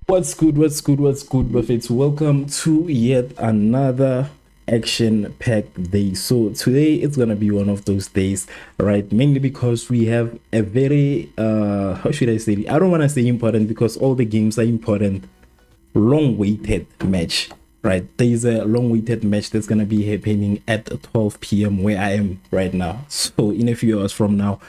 What's good? What's good? What's good, Buffets? Welcome to yet another action-packed day. So today it's gonna be one of those days, right? Mainly because we have a very how should I say it? I don't want to say important because all the games are important. Long-waited match, right? There is a long-waited match that's gonna be happening at 12 p.m. where I am right now. So in a few hours from now,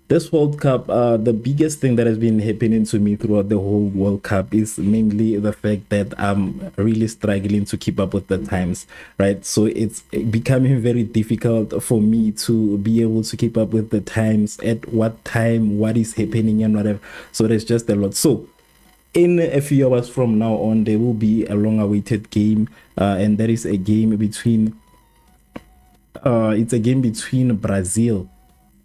this World Cup, the biggest thing that has been happening to me throughout the whole World Cup is mainly the fact that I'm really struggling to keep up with the times, right? So it's becoming very difficult for me to be able to keep up with the times, at what time, what is happening, and whatever. So there's just a lot. So in a few hours from now on, there will be a long-awaited game, and that is a game between it's a game between Brazil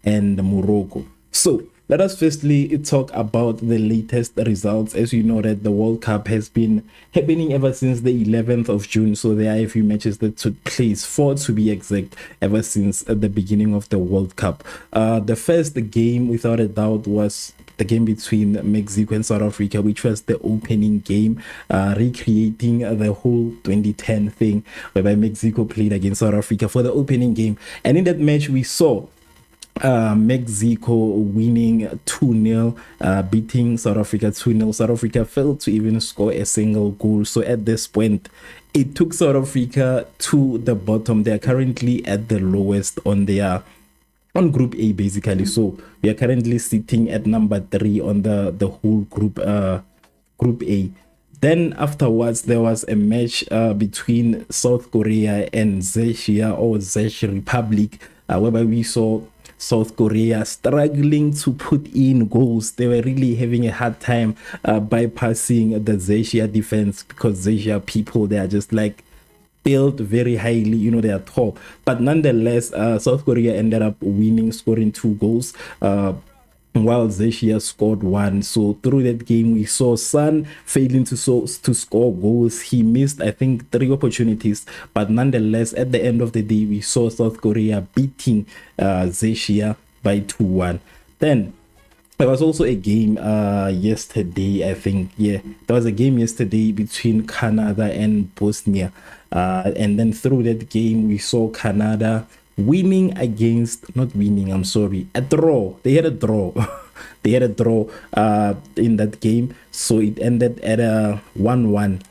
and Morocco. So let us firstly talk about the latest results. As you know, that the World Cup has been happening ever since the 11th of June. So there are a few matches that took place, 4 to be exact, ever since the beginning of the World Cup. The first game, without a doubt, was the game between Mexico and South Africa, which was the opening game, recreating the whole 2010 thing, whereby Mexico played against South Africa for the opening game. And in that match, we saw Mexico winning 2-0, beating South Africa 2-0. South Africa failed to even score a single goal. So at this point, it took South Africa to the bottom. They are currently at the lowest on Group A, basically. So we are currently sitting at number 3 on the whole Group A. Then afterwards, there was a match between South Korea and Czech Republic, whereby we saw South Korea struggling to put in goals. They were really having a hard time bypassing the Czech defense, because Czech people, they are just like built very highly, they are tall. But nonetheless, South Korea ended up winning, scoring 2 goals, while Zeshia scored 1. So through that game, we saw Sun failing to score goals. He missed, I think, 3 opportunities, but nonetheless, at the end of the day, we saw South Korea beating Zeshia by 2-1. Then there was also a game yesterday, I think. Yeah, there was a game yesterday between Canada and Bosnia. And then through that game, we saw Canada winning against, not winning, I'm sorry, a draw. They had a draw. They had a draw in that game. So it ended at a 1-1.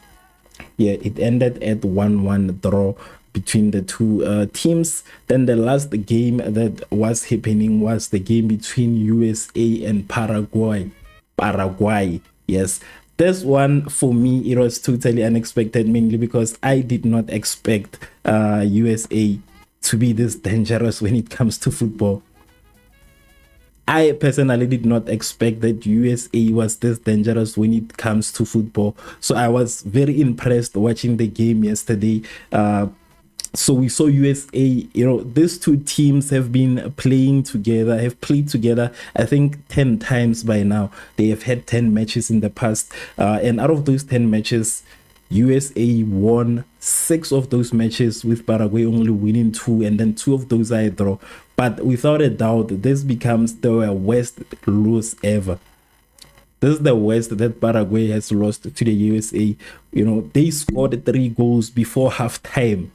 Yeah, it ended at 1-1 draw between the two teams. Then the last game that was happening was the game between USA and Paraguay. Yes. This one, for me, it was totally unexpected, mainly because I did not expect USA to be this dangerous when it comes to football. I personally did not expect that USA was this dangerous when it comes to football. So I was very impressed watching the game yesterday. So we saw USA, these two teams have been played together, I think 10 times by now. They have had 10 matches in the past. And out of those 10 matches, USA won 6 of those matches, with Paraguay only winning 2, and then 2 of those are a draw. But without a doubt, this becomes the worst lose ever. This is the worst that Paraguay has lost to the USA. You know, they scored 3 goals before halftime.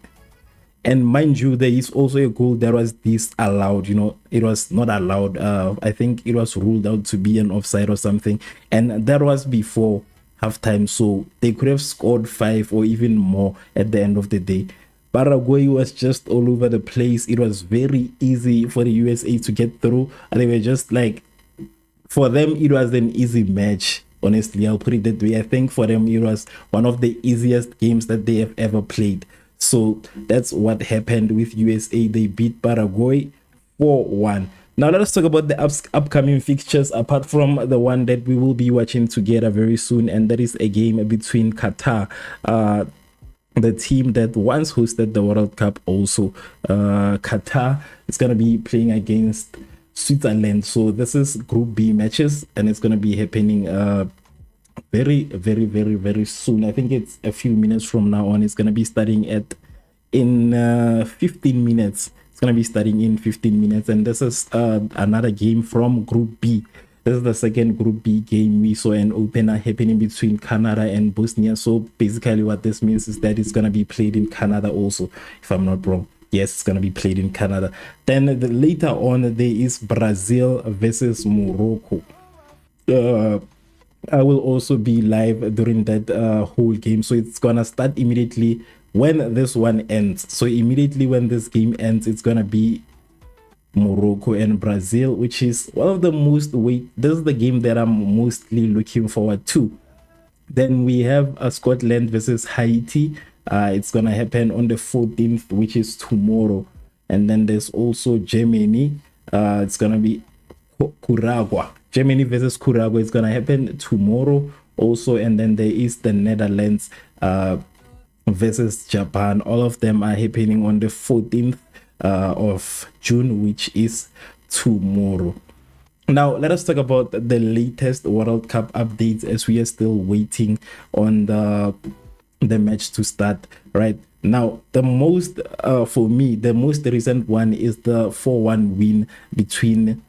And mind you, there is also a goal that was disallowed. You know, it was not allowed. I think it was ruled out to be an offside or something. And that was before halftime. So they could have scored 5 or even more at the end of the day. Paraguay was just all over the place. It was very easy for the USA to get through. And they were just like, for them, it was an easy match. Honestly, I'll put it that way. I think for them, it was one of the easiest games that they have ever played. So that's what happened with USA. They beat Paraguay 4-1. Now let us talk about the upcoming fixtures, apart from the one that we will be watching together very soon, and that is a game between Qatar, the team that once hosted the World Cup also. Qatar is going to be playing against Switzerland. So this is Group B matches, and it's going to be happening very soon. I think it's a few minutes from now on. It's going to be starting in 15 minutes. It's going to be starting in 15 minutes, and this is another game from Group B. This is the second Group B game. We saw an opener happening between Canada and Bosnia. So basically what this means is that it's going to be played in Canada also, if I'm not wrong. Yes, it's going to be played in Canada. Then later on, there is Brazil versus Morocco. I will also be live during that whole game. So it's going to start immediately when this one ends. So immediately when this game ends, it's going to be Morocco and Brazil, which is one of the most this is the game that I'm mostly looking forward to. Then we have Scotland versus Haiti. It's gonna happen on the 14th, which is tomorrow. And then there's also Germany. It's gonna be Curacao. Germany versus Curacao. It's gonna happen tomorrow also. And then there is the Netherlands versus Japan. All of them are happening on the 14th of June, which is tomorrow. Now let us talk about the latest World Cup updates, as we are still waiting on the match to start. Right now, the most for me, the most recent one is the 4-1 win between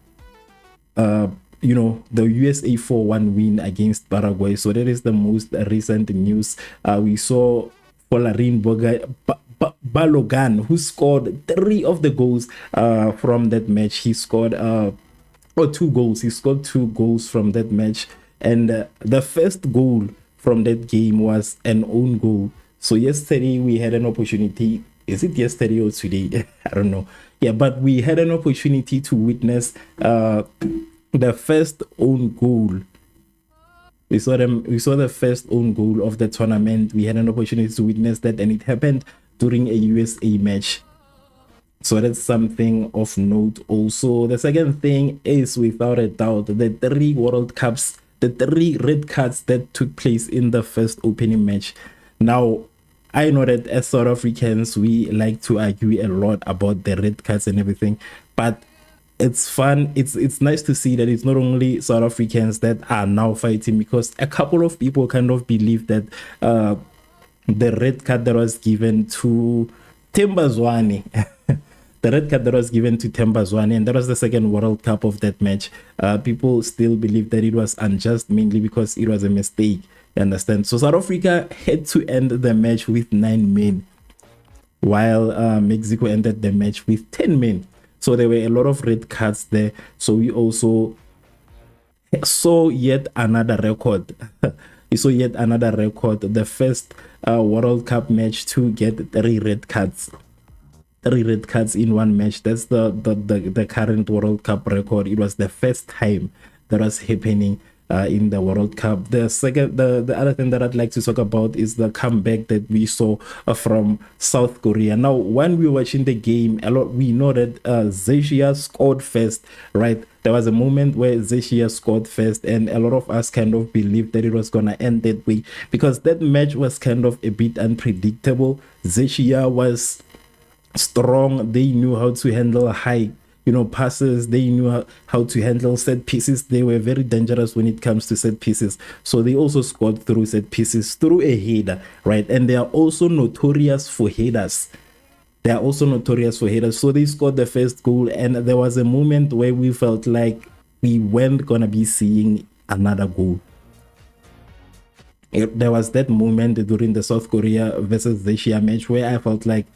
the USA 4-1 win against Paraguay. So that is the most recent news. We saw Folarin Balogan, who scored 3 of the goals from that match. He scored 2 goals. He scored 2 goals from that match, and the first goal from that game was an own goal. So yesterday we had an opportunity. Is it yesterday or today? I don't know. Yeah, but we had an opportunity to witness the first own goal. We saw the first own goal of the tournament. We had an opportunity to witness that, and it happened during a USA match. So that's something of note also. The second thing is, without a doubt, the 3 World Cups, the 3 red cards that took place in the first opening match. Now, I know that as South Africans, we like to argue a lot about the red cards and everything, but it's fun. It's nice to see that it's not only South Africans that are now fighting, because a couple of people kind of believe that the red card that was given to Tembazwane the red card that was given to Tembazwane, and that was the second World Cup of that match, people still believe that it was unjust, mainly because it was a mistake. You understand? So South Africa had to end the match with 9 men, while Mexico ended the match with 10 men. So there were a lot of red cards there. So we also saw yet another record. We saw yet another record. The first World Cup match to get 3 red cards. 3 red cards in one match. That's the current World Cup record. It was the first time that was happening in the World Cup. The other thing that I'd like to talk about is the comeback that we saw from South Korea. Now, when we were watching the game, we know that Zexia scored first, right? There was a moment where Zexia scored first, and a lot of us kind of believed that it was gonna end that way, because that match was kind of a bit unpredictable. Zexia was strong. They knew how to handle high passes. They knew how to handle set pieces. They were very dangerous when it comes to set pieces. So they also scored through set pieces, through a header, right? And they are also notorious for headers. So they scored the first goal, and there was a moment where we felt like we weren't gonna be seeing another goal. There was that moment during the South Korea versus Russia match where I felt like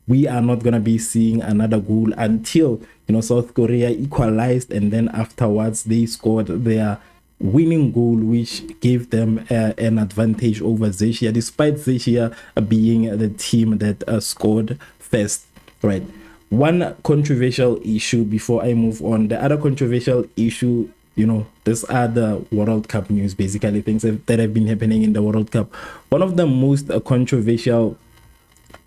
we are not going to be seeing another goal until, South Korea equalized, and then afterwards they scored their winning goal, which gave them an advantage over Russia, despite Russia being the team that scored first, right? One controversial issue before I move on. The other controversial issue, these are the World Cup news, basically things that have been happening in the World Cup. One of the most controversial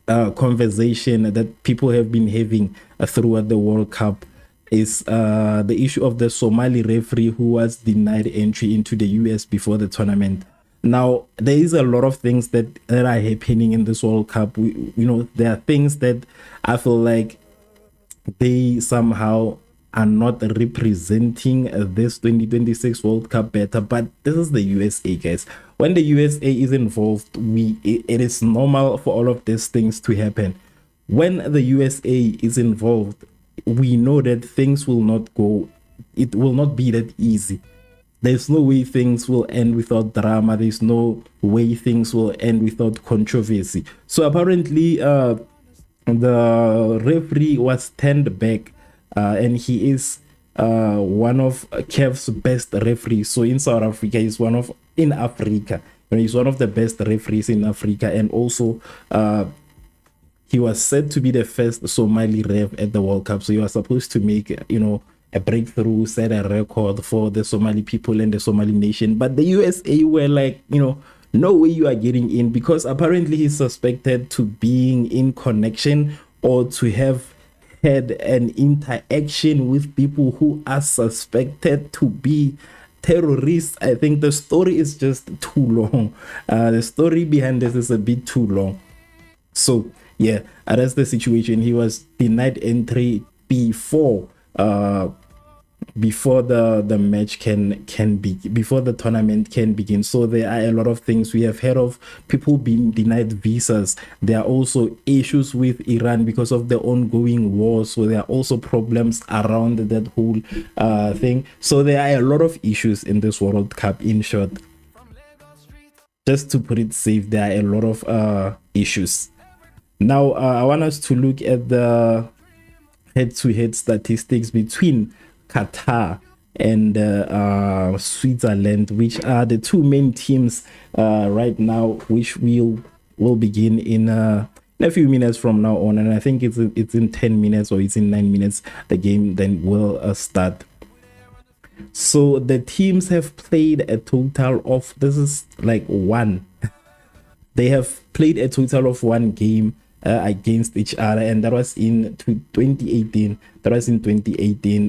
conversation that people have been having throughout the World Cup is the issue of the Somali referee who was denied entry into the US before the tournament. Now, there is a lot of things that are happening in this World Cup. There are things that I feel like they somehow are not representing this 2026 World Cup better, but this is the USA, guys. When the USA is involved, it is normal for all of these things to happen. When the USA is involved, we know that things will not go, it will not be that easy. There's no way things will end without drama. There's no way things will end without controversy. So apparently the referee was turned back, and he is one of CAF's best referees. So in South Africa, he's one of he's one of the best referees in Africa, and also he was said to be the first Somali ref at the World Cup. So he was supposed to make a breakthrough, set a record for the Somali people and the Somali nation. But the USA were like, no way you are getting in, because apparently he's suspected to being in connection or to have had an interaction with people who are suspected to be terrorists. I think the story is just too long. The story behind this is a bit too long. So yeah, that's the situation. He was denied entry before the match can be, before the tournament can begin. So there are a lot of things we have heard of, people being denied visas. There are also issues with Iran because of the ongoing war. So there are also problems around that whole thing. So there are a lot of issues in this World Cup. In short, just to put it safe, there are a lot of issues. Now I want us to look at the head-to-head statistics between Qatar and Switzerland, which are the two main teams right now, which will begin in a few minutes from now on. And I think it's in 10 minutes or it's in 9 minutes the game then will start. So the teams have played a total of, this is like one, they have played a total of one game against each other, and that was in 2018.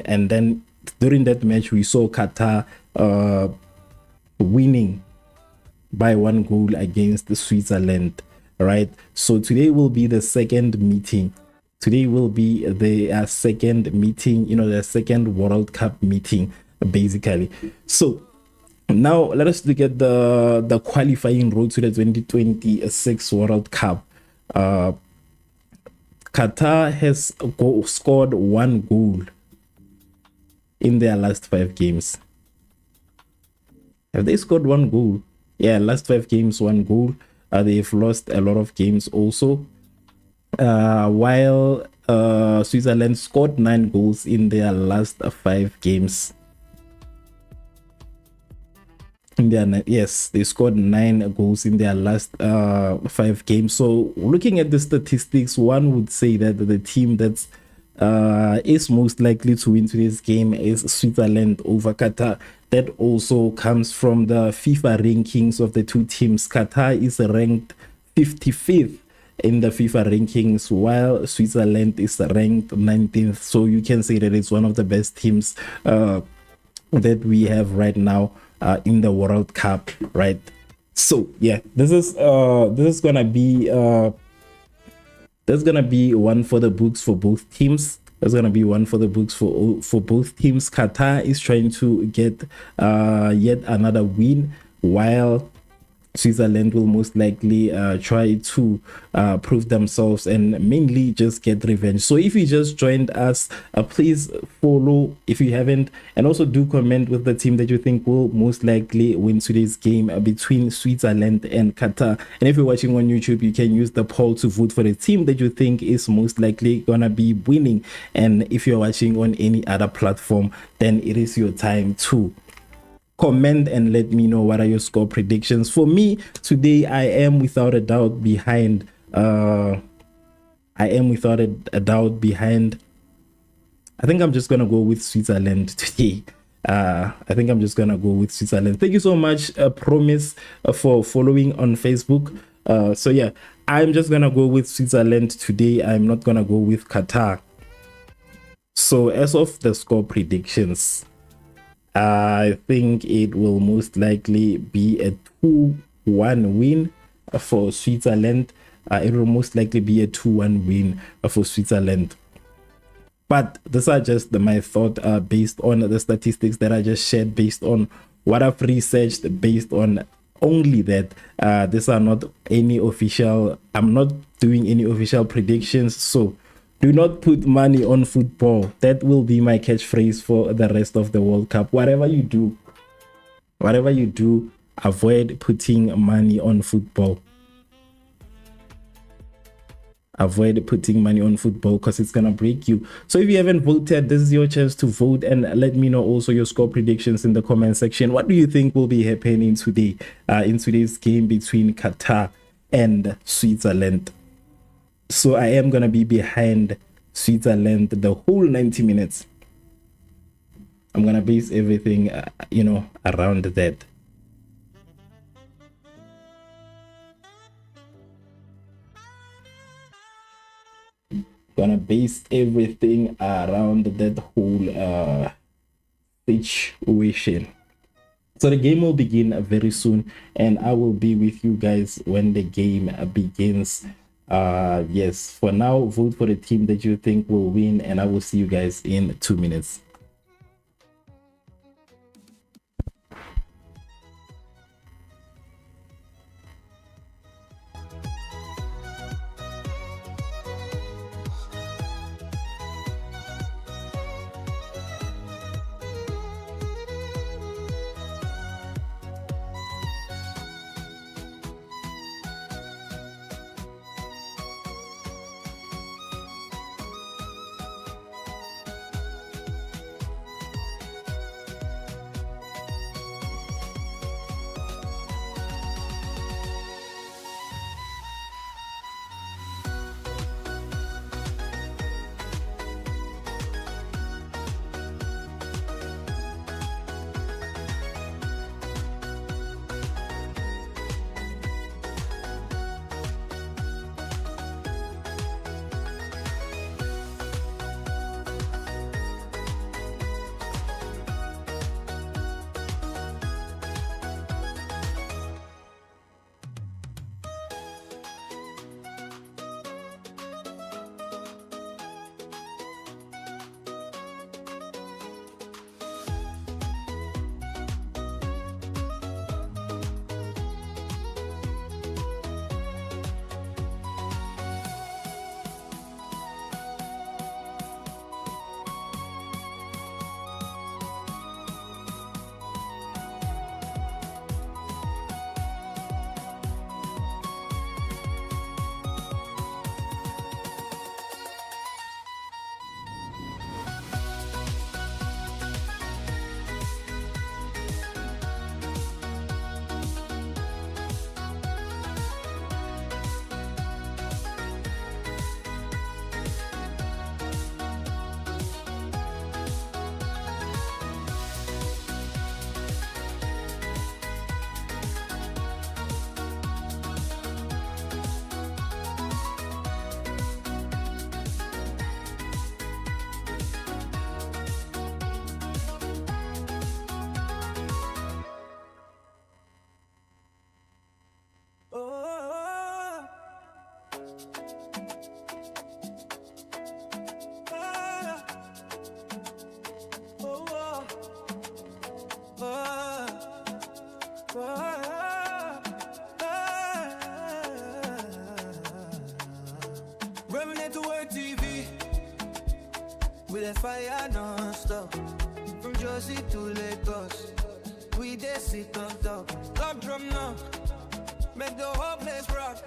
And then during that match we saw Qatar winning by 1 goal against Switzerland, right? So today will be the second meeting. Today will be the second meeting, the second World Cup meeting, basically. So now let us look at the qualifying road to the 2026 World Cup. Qatar has scored 1 goal in their last 5 games. Have they scored 1 goal? Yeah, last 5 games, 1 goal. They've lost a lot of games also. While Switzerland scored 9 goals in their last 5 games. Yes, they scored 9 goals in their last 5 games. So looking at the statistics, one would say that the team that's is most likely to win today's game is Switzerland over Qatar. That also comes from the FIFA rankings of the two teams. Qatar is ranked 55th in the FIFA rankings, while Switzerland is ranked 19th. So you can say that it's one of the best teams that we have right now in the World Cup, right? So yeah, this is gonna be there's gonna be one for the books for both teams. There's gonna be one for the books for both teams. Qatar is trying to get yet another win, while Switzerland will most likely try to prove themselves and mainly just get revenge. So if you just joined us, please follow if you haven't, and also do comment with the team that you think will most likely win today's game between Switzerland and Qatar. And if you're watching on YouTube, you can use the poll to vote for the team that you think is most likely gonna be winning. And if you're watching on any other platform, then it is your time to comment and let me know what are your score predictions. For me today, I am without a doubt behind I think I'm just gonna go with Switzerland today. I think I'm just gonna go with Switzerland. Thank you so much, Promise, for following on Facebook. So yeah, I'm just gonna go with Switzerland today. I'm not gonna go with Qatar. So as of the score predictions, I think it will most likely be a 2-1 win for Switzerland. It will most likely be a 2-1 win for Switzerland. But these are just my thought based on the statistics that I just shared, based on what I've researched, based on only that. These are not any official, I'm not doing any official predictions. So do not put money on football. That will be my catchphrase for the rest of the World Cup. Whatever you do, avoid putting money on football. Avoid putting money on football because it's gonna break you. So if you haven't voted, this is your chance to vote, and let me know also your score predictions in the comment section. What do you think will be happening today in today's game between Qatar and Switzerland? So I am gonna be behind Switzerland the whole 90 minutes. I'm gonna base everything around that. Gonna base everything around that whole situation. So the game will begin very soon, and I will be with you guys when the game begins. Yes, for now, vote for the team that you think will win, and I will see you guys in 2 minutes. Tune into our TV. With a fire non-stop. From Jersey to Lagos. We dey sit on top. Love drum now. Make the whole place rock.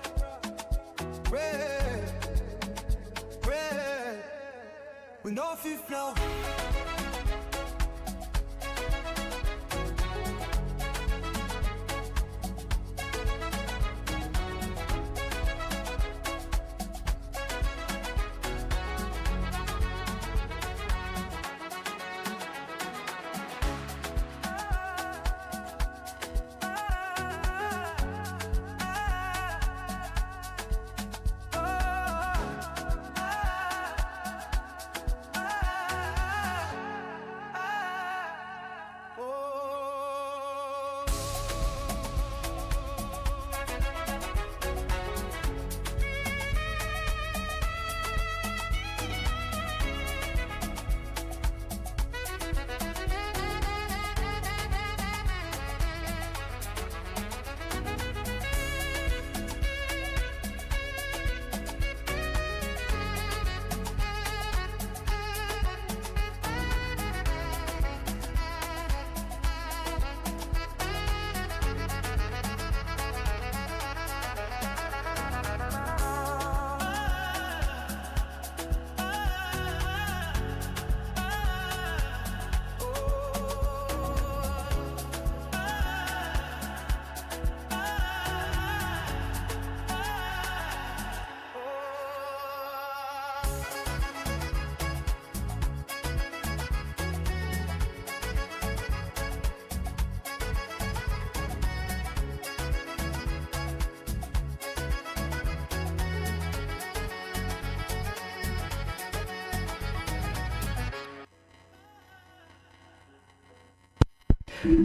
Pray. Pray. We know if you flow.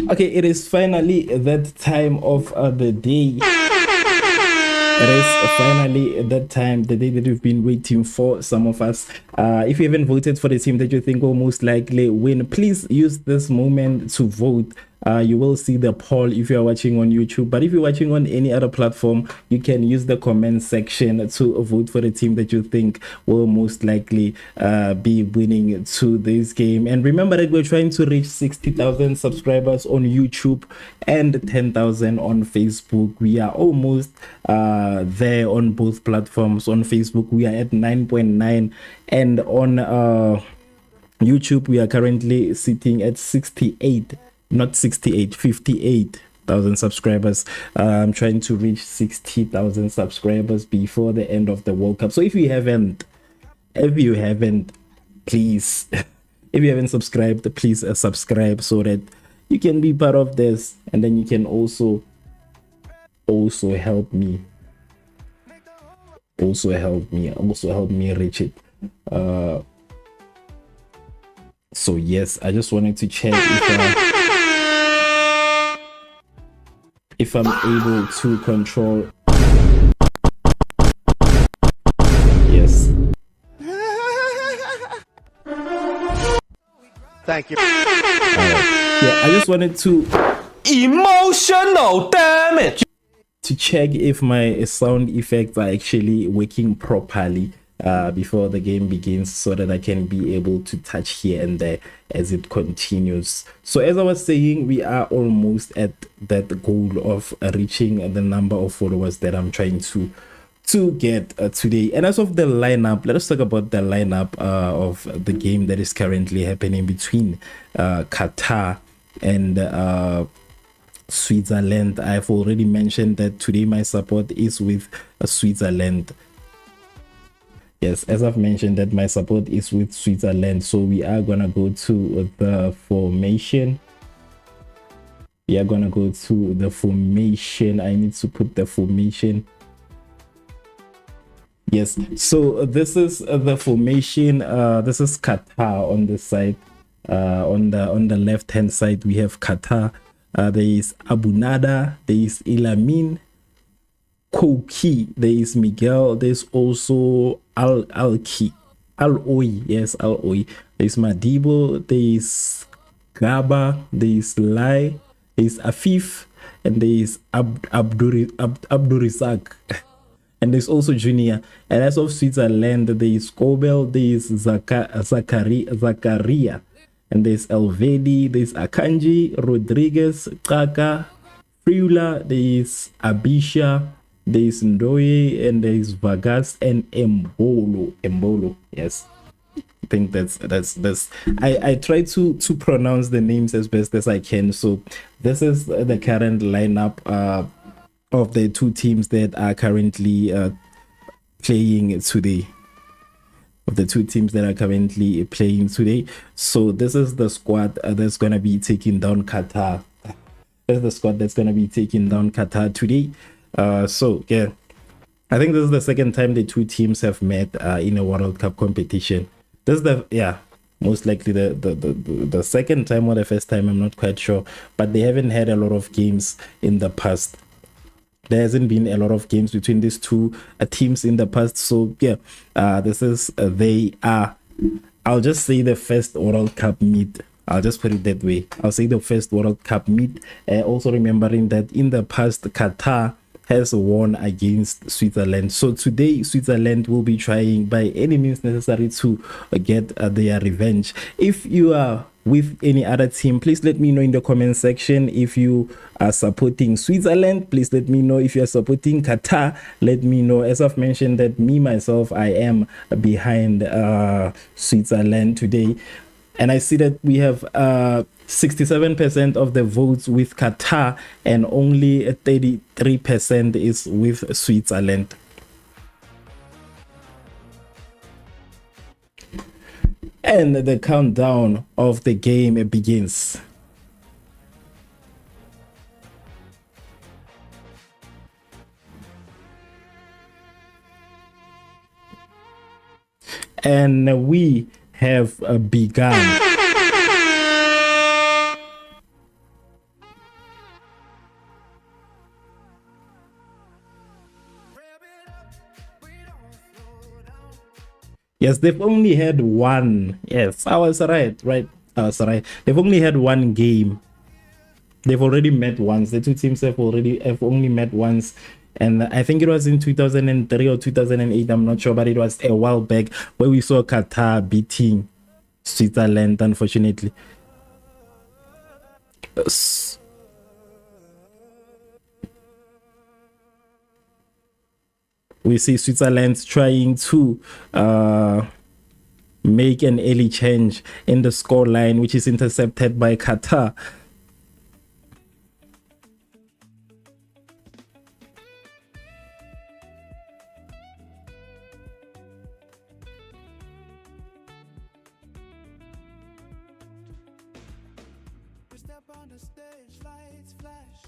Okay, it is finally that time of the day. It is finally that time, the day that we've been waiting for, some of us. If you haven't voted for the team that you think will most likely win, please use this moment to vote. You will see the poll if you are watching on YouTube, but if you're watching on any other platform, you can use the comment section to vote for the team that you think will most likely be winning to this game. And remember that we're trying to reach 60,000 subscribers on YouTube and 10,000 on Facebook. We are almost there on both platforms. On Facebook we are at 9.9, and on YouTube we are currently sitting at 58,000 subscribers. I'm trying to reach 60,000 subscribers before the end of the World Cup. So if you haven't, please, if you haven't subscribed, please subscribe so that you can be part of this, and then you can also help me reach it. So yes, I just wanted to check if I'm able to control. Yes. Thank you. Yeah, I just wanted to emotional damage to check if my sound effects are actually working properly before the game begins, so that I can be able to touch here and there as it continues. So as I was saying, we are almost at that goal of reaching the number of followers that I'm trying to get today. And as of the lineup, let us talk about the lineup of the game that is currently happening between Qatar and Switzerland. I've already mentioned that today my support is with Switzerland. Yes, as I've mentioned that my support is with Switzerland. So we are gonna go to the formation. I need to put the formation. Yes, so this is the formation. This is Qatar on the side. On the left hand side we have Qatar. There is Abu Nada, there is Ilamin, Koki, there is Miguel, there's also Al-Oy, yes, Al-Oy, there's Madibo, there is Gaba, there is Lai, there is Afif, and there is Abdurizak. And there's also junior. And as of Switzerland, there is Kobel, there is Zakaria, and there's Elvedi, there's Akanji, Rodriguez, Kaka, Friula, there is Abisha, there is Ndoye, and there is Vargas and Embolo. Yes. I think that's I try to pronounce the names as best as I can. So this is the current lineup of the two teams that are currently playing today. So this is the squad that's gonna be taking down Qatar. That's the squad that's gonna be taking down Qatar today. So yeah, I think this is the second time the two teams have met in a World Cup competition. This is most likely the second time or the first time, I'm not quite sure, but they haven't had a lot of games in the past. There hasn't been a lot of games between these two teams in the past. So yeah, this is they are, I'll just say, the first World Cup meet. I'll just put it that way. I'll say the first World Cup meet. Also remembering that in the past, Qatar has won against Switzerland. So today, Switzerland will be trying by any means necessary to get their revenge. If you are with any other team, please let me know in the comment section. If you are supporting Switzerland, please let me know. If you are supporting Qatar, let me know. As I've mentioned, that me myself, I am behind Switzerland today. And I see that we have 67% of the votes with Qatar and only 33% is with Switzerland. And the countdown of the game begins. And we have begun. Yes, they've only had one. Yes, I was right. I was right. They've only had one game. They've already met once. The two teams have only met once. And I think it was in 2003 or 2008. I'm not sure, but it was a while back where we saw Qatar beating Switzerland, unfortunately. We see Switzerland trying to make an early change in the scoreline, which is intercepted by Qatar. We step on the stage, lights flash,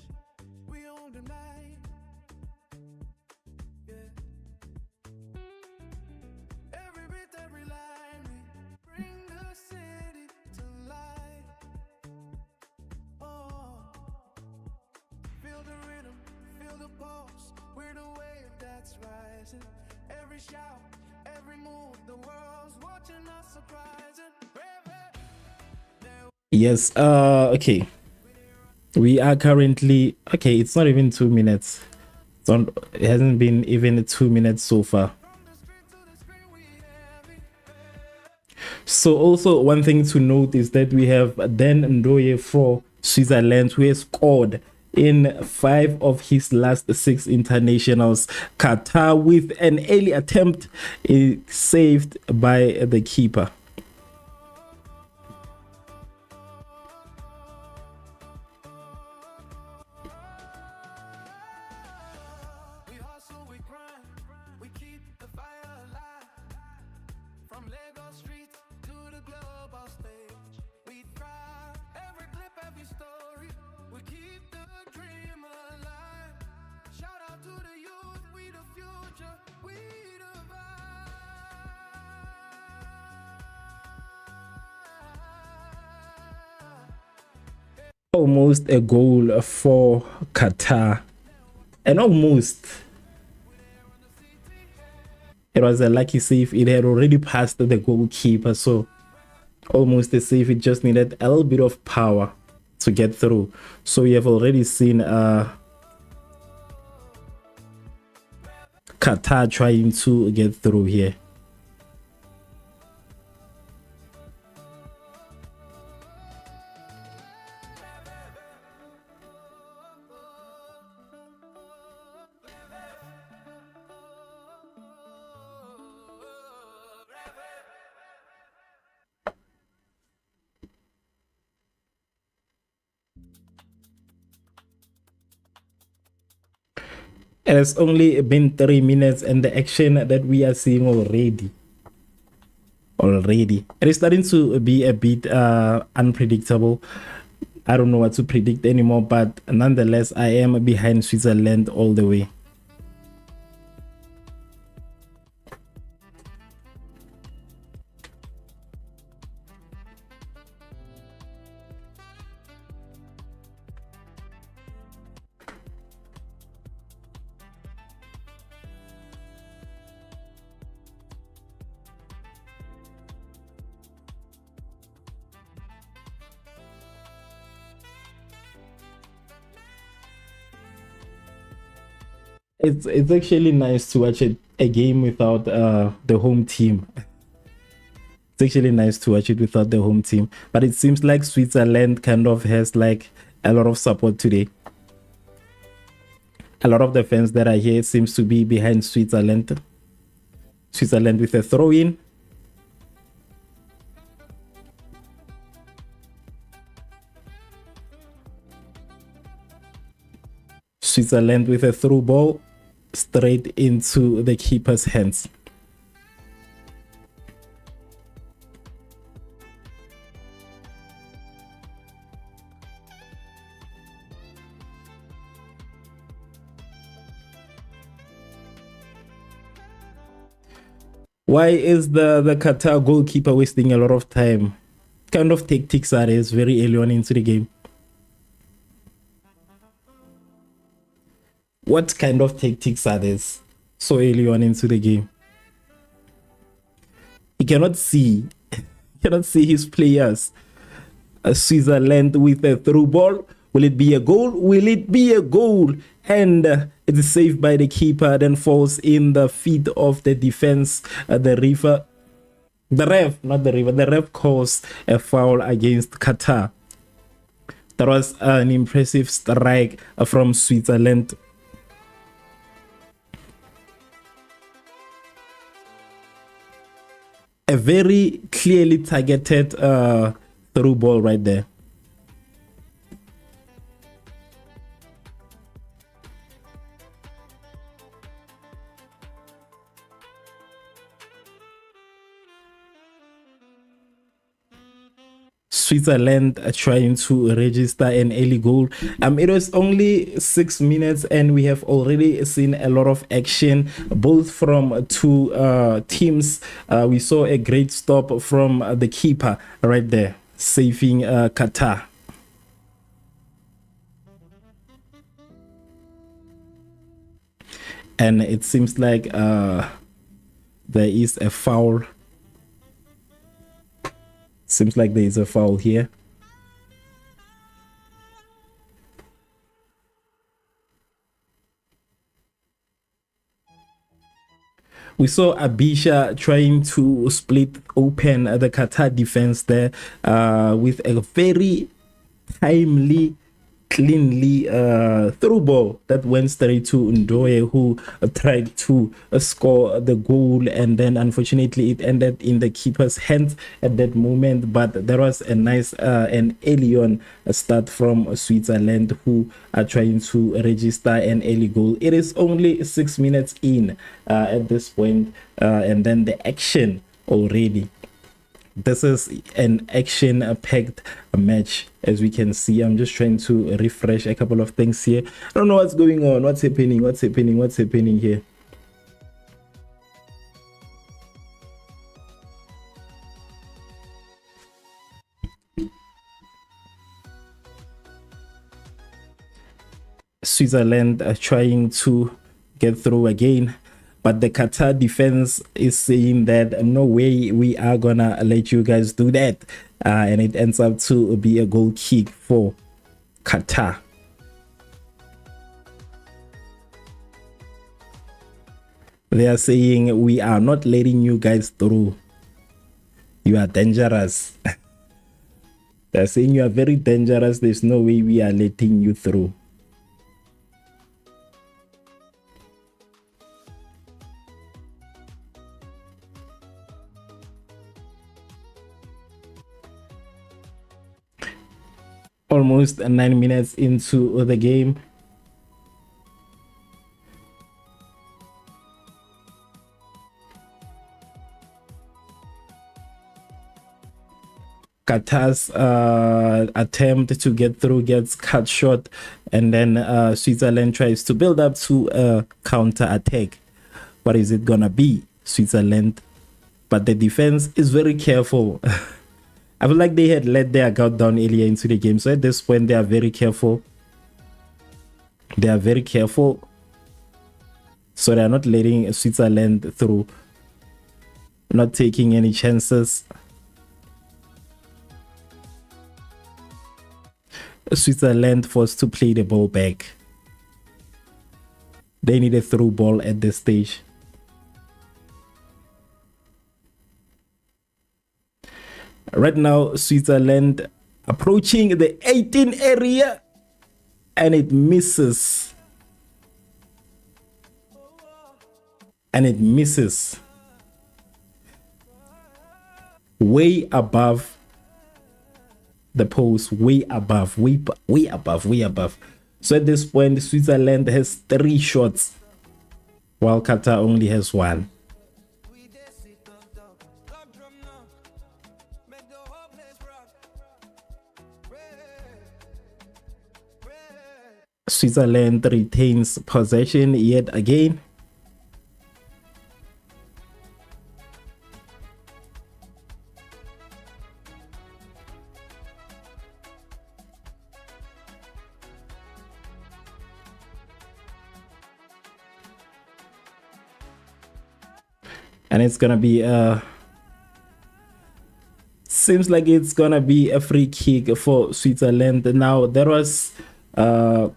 we own the night. Yeah. Every beat, every line, we bring the city to life. Oh, feel the rhythm, feel the pulse. We're the wave that's rising. Every shout, every move, the world's watching us surprising. Yes, okay. We are currently, okay, it's not even 2 minutes. It hasn't been even 2 minutes so far. So also one thing to note is that we have Dan Ndoye for Switzerland, who has scored in 5 of his last 6 internationals. Qatar, with an early attempt, is saved by the keeper. Almost a goal for Qatar, and almost it was a lucky save. It had already passed the goalkeeper, so almost a save. It just needed a little bit of power to get through. So we have already seen Qatar trying to get through here. It has only been 3 minutes and the action that we are seeing already it is starting to be a bit unpredictable. I don't know what to predict anymore, but nonetheless I am behind Switzerland all the way. It's actually nice to watch a game without the home team. It's actually nice to watch it without the home team, but it seems like Switzerland kind of has like a lot of support today. A lot of the fans that are here seems to be behind Switzerland. Switzerland with a throw-in. Switzerland with a through ball straight into the keeper's hands. Why is the Qatar goalkeeper wasting a lot of time? What kind of tactics are these very early on into the game? What kind of tactics are these so early on into the game? He cannot see his players. Switzerland with a through ball. Will it be a goal? Will it be a goal? And it is saved by the keeper, then falls in the feet of the defense. The ref calls a foul against Qatar. That was an impressive strike from Switzerland. A very clearly targeted through ball right there. Switzerland trying to register an early goal. It was only 6 minutes and we have already seen a lot of action both from two teams. We saw a great stop from the keeper right there, saving Qatar. And it seems like there is a foul. Seems like there is a foul here. We saw Abisha trying to split open the Qatar defense there with a very timely, cleanly through ball that went straight to Ndoye, who tried to score the goal, and then unfortunately it ended in the keeper's hands at that moment. But there was a nice and early on start from Switzerland, who are trying to register an early goal. It is only 6 minutes in at this point, and then the action already. This is an action-packed match, as we can see. I'm just trying to refresh a couple of things here. I don't know what's going on, what's happening here. Switzerland are trying to get through again, but the Qatar defense is saying that no way we are gonna let you guys do that, and it ends up to be a goal kick for Qatar. They are saying, we are not letting you guys through. You are dangerous. They're saying you are very dangerous. There's no way we are letting you through. Almost 9 minutes into the game. Qatar's attempt to get through gets cut short, and then Switzerland tries to build up to a counter attack. What is it gonna be? Switzerland, but the defense is very careful. I feel like they had let their guard down earlier into the game, so at this point they are very careful. They are very careful, so they are not letting Switzerland through, not taking any chances. Switzerland forced to play the ball back. They need a through ball at this stage. Right now, Switzerland approaching the 18 area, and it misses. And it misses. Way above the post, way above. So at this point, Switzerland has 3 shots, while Qatar only has 1. Switzerland retains possession yet again. And it's gonna be seems like it's gonna be a free kick for Switzerland. Now there was an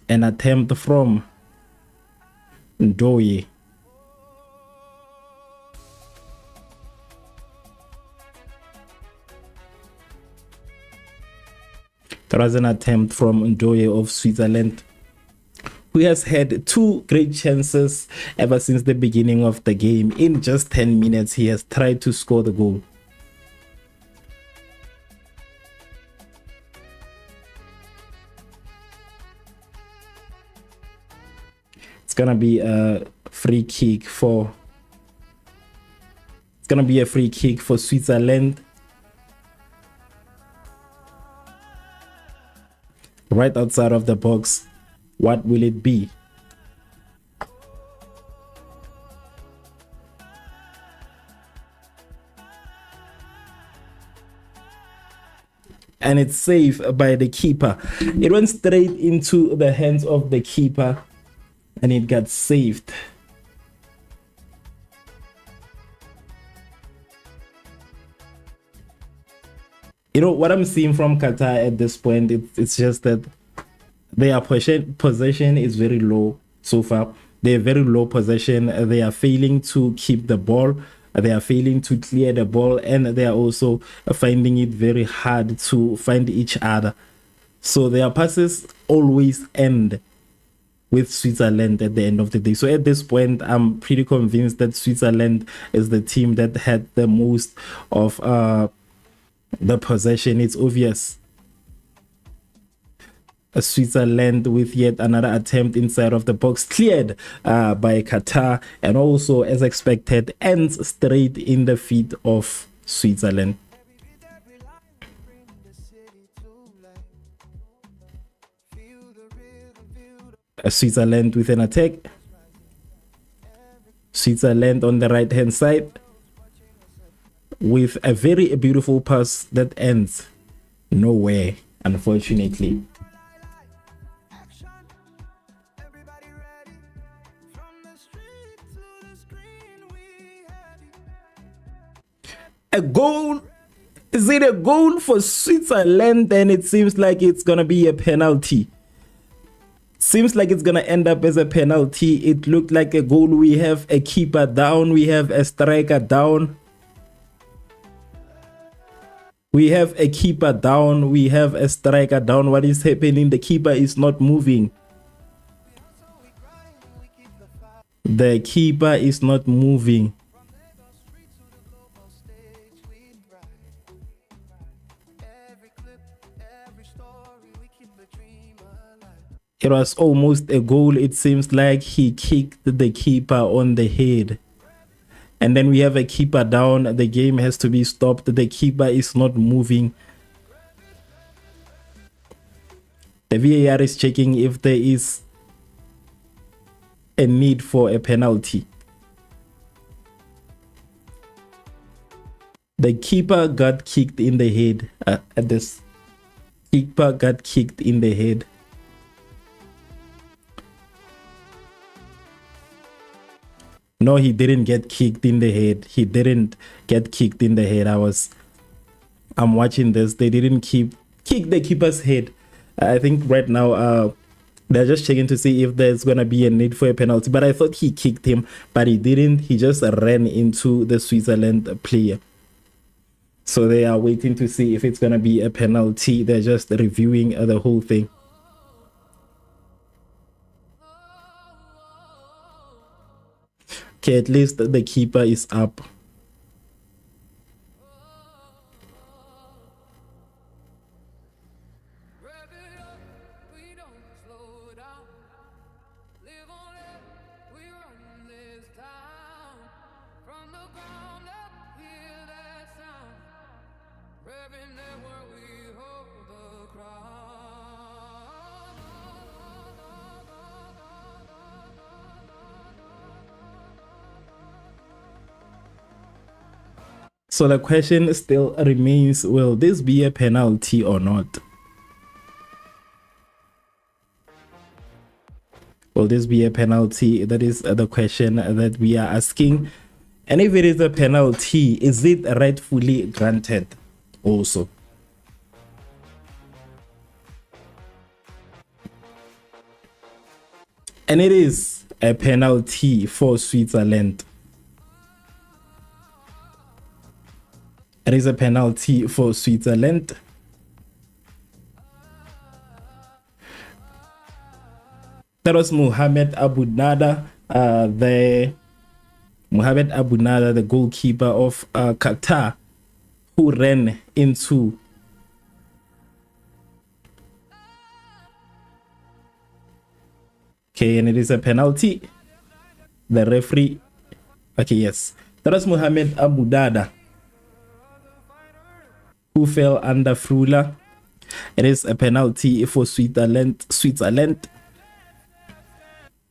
attempt from Ndoye. There was an attempt from Ndoye of Switzerland, who has had 2 great chances ever since the beginning of the game. In just 10 minutes, he has tried to score the goal. It's gonna be a free kick for Switzerland. Right outside of the box. What will it be? And it's saved by the keeper. It went straight into the hands of the keeper, and it got saved. You know what I'm seeing from Qatar at this point, it's just that their possession is very low so far. They're very low possession. They are failing to keep the ball. They are failing to clear the ball, and they are also finding it very hard to find each other. So their passes always end with Switzerland at the end of the day. So at this point, I'm pretty convinced that Switzerland is the team that had the most of the possession. It's obvious. Switzerland with yet another attempt inside of the box, cleared by Qatar, and also, as expected, ends straight in the feet of Switzerland. Switzerland with an attack. Switzerland on the right hand side with a very beautiful pass that ends nowhere, unfortunately. A goal. Is it a goal for Switzerland? Then it seems like it's gonna be a penalty. Seems like it's gonna end up as a penalty. It looked like a goal. We have a keeper down. We have a striker down. We have a keeper down. We have a striker down. What is happening? The keeper is not moving. The keeper is not moving. It was almost a goal. It seems like he kicked the keeper on the head. And then we have a keeper down. The game has to be stopped. The keeper is not moving. The VAR is checking if there is a need for a penalty. The keeper got kicked in the head. Keeper got kicked in the head. No, he didn't get kicked in the head. He didn't get kicked in the head. I'm watching this. They didn't kick the keeper's head. I think right now they're just checking to see if there's gonna be a need for a penalty. But I thought he kicked him, but he didn't. He just ran into the Switzerland player. So they are waiting to see if it's gonna be a penalty. They're just reviewing the whole thing. Okay, at least the keeper is up. So the question still remains, will this be a penalty or not? Will this be a penalty? That is the question that we are asking. And if it is a penalty, is it rightfully granted also? And it is a penalty for Switzerland. It is a penalty for Switzerland. That was Mohamed Abu Nada, the goalkeeper of Qatar, who ran into and it is a penalty. The referee, yes, that was Mohamed Abu Nada, who fell under Frula. It is a penalty for Switzerland.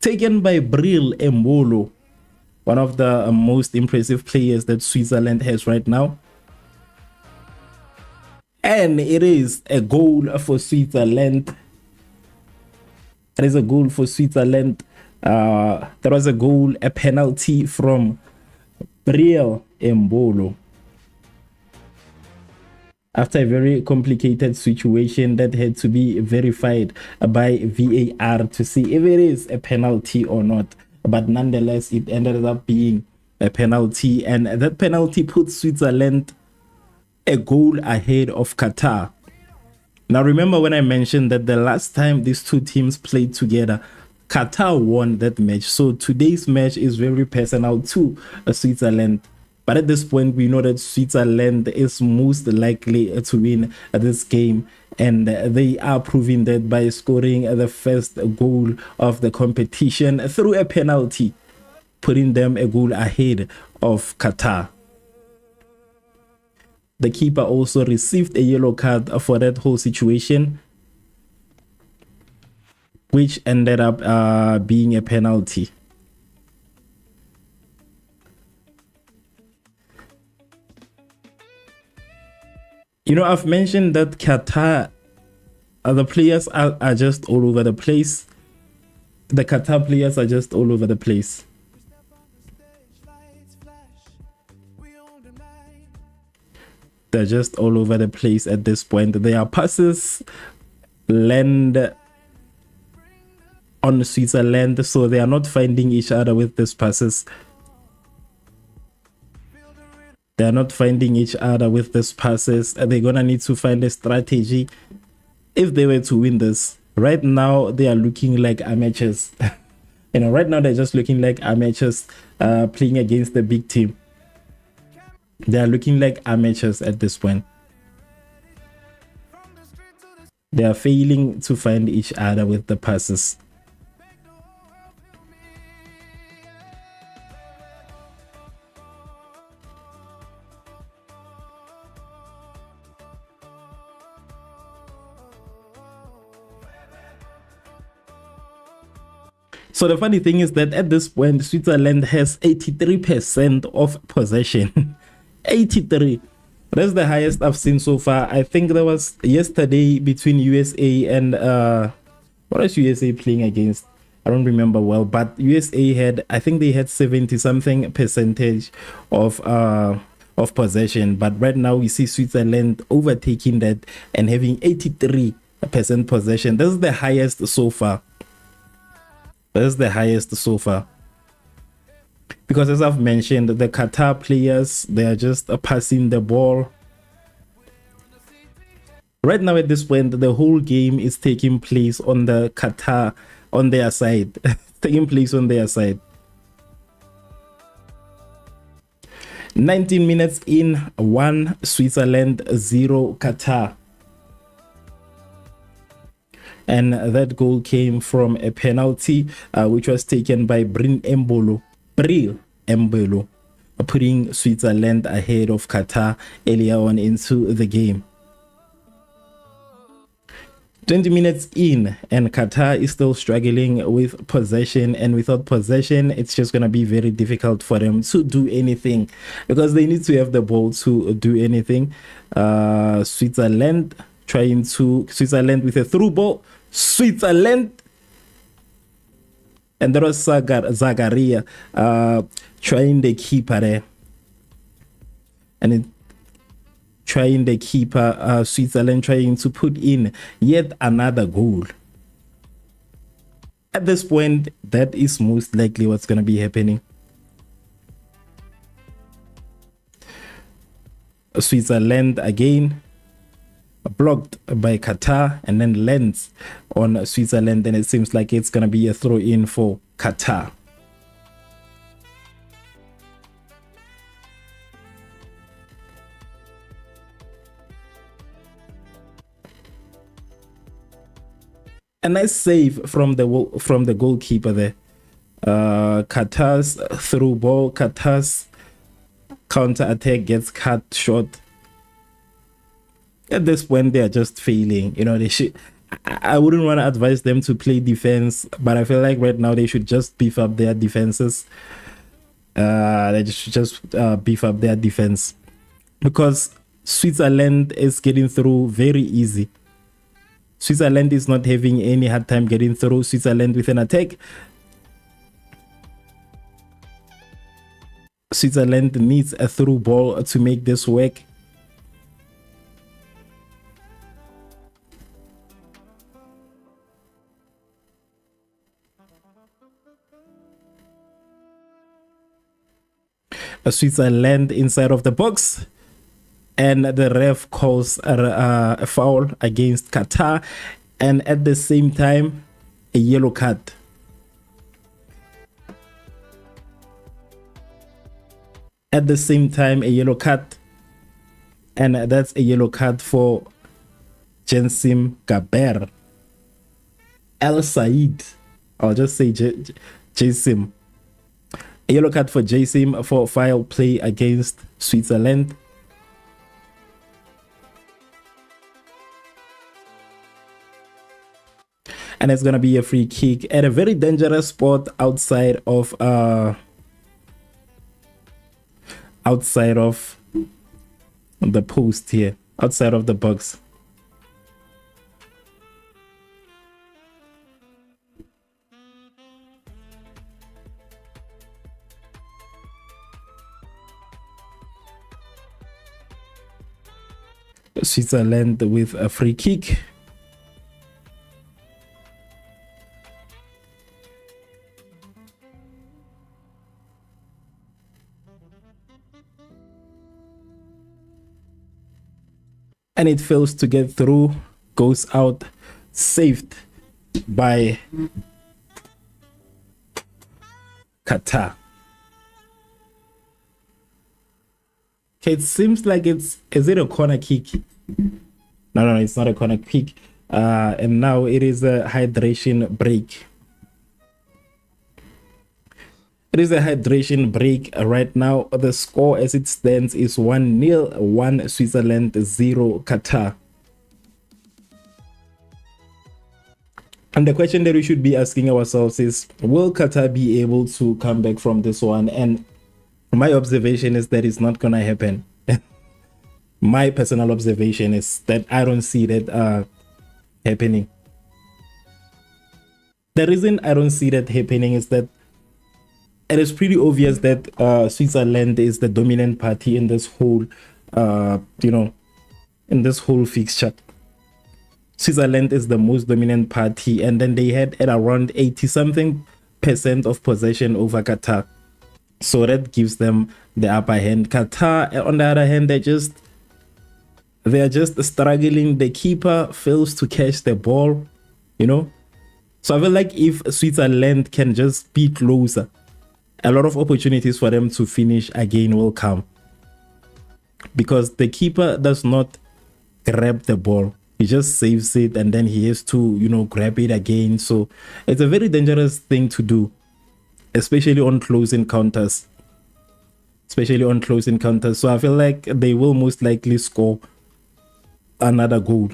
Taken by Bril Embolo, one of the most impressive players that Switzerland has right now. And it is a goal for Switzerland. It is a goal for Switzerland. There was a penalty from Bril Embolo. After a very complicated situation that had to be verified by VAR to see if it is a penalty or not. But nonetheless, it ended up being a penalty, and that penalty puts Switzerland a goal ahead of Qatar. Now, remember when I mentioned that the last time these two teams played together, Qatar won that match. So today's match is very personal to Switzerland. But at this point, we know that Switzerland is most likely to win this game. And they are proving that by scoring the first goal of the competition through a penalty, putting them a goal ahead of Qatar. The keeper also received a yellow card for that whole situation, which ended up being a penalty. You know, I've mentioned that Qatar, the players are just all over the place. The Qatar players are just all over the place. They're just all over the place at this point. Their passes land on Switzerland, so they are not finding each other with these passes. They are not finding each other with these passes. They're gonna need to find a strategy if they were to win this. Right now, they are looking like amateurs. Right now they're just looking like amateurs playing against the big team. They are looking like amateurs at this point. They are failing to find each other with the passes. So the funny thing is that at this point, Switzerland has 83% of possession. 83. That's the highest I've seen so far. I think there was yesterday between USA and what was USA playing against? I don't remember well, but USA had, I think they had 70 something percentage of possession. But right now we see Switzerland overtaking that and having 83% possession. This is the highest so far. That's the highest so far. Because as I've mentioned, the Qatar players, they are just passing the ball. Right now at this point, the whole game is taking place on the Qatar, on their side. Taking place on their side. 19 minutes in, 1 Switzerland, 0 Qatar. And that goal came from a penalty which was taken by Bril Embolo, putting Switzerland ahead of Qatar earlier on into the game. 20 minutes in, and Qatar is still struggling with possession, and without possession it's just going to be very difficult for them to do anything, because they need to have the ball to do anything. Switzerland with a through ball. Switzerland, and there was Zagaria trying the keeper there, and trying the keeper, Switzerland trying to put in yet another goal. At this point, that is most likely what's going to be happening. Switzerland again, blocked by Qatar, and then lands on Switzerland, and it seems like it's going to be a throw in for Qatar. A nice save from the goalkeeper there. Qatar's through ball, Qatar's counter attack gets cut short. At this point, they are just failing. They should. I wouldn't want to advise them to play defense, but I feel like right now they should just beef up their defenses. They should just beef up their defense, because Switzerland is getting through very easy. Switzerland is not having any hard time getting through. Switzerland with an attack. Switzerland needs a through ball to make this work. Switzerland inside of the box, and the ref calls a foul against Qatar, and at the same time a yellow card. At the same time a yellow card, and that's a yellow card for Jensim Gaber El Said. I'll just say Jasim. A yellow card for Jasim for foul play against Switzerland. And it's going to be a free kick at a very dangerous spot outside of the post here, outside of the box. Switzerland with a free kick. and it fails to get through, goes out saved by Qatar. Okay, it seems like is it a corner kick? No, it's not a corner kick. And now it is a hydration break. It is a hydration break right now. The score as it stands is 1-0, 1 Switzerland, 0 Qatar. And the question that we should be asking ourselves is, will Qatar be able to come back from this one? And my observation is that it's not gonna happen. My personal observation is that I don't see that happening. The reason I don't see that happening is that it is pretty obvious that Switzerland is the dominant party in this whole in this whole fixture. Switzerland is the most dominant party, and then they had at around 80-something% of possession over Qatar. So that gives them the upper hand. Qatar, on the other hand, they are just struggling. The keeper fails to catch the ball, So I feel like if Switzerland can just be closer, a lot of opportunities for them to finish again will come. Because the keeper does not grab the ball. He just saves it and then he has to, grab it again. So it's a very dangerous thing to do, especially on close encounters. So I feel like they will most likely score another goal.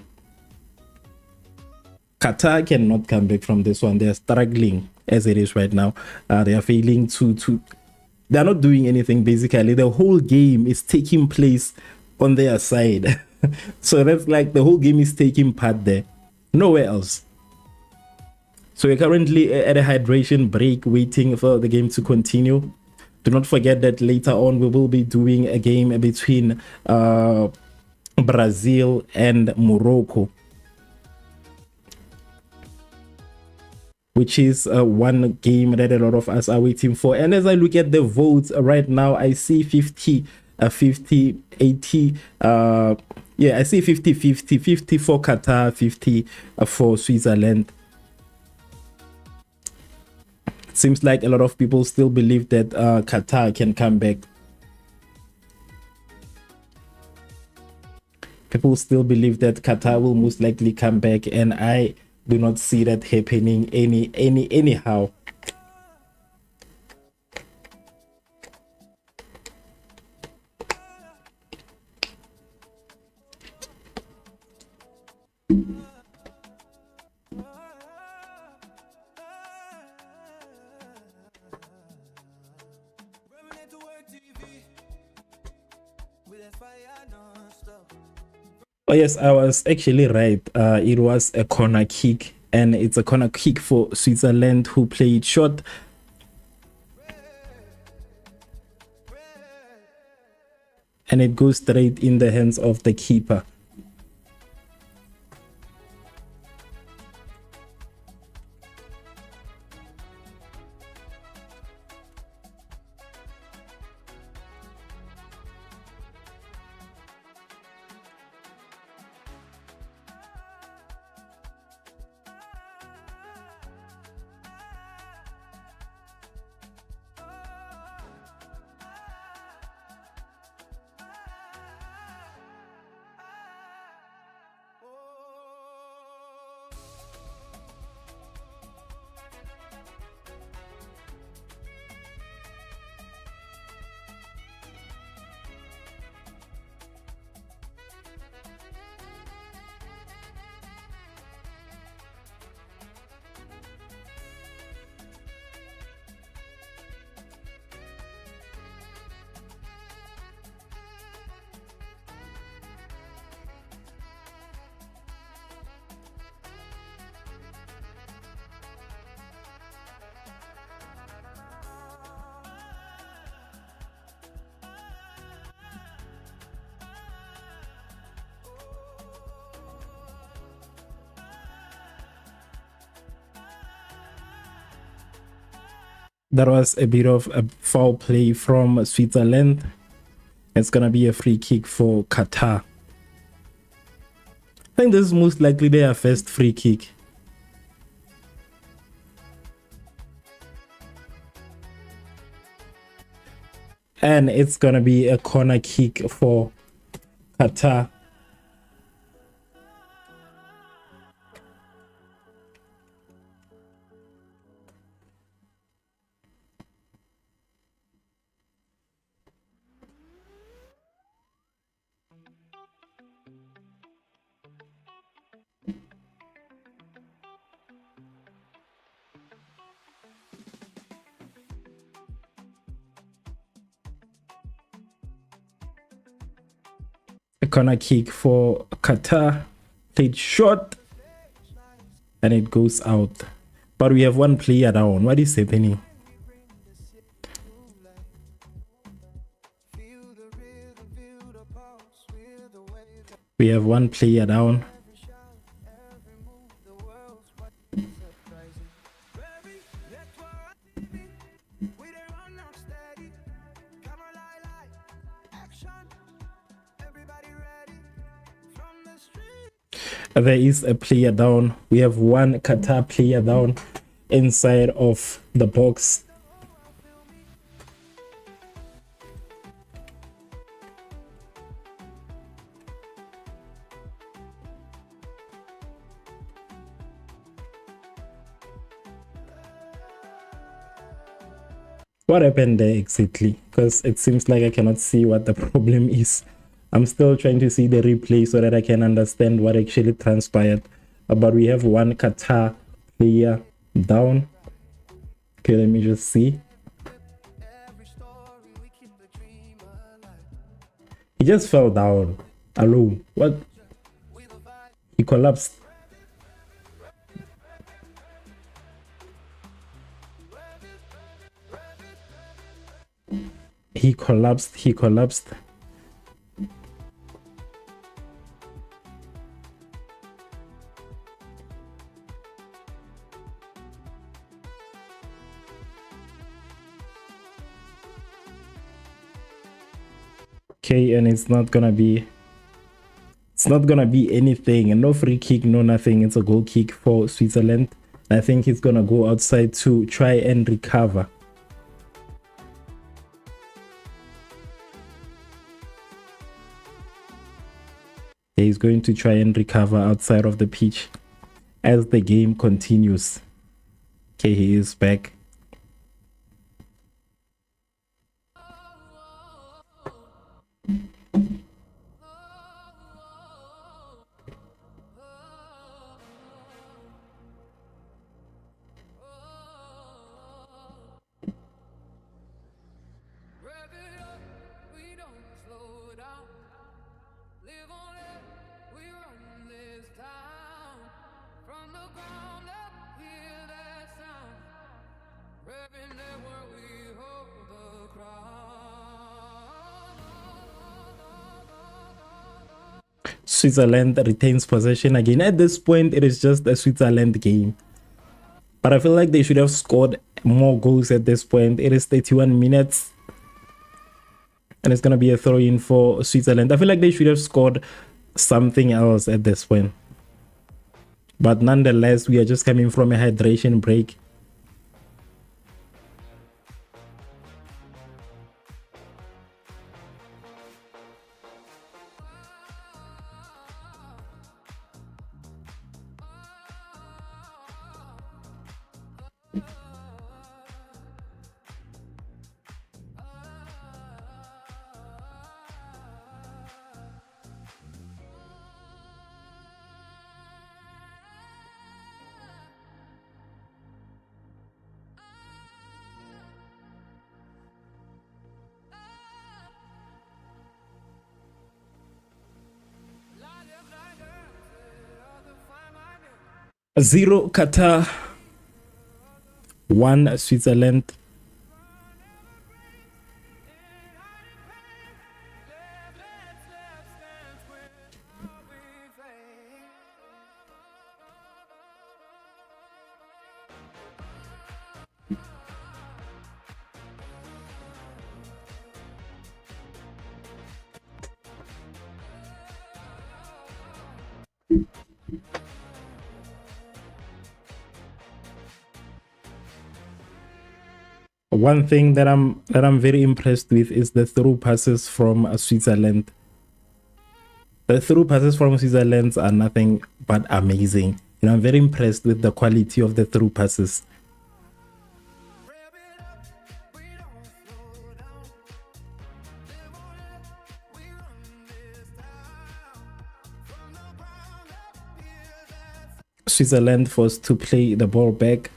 Qatar cannot come back from this one. They are struggling as it is right now. They are failing to they're not doing anything. Basically, the whole game is taking place on their side. So that's like the whole game is taking part there, nowhere else. So we're currently at a hydration break, waiting for the game to continue. Do not forget that later on we will be doing a game between Brazil and Morocco, which is one game that a lot of us are waiting for. And as I look at the votes right now, I see 50, 80. I see 50 for Qatar, 50 for Switzerland. It seems like a lot of people still believe that Qatar can come back. People still believe that Qatar will most likely come back, and I do not see that happening anyhow. Oh yes, I was actually right. It was a corner kick, and it's a corner kick for Switzerland, who played short. And it goes straight in the hands of the keeper. That was a bit of a foul play from Switzerland. It's gonna be a free kick for Qatar. think this is most likely their first free kick. And it's gonna be a corner kick for Qatar. A corner kick for Qatar, played short, and it goes out. But we have one player down. What is happening? We have one player down. There is a player down. We have one Qatar player down inside of the box. What happened there exactly? Because it seems like I cannot see what the problem is. I'm still trying to see the replay so that I can understand what actually transpired. But we have one Qatar player down. Okay, let me just see. He just fell down alone. What? He collapsed. He collapsed. Okay, and it's not gonna be anything, and no free kick, no nothing. It's a goal kick for Switzerland. I think he's gonna go outside to try and recover. He's going to try and recover outside of the pitch as the game continues. Okay, he is back. Switzerland retains possession again. At this point, it is just a Switzerland game. But I feel like they should have scored more goals at this point. It is 31 minutes. And it's going to be a throw-in for Switzerland. I feel like they should have scored something else at this point. But nonetheless, we are just coming from a hydration break. Zero Qatar, 1 Switzerland. One thing that I'm very impressed with is the through passes from Switzerland. The through passes from Switzerland are nothing but amazing. You know, I'm very impressed with the quality of the through passes. Switzerland forced to play the ball back.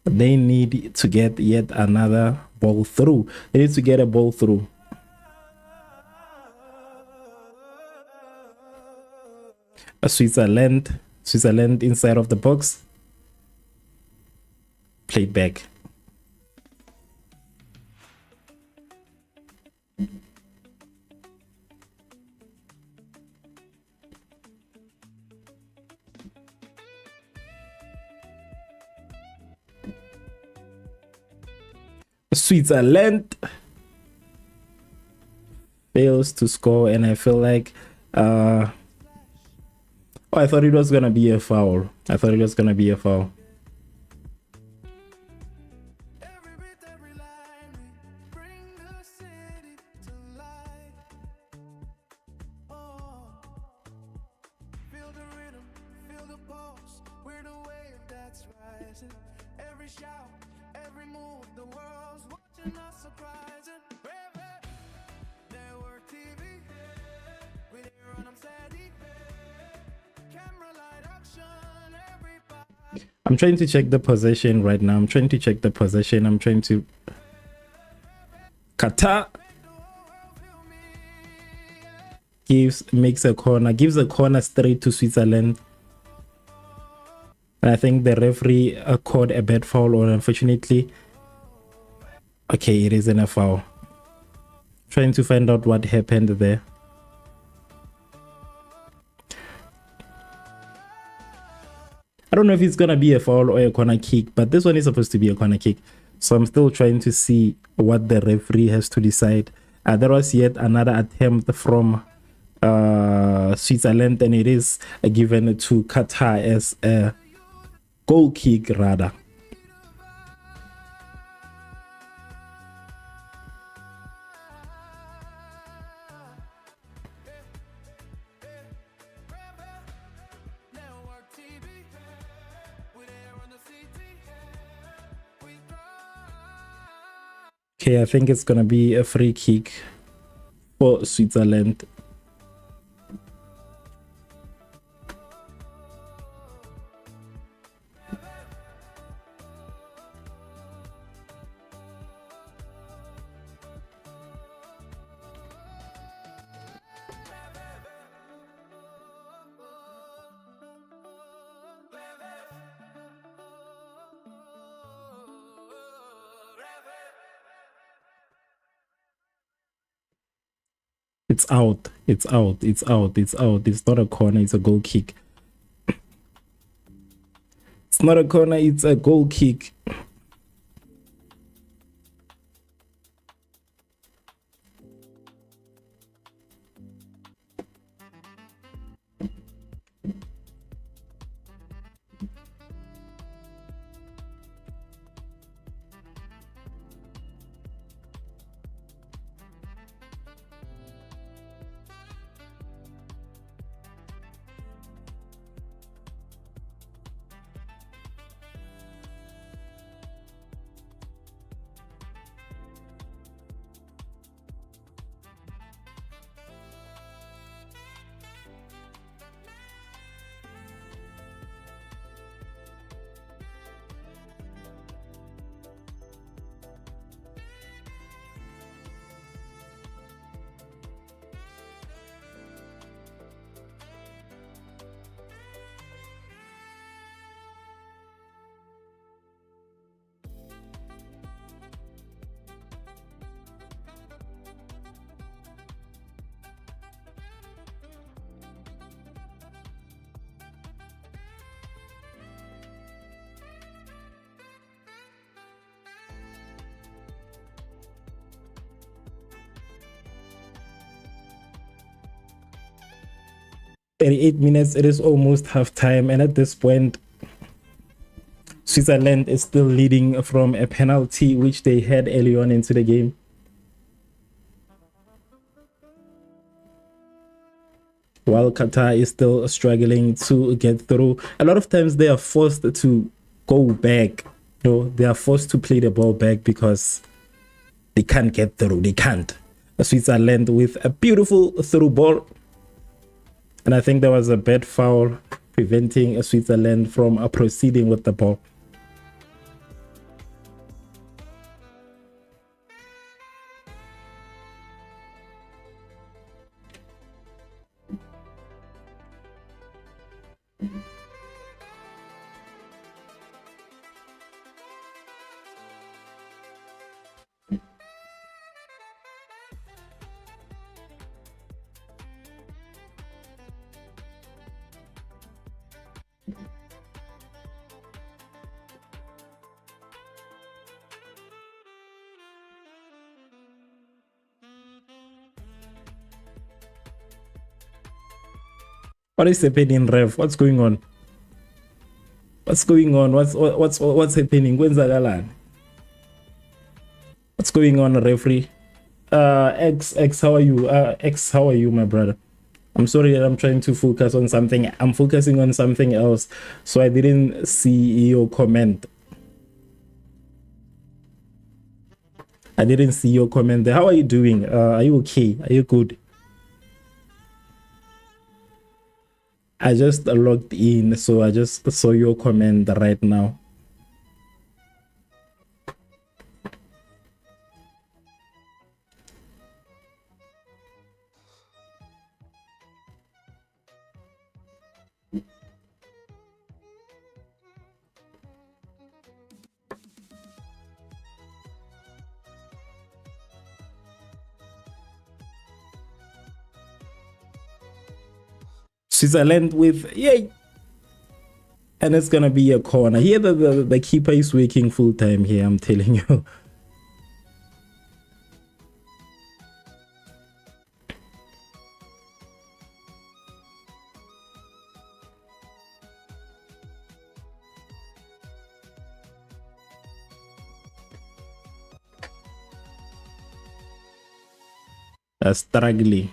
They need to get yet another ball through. They need to get a ball through. Switzerland inside of the box. Played back. Switzerland fails to score, and I feel like oh, I thought it was gonna be a foul. Every bit, every line, we bring the city to life. Oh, feel the rhythm, feel the pulse. We're the wave that's rising. Every shout, every move, the world's watching us surprising. Network TV, we there on them steady. Camera light action, everybody. I'm trying to check the possession right now. I'm trying to Qatar gives a corner straight to Switzerland. And I think the referee called a bad foul, or unfortunately, okay, it isn't a foul. Trying to find out what happened there. I don't know if it's gonna be a foul or a corner kick, but this one is supposed to be a corner kick. So I'm still trying to see what the referee has to decide. There was yet another attempt from Switzerland, and it is given to Qatar as a goal kick rather. Network TV, we there on the CT. We Okay, I think it's gonna be a free kick for Switzerland. It's out. It's not a corner, it's a goal kick. It's not a corner, it's a goal kick. .38 minutes, it is almost half time, and at this point Switzerland is still leading from a penalty which they had early on into the game. While Qatar is still struggling to get through. A lot of times they are forced to go back. You know, they are forced to play the ball back because they can't get through. They can't. Switzerland with a beautiful through ball. And I think there was a bad foul preventing Switzerland from proceeding with the ball. What is happening, Rev? What's going on? What's going on? What's happening? What's going on, referee? X, how are you? X, how are you, my brother? I'm sorry that I'm trying to focus on something. I'm focusing on something else, so I didn't see your comment. I didn't see your comment there. How are you doing? Are you okay? Are you good? I just logged in, so I just saw your comment right now. Switzerland with yay, and it's gonna be a corner here. The keeper is working full time here, I'm telling you. Struggling.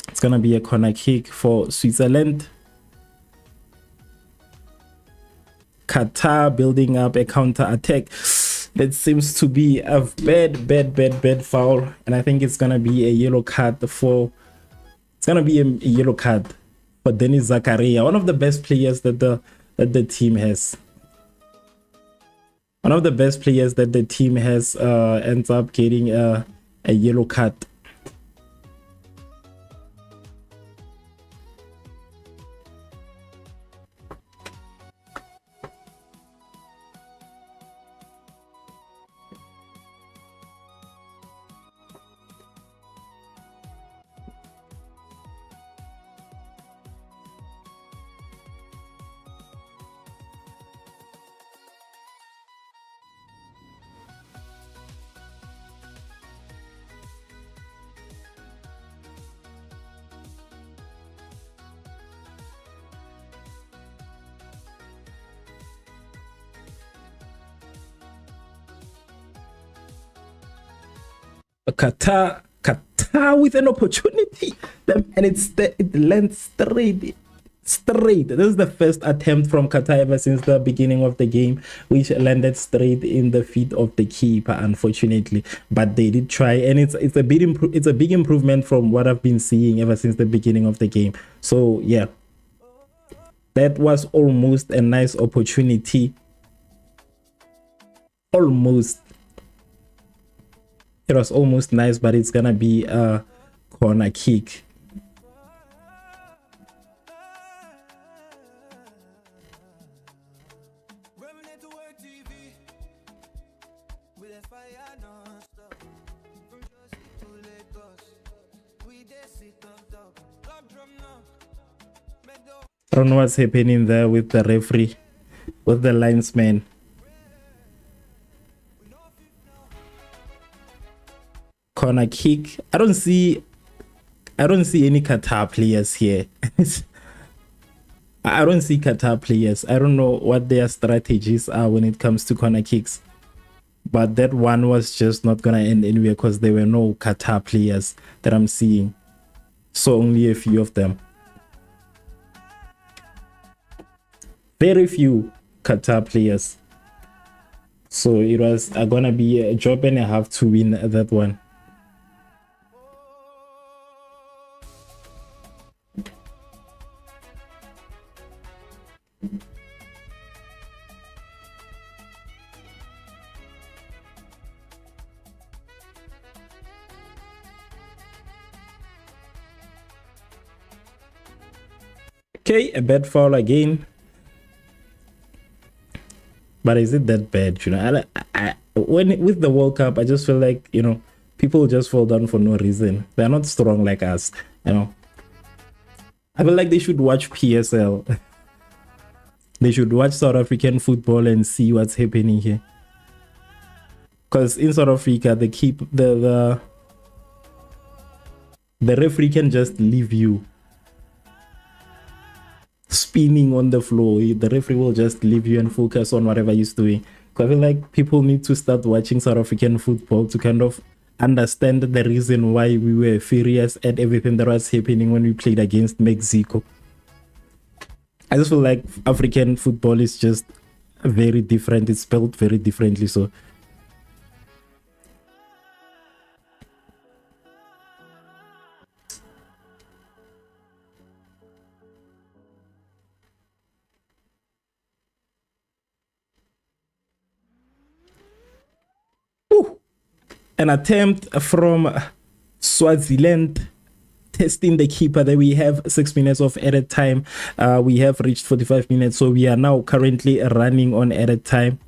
It's gonna be a corner kick for Switzerland. Qatar building up a counter attack. That seems to be a bad foul, and I think it's gonna be a yellow card for. It's gonna be a yellow card for Denis Zakaria, one of the best players that the team has. One of the best players that the team has ends up getting a yellow card. Qatar with an opportunity, and it lands straight. This is the first attempt from Qatar ever since the beginning of the game, which landed straight in the feet of the keeper, unfortunately. But they did try, and it's a big improvement from what I've been seeing ever since the beginning of the game. So yeah, that was almost a nice opportunity. Almost. It was almost nice, but it's gonna be a corner kick. I don't know what's happening there with the referee, with the linesman. corner kick. I don't see any Qatar players here. I don't see Qatar players. I don't know what their strategies are when it comes to corner kicks. But that one was just not gonna end anywhere because there were no Qatar players that I'm seeing. So only a few of them. Very few Qatar players. So it was gonna be a job and a half to win that one. Okay, a bad foul again. But is it that bad? You know, when with the World Cup, I just feel like, you know, people just fall down for no reason. They're not strong like us, you know. I feel like they should watch PSL. They should watch South African football and see what's happening here. Because in South Africa, they keep the referee can just leave you spinning on the floor. The referee will just leave you and focus on whatever he's doing. I feel like people need to start watching South African football to kind of understand the reason why we were furious at everything that was happening when we played against Mexico. I just feel like African football is just very different. It's spelled very differently. So an attempt from Swaziland testing the keeper. That we have 6 minutes of added time. We have reached 45 minutes, so we are now currently running on added time.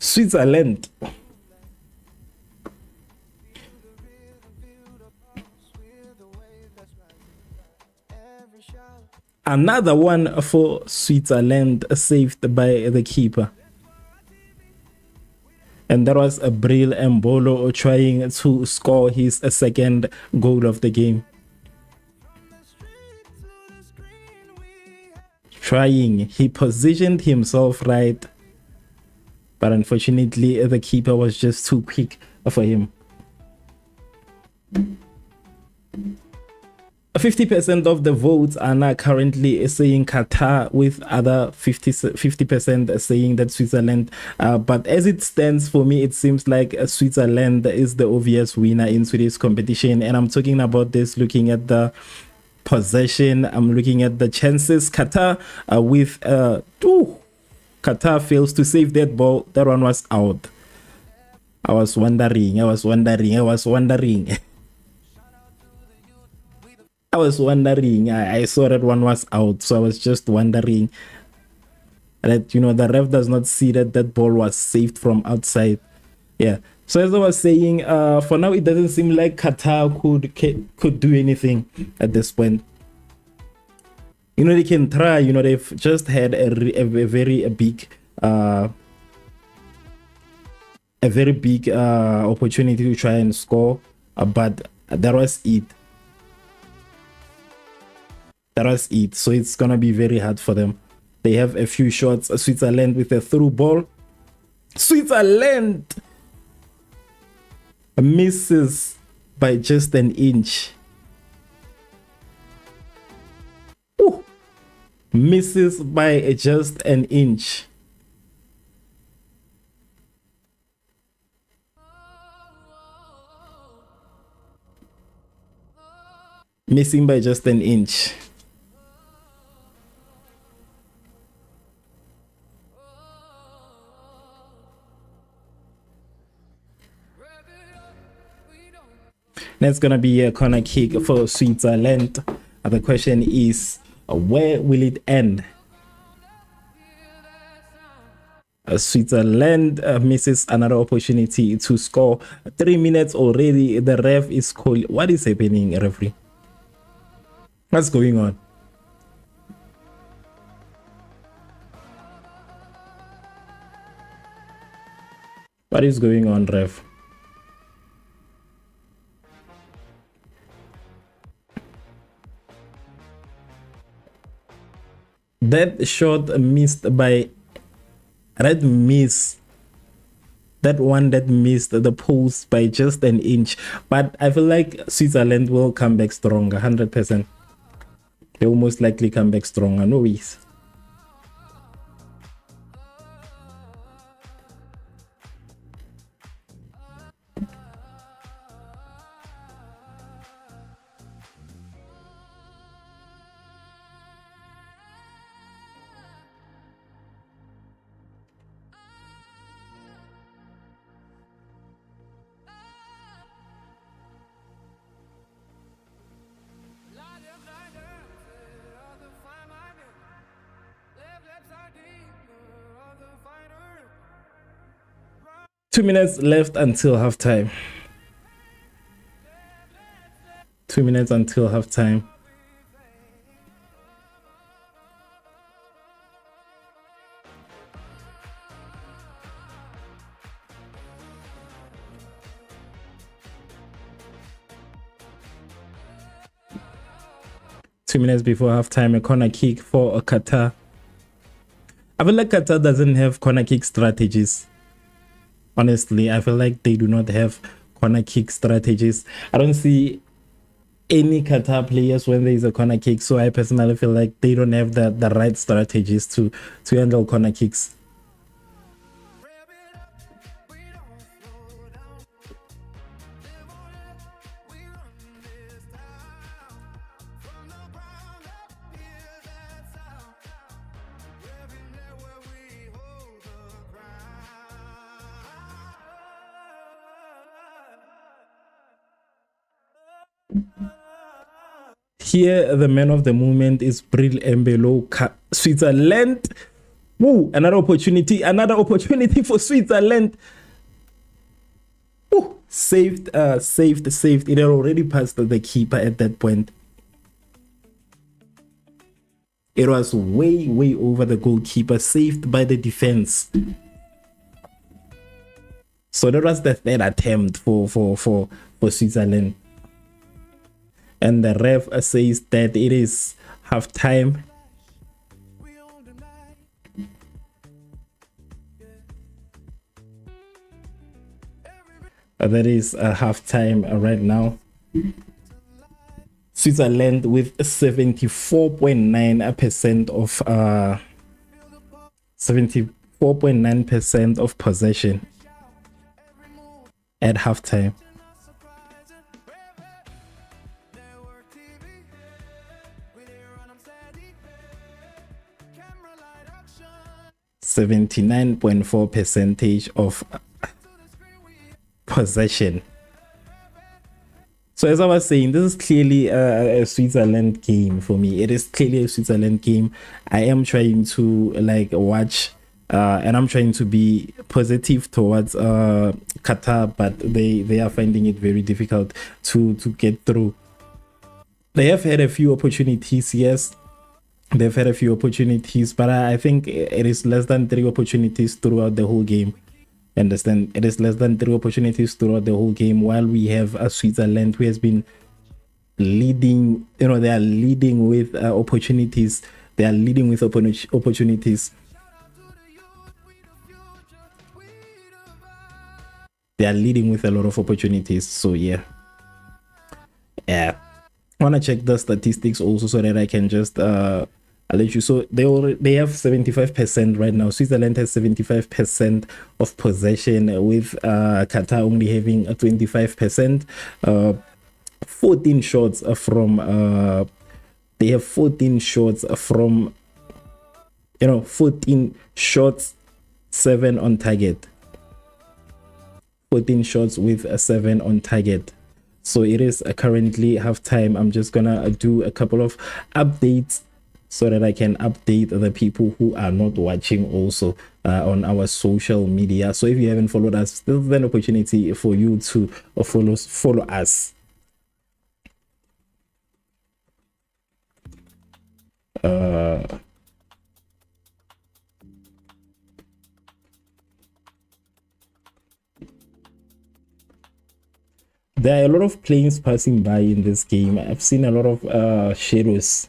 Switzerland. Another one for Switzerland, saved by the keeper. And that was a Bril Mbolo trying to score his second goal of the game. He positioned himself right, but unfortunately the keeper was just too quick for him. 50% of the votes are now currently saying Qatar, with other 50% saying that Switzerland. But as it stands, for me, it seems like Switzerland is the obvious winner in today's competition. And I'm talking about this looking at the possession. I'm looking at the chances. Qatar Qatar fails to save that ball. That one was out. I was wondering. I saw that one was out, so I was just wondering that, you know, the ref does not see that that ball was saved from outside. Yeah. So as I was saying, for now it doesn't seem like Qatar could do anything at this point. You know, they can try. You know, they've just had a very big opportunity to try and score, but that was it. So it's gonna be very hard for them. They have a few shots. Switzerland with a through ball. Switzerland misses by just an inch. Ooh. Misses by just an inch. Missing by just an inch. That's gonna be a corner kick for Switzerland. The question is, where will it end? Switzerland misses another opportunity to score. 3 minutes already. The ref is calling. What is happening, referee? What's going on? What is going on, ref? That shot missed by that miss. That one that missed the post by just an inch. But I feel like Switzerland will come back stronger, 100%. They will most likely come back stronger. No worries. Two minutes left until halftime. 2 minutes until halftime. Minutes before halftime, a corner kick for Qatar. I feel like Qatar doesn't have corner kick strategies. Honestly, I feel like they do not have corner kick strategies. I don't see any Qatar players when there is a corner kick, so I personally feel like they don't have the right strategies to handle corner kicks. Here, the man of the moment is Bril Embolo, Switzerland. Woo, another opportunity for Switzerland. Woo, saved. It had already passed the keeper at that point. It was way over the goalkeeper, saved by the defense. So that was the third attempt for Switzerland. And the ref says that it is half time. That is half time right now. Switzerland with 74.9% of 74.9% of possession at halftime. 79.4% of possession. So as I was saying, this is clearly a Switzerland game for me. It is clearly a Switzerland game. I am trying to watch and I'm trying to be positive towards Qatar, but they are finding it very difficult to get through. They have had a few opportunities, yes. They've had a few opportunities, but I think it is less than 3 opportunities throughout the whole game. Understand? It is less than 3 opportunities throughout the whole game, while we have a Switzerland who has been leading. They are leading with opportunities. They are leading with opportunities. They are leading with a lot of opportunities. So yeah. I want to check the statistics also so that I can just I'll let you. So they have 75% right now. Switzerland has 75% of possession, with Qatar only having a 25%. 14 shots from they have 14 shots from 14 shots, 7 on target. 14 shots with 7 on target. So it is currently halftime. I'm just gonna do a couple of updates so that I can update the people who are not watching also on our social media. So if you haven't followed us, this is an opportunity for you to follow us. There are a lot of planes passing by in this game. I've seen a lot of shadows.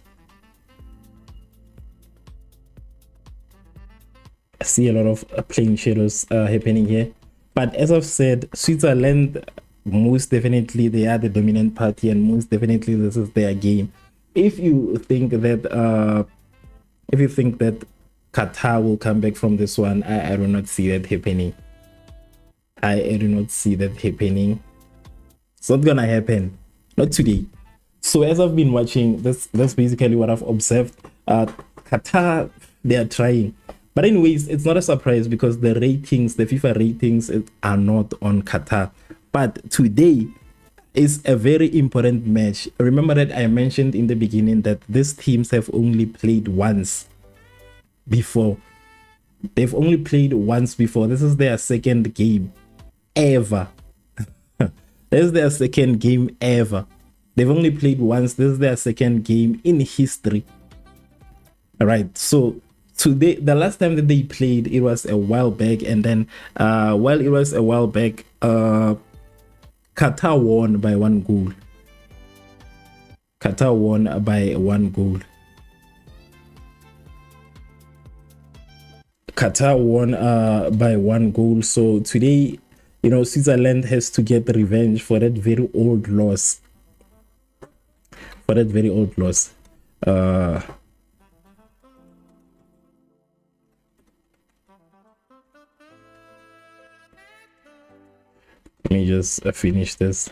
I see a lot of plane shadows happening here. But as I've said, Switzerland, most definitely they are the dominant party, and most definitely this is their game. If you think that Qatar will come back from this one, I do not see that happening. I do not see that happening. It's not gonna happen, not today. So as I've been watching this, that's basically what I've observed. Qatar, they are trying, but anyways, it's not a surprise because the ratings, the FIFA ratings, are not on Qatar. But today is a very important match. Remember that I mentioned in the beginning that these teams have only played once before. They've only played once before. This is their second game ever. This is their second game ever. They've only played once. This is their second game in history. All right. So today, the last time that they played, it was a while back, and then while it was a while back, Qatar won by 1 goal. Qatar won by 1 goal. Qatar won by 1 goal. So today, you know, Switzerland has to get revenge for that very old loss. For that very old loss. Let me just finish this.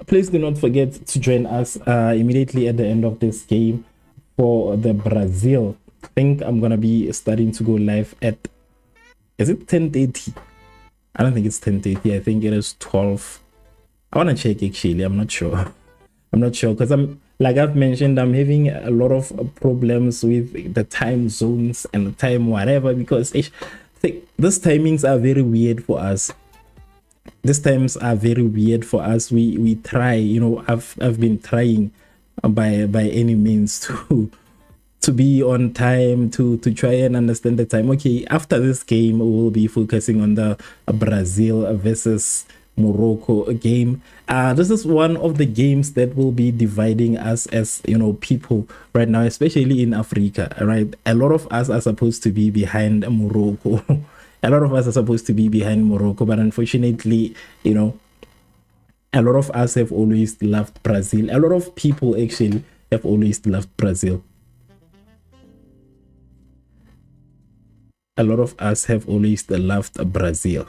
Please do not forget to join us immediately at the end of this game for the Brazil. I think I'm gonna be starting to go live at, is it 10:30? I don't think it's 10:30. I think it is 12. I want to check actually. I'm not sure. I'm not sure because I'm, like I've mentioned, I'm having a lot of problems with the time zones and the time whatever, because these timings are very weird for us. These times are very weird for us. We try, you know, I've been trying by any means to be on time, to try and understand the time. Okay, after this game we will be focusing on the Brazil versus Morocco game. This is one of the games that will be dividing us as, you know, people right now, especially in Africa, right? A lot of us are supposed to be behind Morocco. A lot of us are supposed to be behind Morocco, but unfortunately, you know, a lot of us have always loved Brazil. A lot of people actually have always loved Brazil. A lot of us have always loved Brazil.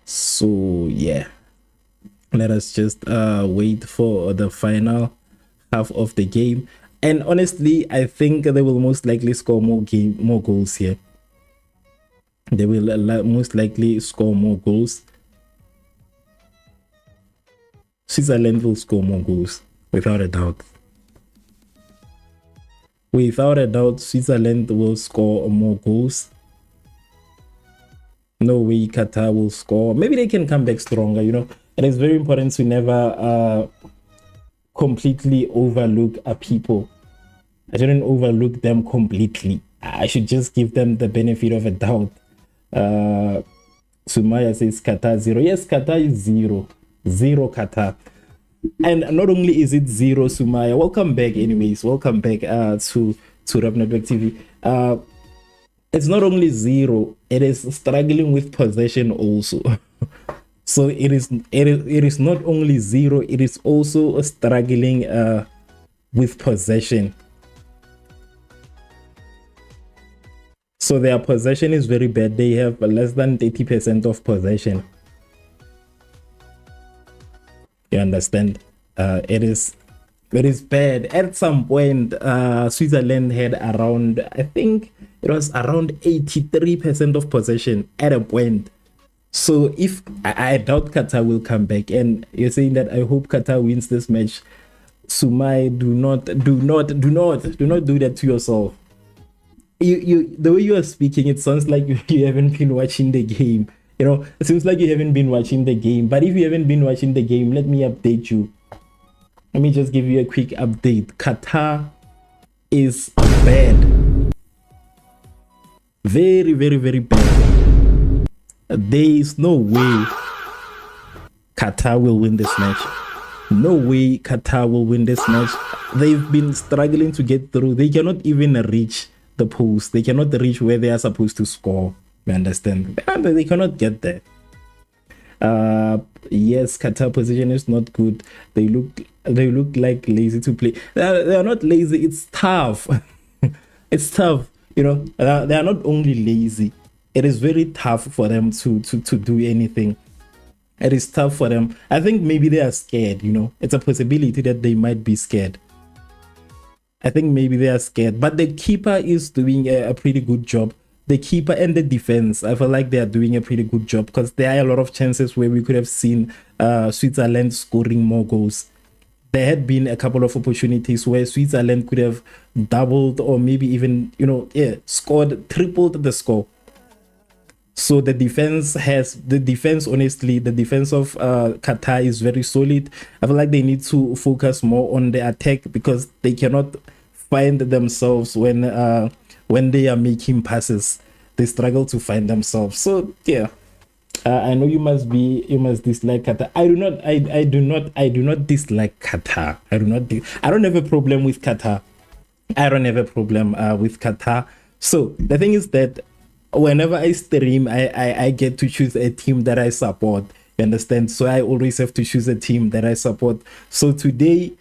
So yeah, let us just wait for the final half of the game. And honestly, I think they will most likely score more goals here. They will most likely score more goals. Switzerland will score more goals, without a doubt. Without a doubt, Switzerland will score more goals. No way Qatar will score. Maybe they can come back stronger, you know. It is very important to never completely overlook a people. I shouldn't overlook them completely. I should just give them the benefit of a doubt. Sumaya says Qatar 0. Yes, Qatar is 0. 0 Qatar. And not only is it 0, Sumaya, welcome back anyways. Welcome back to Rap Network TV. It's not only 0, it is struggling with possession also. So it is not only 0, it is also struggling with possession. So their possession is very bad. They have less than 30% of possession. You understand? It is bad. At some point, Switzerland had around, I think it was around 83% of possession at a point. So if I doubt Qatar will come back, and you're saying that I hope Qatar wins this match, Sumai, do not do that to yourself. You the way you are speaking, it sounds like you haven't been watching the game. You know, it seems like you haven't been watching the game. But if you haven't been watching the game, let me update you. Let me just give you a quick update. Qatar is bad. Very, very, very bad. There is no way Qatar will win this match. No way Qatar will win this match. They've been struggling to get through. They cannot even reach the post. They cannot reach where they are supposed to score. You understand? They cannot get there. Yes, Qatar position is not good. They look like lazy to play. They are not lazy. It's tough. It's tough. You know, they are not only lazy. It is very tough for them to do anything. It is tough for them. I think maybe they are scared. You know, it's a possibility that they might be scared. I think maybe they are scared. But the keeper is doing a pretty good job. The keeper and the defense, I feel like they are doing a pretty good job, because there are a lot of chances where we could have seen Switzerland scoring more goals. There had been a couple of opportunities where Switzerland could have doubled or maybe even, you know, scored, tripled the score. So the defense honestly, the defense of Qatar is very solid. I feel like they need to focus more on the attack, because they cannot find themselves when they are making passes. They struggle to find themselves. So yeah, I know you must dislike Qatar. I do not dislike Qatar. I don't have a problem with Qatar. With Qatar. So the thing is that whenever I stream, I get to choose a team that I support. You understand? So I always have to choose a team that I support. So today,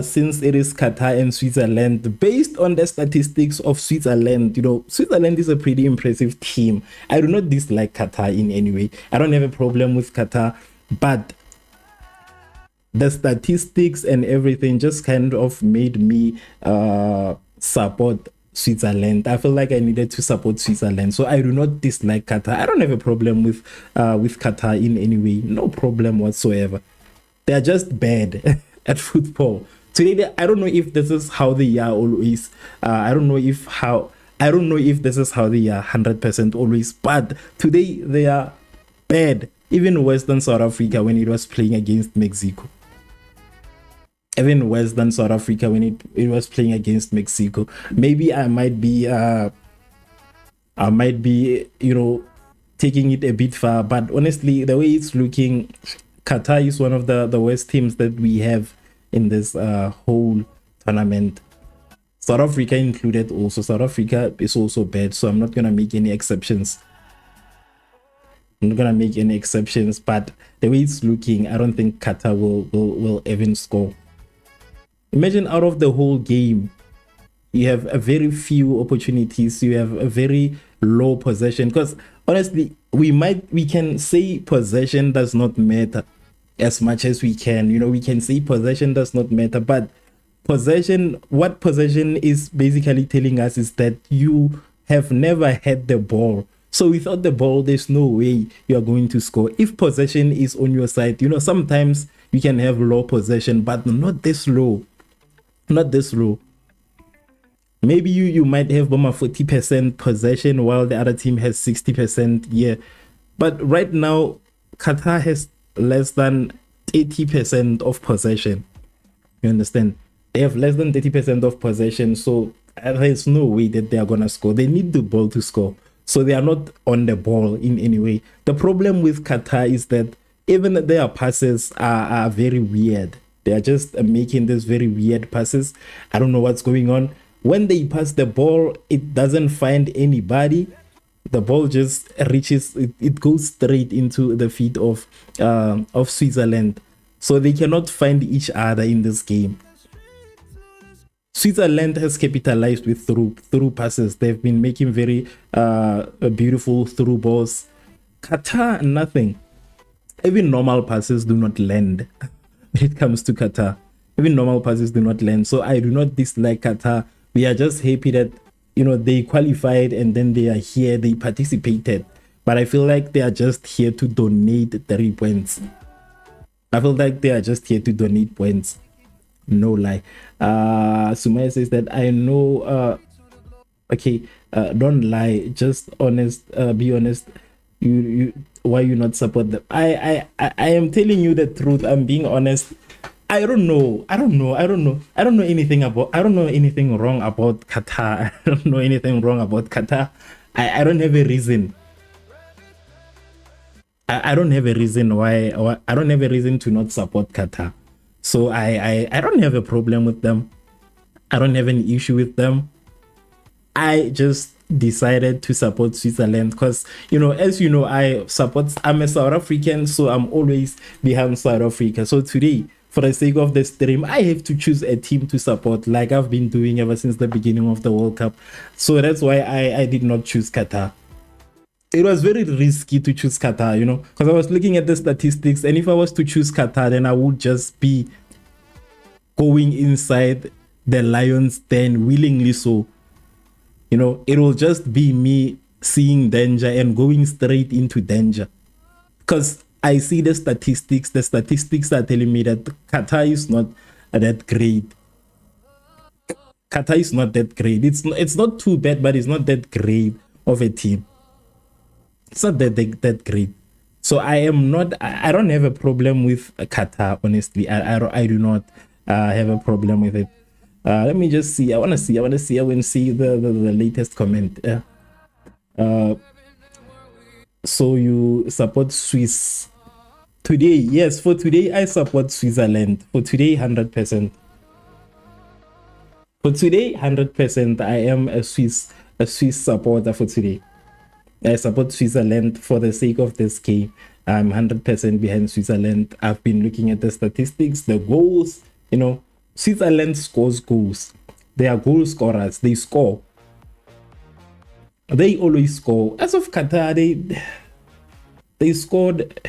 since it is Qatar and Switzerland, based on the statistics of Switzerland, you know, Switzerland is a pretty impressive team. I do not dislike Qatar in any way. I don't have a problem with Qatar, but the statistics and everything just kind of made me support Switzerland. I feel like I needed to support Switzerland. So I do not dislike Qatar. I don't have a problem with Qatar in any way. No problem whatsoever. They're just bad at football. Today, I don't know if this is how they are always. I don't know if this is how they are 100% always. But today they are bad. Even worse than South Africa when it was playing against Mexico. Even worse than South Africa when it was playing against Mexico. Maybe I might be, you know, taking it a bit far. But honestly, the way it's looking, Qatar is one of the worst teams that we have in this whole tournament. South Africa included also. South Africa is also bad, so I'm not going to make any exceptions. But the way it's looking, I don't think Qatar will even score. Imagine out of the whole game, you have a very few opportunities. You have a very low possession. Because honestly, we can say possession does not matter as much as we can. You know, we can say possession does not matter, but what possession is basically telling us is that you have never had the ball. So without the ball, there's no way you are going to score. If possession is on your side, you know, sometimes you can have low possession, but not this low. Not this low. Maybe you might have 40% possession while the other team has 60%. Yeah. But right now, Qatar has less than 30% of possession. You understand? They have less than 30% of possession. So there's no way that they are going to score. They need the ball to score. So they are not on the ball in any way. The problem with Qatar is that even their passes are very weird. They are just making these very weird passes. I don't know what's going on. When they pass the ball, it doesn't find anybody. The ball just reaches, it goes straight into the feet of Switzerland. So they cannot find each other in this game. Switzerland has capitalized with through passes. They've been making very beautiful through balls. Qatar, nothing. Even normal passes do not land. When it comes to Qatar, even normal passes do not land. So I do not dislike Qatar. We are just happy that, you know, they qualified and then they are here, they participated. But I feel like they are just here to donate 3 points. I feel like they are just here to donate points. No lie. Sumaya says that I know. Okay, don't lie. Just honest. Be honest. you why you not support them? I am telling you the truth. I'm being honest. I don't know anything wrong about Qatar. I don't know anything wrong about Qatar. I don't have a reason. I don't have a reason why, or I don't have a reason to not support Qatar. So I don't have a problem with them. I don't have an issue with them. I just decided to support Switzerland because, as you know, I'm a South African, so I'm always behind South Africa. So today, for the sake of the stream, I have to choose a team to support, like I've been doing ever since the beginning of the World Cup. So that's why I did not choose Qatar. It was very risky to choose Qatar, because I was looking at the statistics, and if I was to choose Qatar, then I would just be going inside the Lions' den willingly. So, it will just be me seeing danger and going straight into danger. Because I see the statistics. The statistics are telling me that Qatar is not that great. Qatar is not that great. It's not too bad, but it's not that great of a team. It's not that great. So I don't have a problem with Qatar, honestly. I do not have a problem with it. Let me just see. I want to see the latest comment. So you support Swiss today? Yes, for today I support Switzerland. For today, 100%. For today, 100%. I am a Swiss supporter for today. I support Switzerland for the sake of this game. I'm 100% behind Switzerland. I've been looking at the statistics, the goals. Switzerland scores goals. They are goal scorers. They score. They always score. As of Qatar, they scored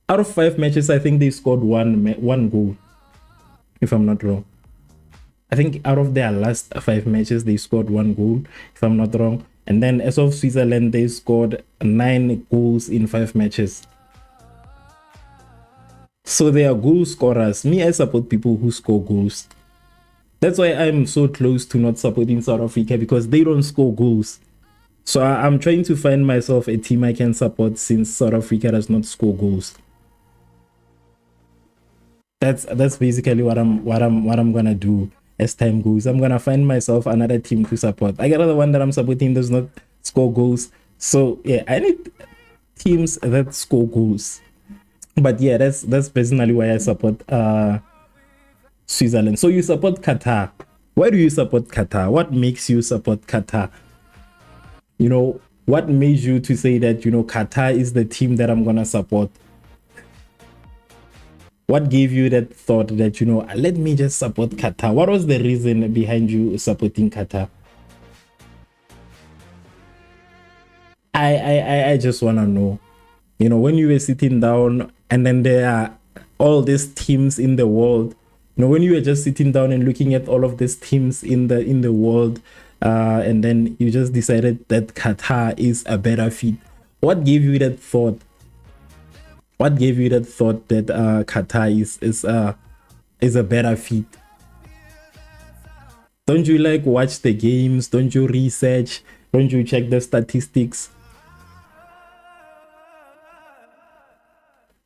out of 5 matches. I think they scored one goal, if I'm not wrong. I think out of their last 5 matches, they scored 1 goal, if I'm not wrong. And then as of Switzerland, they scored 9 goals in 5 matches. So they are goal scorers. Me, I support people who score goals. That's why I'm so close to not supporting South Africa, because they don't score goals. So I'm trying to find myself a team I can support, since South Africa does not score goals. That's basically what I'm gonna do as time goes. I'm gonna find myself another team to support. I got the one that I'm supporting does not score goals. So yeah, I need teams that score goals. But yeah, that's personally why I support Switzerland. So you support Qatar. Why do you support Qatar? What makes you support Qatar? What made you to say that Qatar is the team that I'm gonna support? What gave you that thought that let me just support Qatar? What was the reason behind you supporting Qatar? I just wanna know. When you were sitting down, and then there are all these teams in the world. When you were just sitting down and looking at all of these teams in the world, and then you just decided that Qatar is a better fit. What gave you that thought? What gave you that thought that Qatar is a better fit? Don't you watch the games? Don't you research? Don't you check the statistics?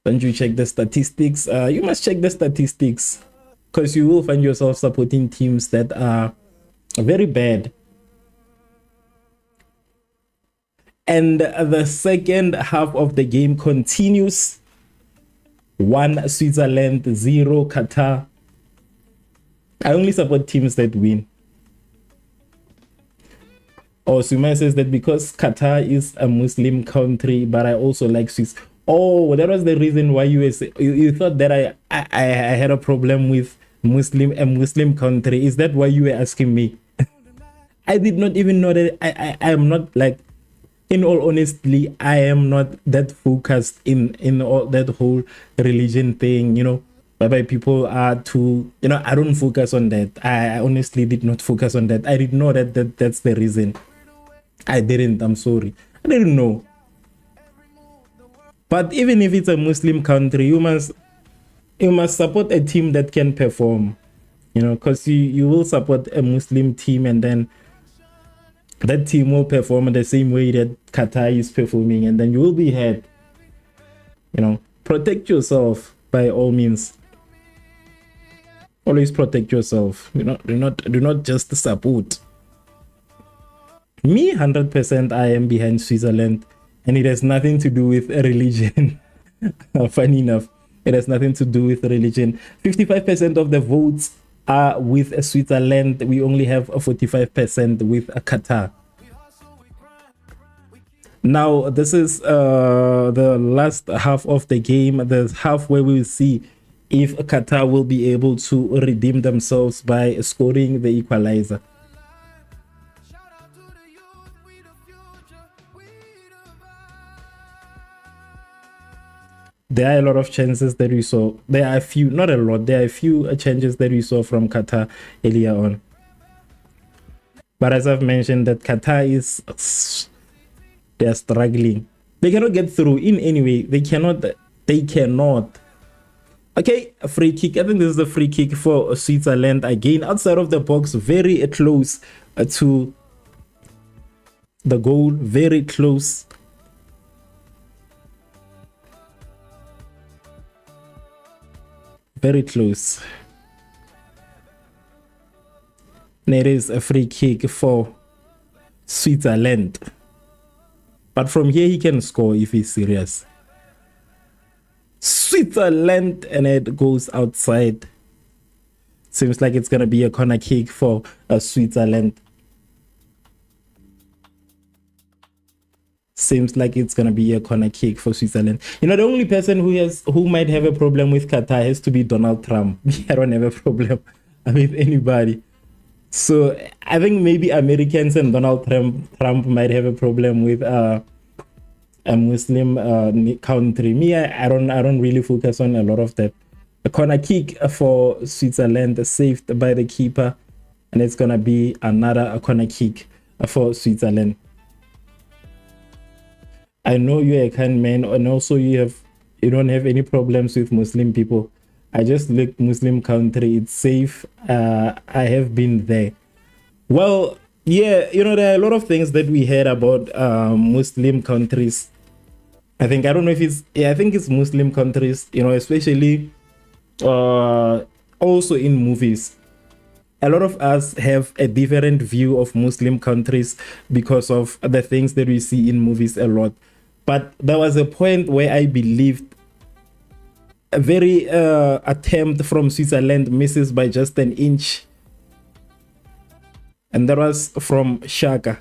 Don't you check the statistics? You must check the statistics, because you will find yourself supporting teams that are very bad. And the second half of the game continues. 1 Switzerland, 0 Qatar. I only support teams that win. Suma says that because Qatar is a Muslim country, but I also like Swiss. Oh, that was the reason why you thought that I had a problem with a Muslim country. Is that why you were asking me? I did not even know that. I am not in all honesty, I am not that focused in all that whole religion thing, whereby people are too, I don't focus on that. I honestly did not focus on that. I didn't know that's the reason. I didn't. I'm sorry. I didn't know. But even if it's a Muslim country, you must support a team that can perform, because you will support a Muslim team, and then that team will perform in the same way that Qatar is performing, and then you will be hurt. Protect yourself by all means. Always protect yourself. Do not just support. Me, 100%, I am behind Switzerland, and it has nothing to do with religion. Funny enough, it has nothing to do with religion. 55% of the votes are with Switzerland. We only have 45% with Qatar. Now, this is the last half of the game. The half where we will see if Qatar will be able to redeem themselves by scoring the equalizer. There are a lot of chances that we saw. There are a few, not a lot, there are a few changes that we saw from Qatar earlier on. But as I've mentioned, that Qatar they're struggling. They cannot get through in any way. They cannot. Okay, a free kick. I think this is a free kick for Switzerland. Again, outside of the box, very close to the goal. Very close. Very close. And it is a free kick for Switzerland. But from here, he can score if he's serious. Switzerland, and it goes outside. Seems like it's going to be a corner kick for Switzerland. Seems like it's going to be a corner kick for Switzerland. The only person who might have a problem with Qatar has to be Donald Trump. I don't have a problem with anybody. So I think maybe Americans and Donald Trump might have a problem with a Muslim country. Me, I don't really focus on a lot of that. A corner kick for Switzerland, saved by the keeper, and it's gonna be another corner kick for Switzerland. I know you're a kind man, and also you don't have any problems with Muslim people. I just look Muslim country, it's safe. I have been there. Well, yeah, there are a lot of things that we heard about Muslim countries. I think it's Muslim countries, especially also in movies. A lot of us have a different view of Muslim countries because of the things that we see in movies a lot. But there was a point where I believed a very attempt from Switzerland misses by just an inch, and that was from Xhaka.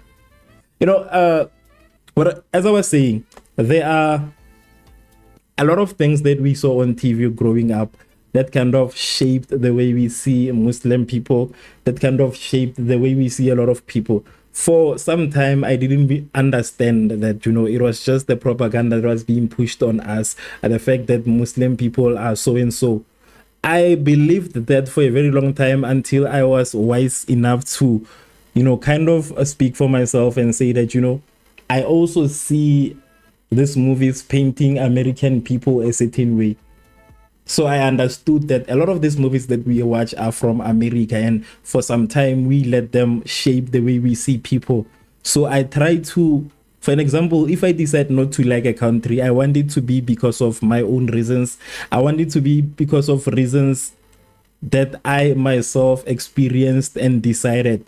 But as I was saying, there are a lot of things that we saw on TV growing up that kind of shaped the way we see Muslim people, that kind of shaped the way we see a lot of people. For some time, I didn't understand that, it was just the propaganda that was being pushed on us, and the fact that Muslim people are so and so. I believed that for a very long time until I was wise enough to, kind of speak for myself and say that, I also see these movies painting American people a certain way. So I understood that a lot of these movies that we watch are from America, and for some time we let them shape the way we see people. So I try to, for an example, if I decide not to like a country, I want it to be because of my own reasons. I want it to be because of reasons that I myself experienced and decided.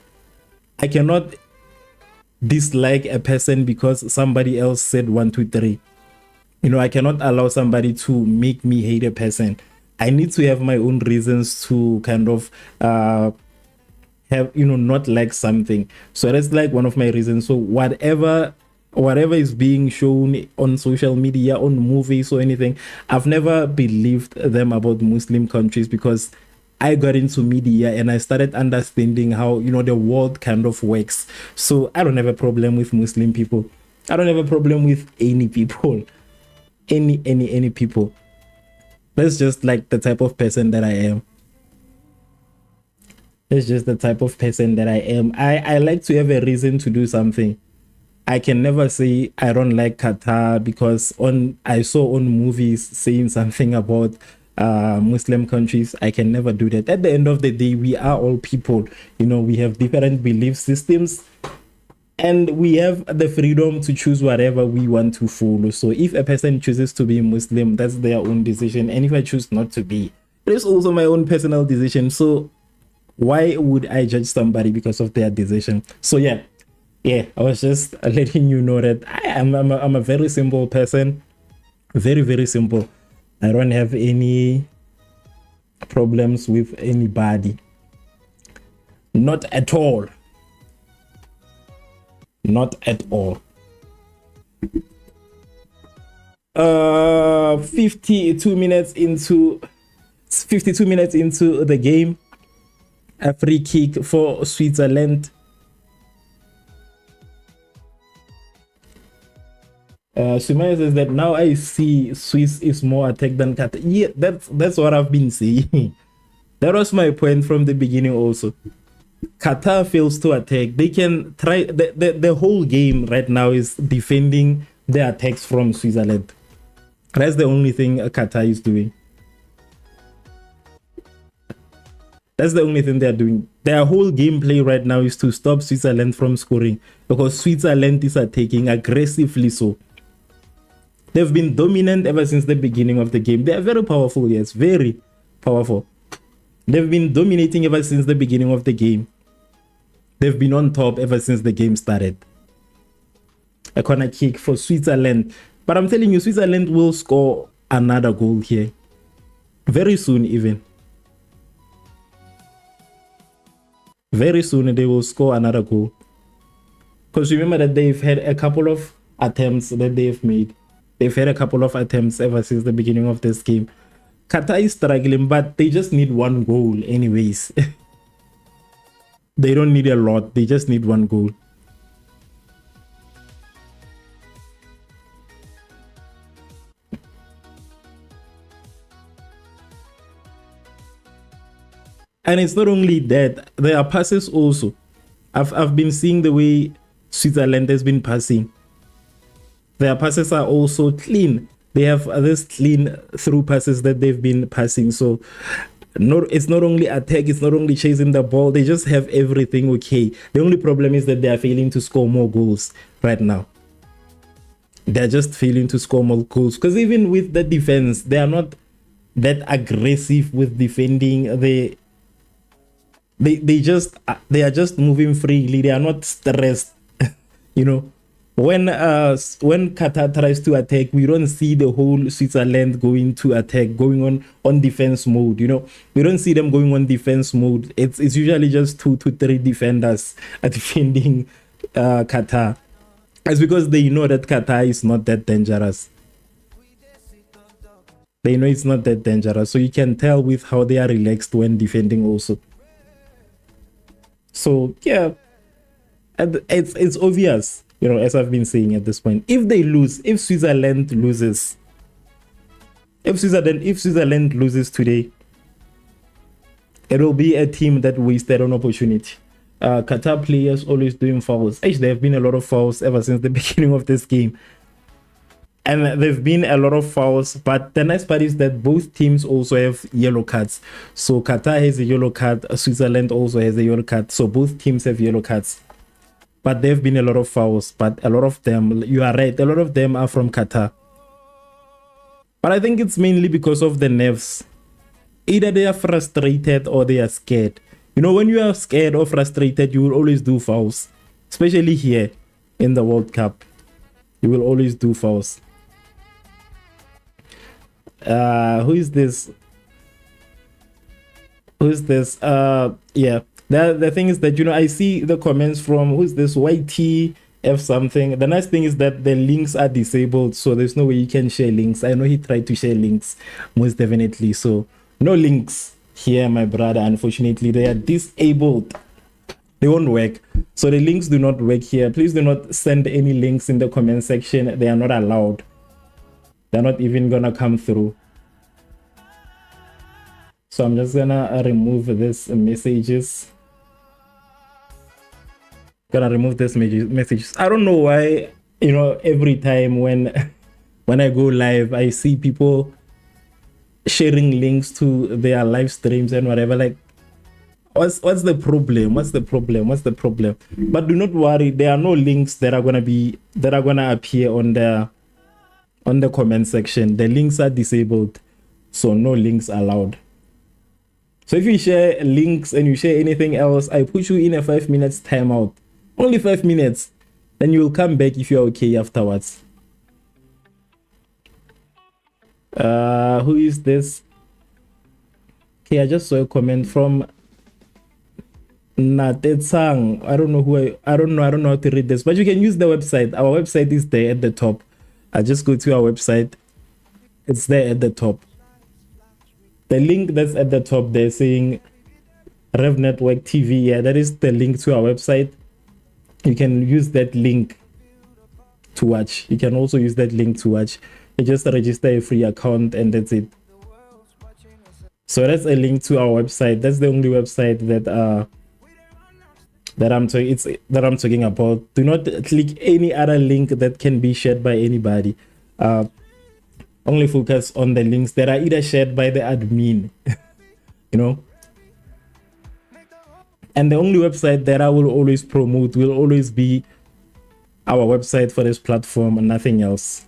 I cannot dislike a person because somebody else said 1, 2, 3. I cannot allow somebody to make me hate a person. I need to have my own reasons to kind of have, not like something. So that's like one of my reasons. So whatever is being shown on social media, on movies or anything, I've never believed them about Muslim countries, because I got into media and I started understanding how, the world kind of works. So I don't have a problem with Muslim people. I don't have a problem with any people. Any people. That's just like the type of person that I am. That's just the type of person that I am. I like to have a reason to do something. I can never say I don't like Qatar because I saw on movies saying something about Muslim countries. I can never do that. At the end of the day, we are all people. We have different belief systems. and we have the freedom to choose whatever we want to follow. So if a person chooses to be Muslim, that's their own decision, and if I choose not to be, it is also my own personal decision. So why would I judge somebody because of their decision? So yeah, I was just letting you know that I'm a very simple person, very, very simple. I don't have any problems with anybody, not at all. Not at all. 52 minutes into the game, a free kick for Switzerland. Sumaya says that now I see Swiss is more attack than Qatar. Yeah, that's what I've been saying. That was my point from the beginning also. Qatar fails to attack. They can try. The whole game right now is defending the attacks from Switzerland. That's the only thing Qatar is doing. That's the only thing they're doing. Their whole gameplay right now is to stop Switzerland from scoring, because Switzerland is attacking aggressively. So they've been dominant ever since the beginning of the game. They are very powerful, yes, very powerful. They've been dominating ever since the beginning of the game. They've been on top ever since the game started. A corner kick for Switzerland. But I'm telling you, Switzerland will score another goal here. Very soon even. Very soon they will score another goal. Because remember that they've had a couple of attempts that they've made. They've had a couple of attempts ever since the beginning of this game. Qatar is struggling, but they just need one goal anyways. They don't need a lot. They just need one goal. And it's not only that, there are passes also. I've been seeing the way Switzerland has been passing. Their passes are also clean. They have this clean through passes that they've been passing. So it's not only attack, it's not only chasing the ball. They just have everything okay. The only problem is that they are failing to score more goals right now. They're just failing to score more goals. Because even with the defense, they are not that aggressive with defending. They are just moving freely. They are not stressed. You know, when Qatar tries to attack, we don't see the whole Switzerland going to attack, going on defense mode. You know, we don't see them going on defense mode. It's usually just 2 to 3 defenders defending Qatar. It's because they know that Qatar is not that dangerous. They know it's not that dangerous, so you can tell with how they are relaxed when defending also. So yeah, it's obvious, you know, as I've been saying at this point. If they lose, if Switzerland loses today, it will be a team that wasted an opportunity. Qatar players always doing fouls. Actually, there have been a lot of fouls ever since the beginning of this game. And there've been a lot of fouls, but the nice part is that both teams also have yellow cards. So Qatar has a yellow card, Switzerland also has a yellow card. So both teams have yellow cards. But there have been a lot of fouls, but a lot of them, you are right, a lot of them are from Qatar. But I think it's mainly because of the nerves. Either they are frustrated or they are scared. You know, when you are scared or frustrated, you will always do fouls. Especially here in the World Cup. You will always do fouls. Who is this? Yeah, the thing is that, you know, I see the comments from, who's this, YTF something. The nice thing is that the links are disabled, so there's no way you can share links. I know he tried to share links, most definitely. So no links here, my brother. Unfortunately, they are disabled. They won't work. So the links do not work here. Please do not send any links in the comment section. They are not allowed. They're not even gonna come through. So I'm just gonna remove this messages. Gonna remove this messages. I don't know why, you know, every time when I go live, I see people sharing links to their live streams and whatever. Like, What's the problem? What's the problem? What's the problem? But do not worry, there are no links that are gonna appear on the comment section. The links are disabled, so no links allowed. So if you share links and you share anything else, I put you in a 5 minutes timeout. Only 5 minutes. Then you will come back if you're okay afterwards. Who is this? Okay, I just saw a comment from Natetsang. I don't know how to read this, but you can use the website. Our website is there at the top. I just go to our website. It's there at the top. The link that's at the top there saying Rev Network TV. Yeah, that is the link to our website. You can use that link to watch. You can also use that link to watch. You just register a free account and that's it. So that's a link to our website. That's the only website that I'm talking about. Do not click any other link that can be shared by anybody. Only focus on the links that are either shared by the admin, you know. And the only website that I will always promote will always be our website for this platform and nothing else.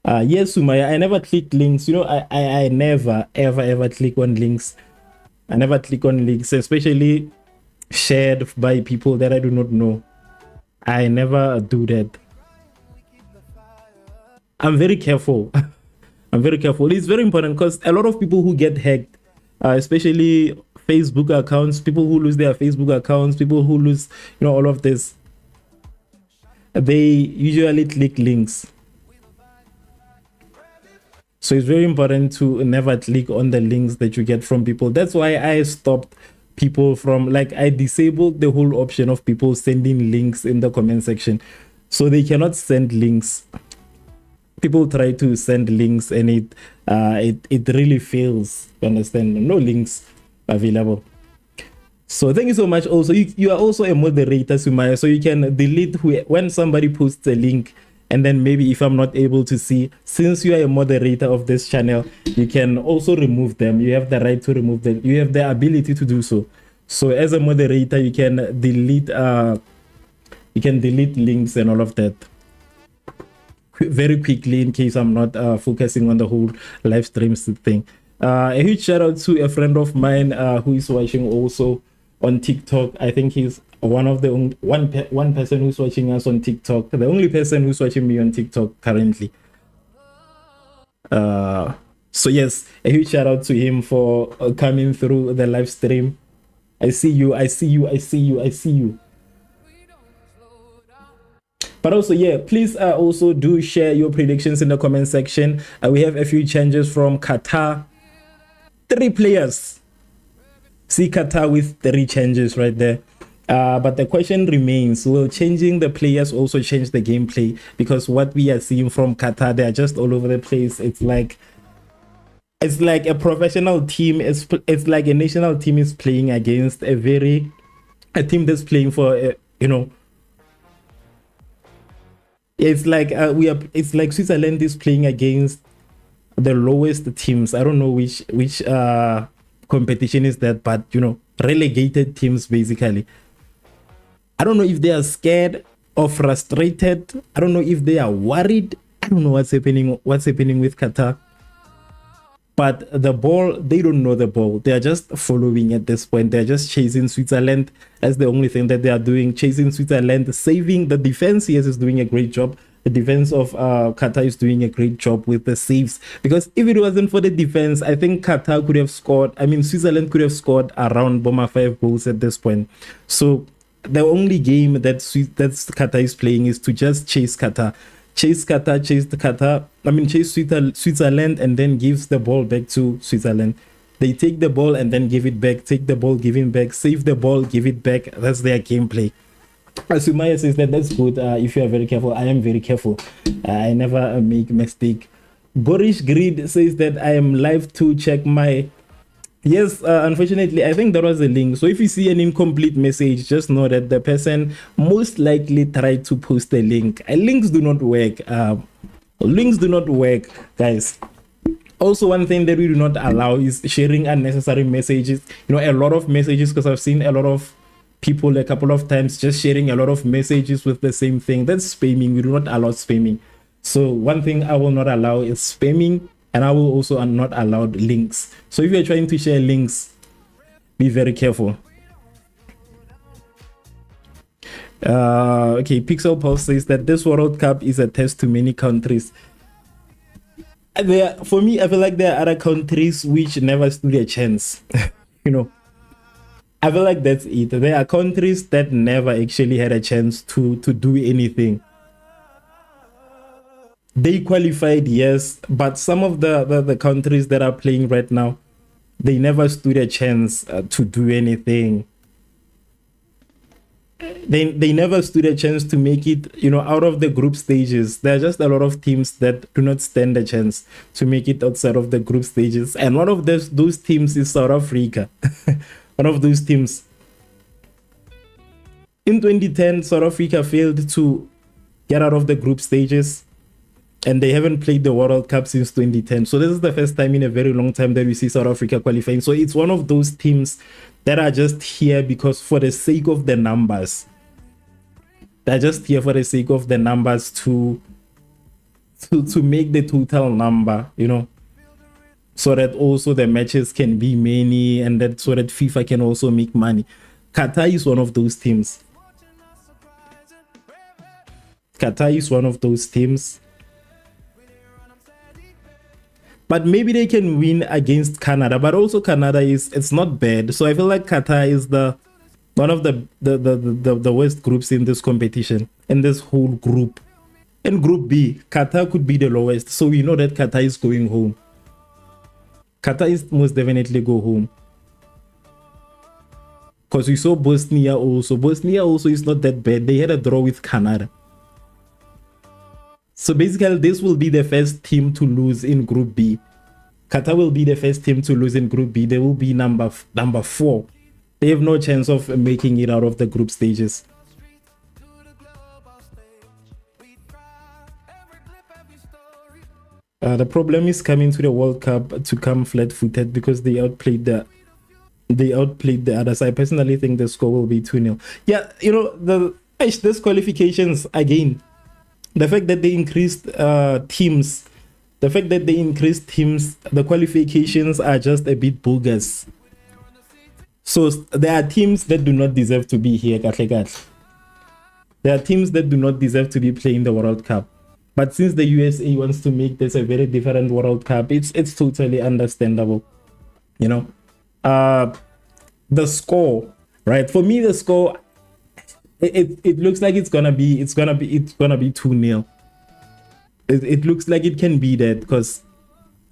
Yes, Sumaya, I never click links. You know, I never ever click on links. I never click on links, especially shared by people that I do not know. I never do that. I'm very careful. I'm very careful. It's very important because a lot of people who get hacked, especially Facebook accounts, people who lose their Facebook accounts, people who lose, you know, all of this, they usually click links. So it's very important to never click on the links that you get from people. That's why I stopped people from, like, I disabled the whole option of people sending links in the comment section. So they cannot send links. People try to send links and it really fails. You understand? No links available. So thank you so much. Also, you are also a moderator, Sumaya, so you can delete when somebody posts a link, and then maybe if I'm not able to see, since you are a moderator of this channel, you can also remove them. You have the right to remove them. You have the ability to do so. So as a moderator, you can delete links and all of that very quickly in case I'm not focusing on the whole live stream thing. A huge shout out to a friend of mine who is watching also on TikTok. I think he's one of the one person who's watching us on TikTok, the only person who's watching me on TikTok currently. So yes, a huge shout out to him for coming through the live stream. I see you. But also, yeah, please also do share your predictions in the comment section. We have a few changes from Qatar. 3 players. See Qatar with 3 changes right there. But the question remains, will changing the players also change the gameplay? Because what we are seeing from Qatar, they are just all over the place. It's like a professional team. It's like a national team is playing against a team that's playing for, you know, it's like it's like Switzerland is playing against the lowest teams. I don't know which competition is that, but you know, relegated teams basically. I don't know if they are scared or frustrated. I don't know if they are worried. I don't know what's happening with Qatar. But the ball, they don't know the ball. They are just following at this point. They're just chasing Switzerland. That's the only thing that they are doing, chasing Switzerland, saving the defense. Yes, is doing a great job. The defense of Qatar is doing a great job with the saves. Because if it wasn't for the defense, I think Qatar could have scored. I mean, Switzerland could have scored around 5 goals at this point. So the only game that Qatar is playing is to just chase Qatar. Chase Switzerland, and then gives the ball back to Switzerland. They take the ball and then give it back, take the ball, give it back, save the ball, give it back. That's their gameplay. Sumaya says that's good if you are very careful. I am very careful. I never make mistake. Gorish Grid says that I am live to check my... Yes, unfortunately, I think there was a link. So if you see an incomplete message, just know that the person most likely tried to post a link. Links do not work. Links do not work, guys. Also, one thing that we do not allow is sharing unnecessary messages. You know, a lot of messages, because I've seen a lot of people a couple of times just sharing a lot of messages with the same thing. That's spamming. We do not allow spamming. So one thing I will not allow is spamming, and I will also not allow links. So if you're trying to share links, be very careful. Okay, Pixel Pulse says that this World Cup is a test to many countries. For me, I feel like there are other countries which never stood a chance. You know, I feel like that's it. There are countries that never actually had a chance to do anything. They qualified, yes, but some of the countries that are playing right now, they never stood a chance to do anything. They never stood a chance to make it, you know, out of the group stages. There are just a lot of teams that do not stand a chance to make it outside of the group stages, and one of those teams is South Africa. One of those teams. In 2010, South Africa failed to get out of the group stages, and they haven't played the World Cup since 2010. So this is the first time in a very long time that we see South Africa qualifying. So it's one of those teams that are just here because for the sake of the numbers. They're just here for the sake of the numbers to make the total number, you know, so that also the matches can be many, and that so that FIFA can also make money. Qatar is one of those teams. Qatar is one of those teams. But maybe they can win against Canada. But also Canada it's not bad. So I feel like Qatar is one of the worst groups in this competition, in this whole group. In Group B, Qatar could be the lowest. So we know that Qatar is going home. Qatar is most definitely go home. Because we saw Bosnia also. Bosnia also is not that bad. They had a draw with Canada. So basically, this will be the first team to lose in Group B. Qatar will be the first team to lose in Group B. They will be number 4. They have no chance of making it out of the group stages. The problem is coming to the World Cup to come flat-footed because they outplayed the others. I personally think the score will be 2-0. Yeah, you know, this qualifications again. The fact that they increased teams, the qualifications are just a bit bogus. So there are teams that do not deserve to be here. There are teams that do not deserve to be playing the World Cup. But since the USA wants to make this a very different World Cup, it's totally understandable. You know, the score, right? For me, the score. It looks like it's gonna be 2-0. It looks like it can be that, because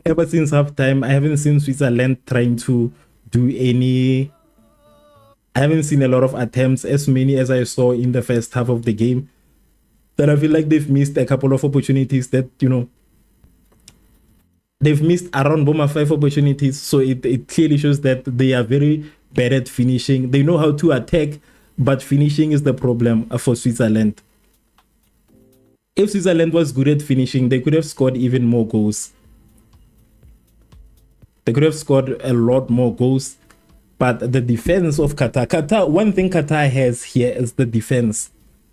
ever since halftime, I haven't seen Switzerland trying to do any. I haven't seen a lot of attempts, as many as I saw in the first half of the game. That I feel like they've missed a couple of opportunities that, you know, they've missed around 5 opportunities. So it clearly shows that they are very bad at finishing. They know how to attack, but finishing is the problem for Switzerland. If Switzerland was good at finishing, they could have scored even more goals. They could have scored a lot more goals. But the defense of Qatar, one thing Qatar has here is the defense.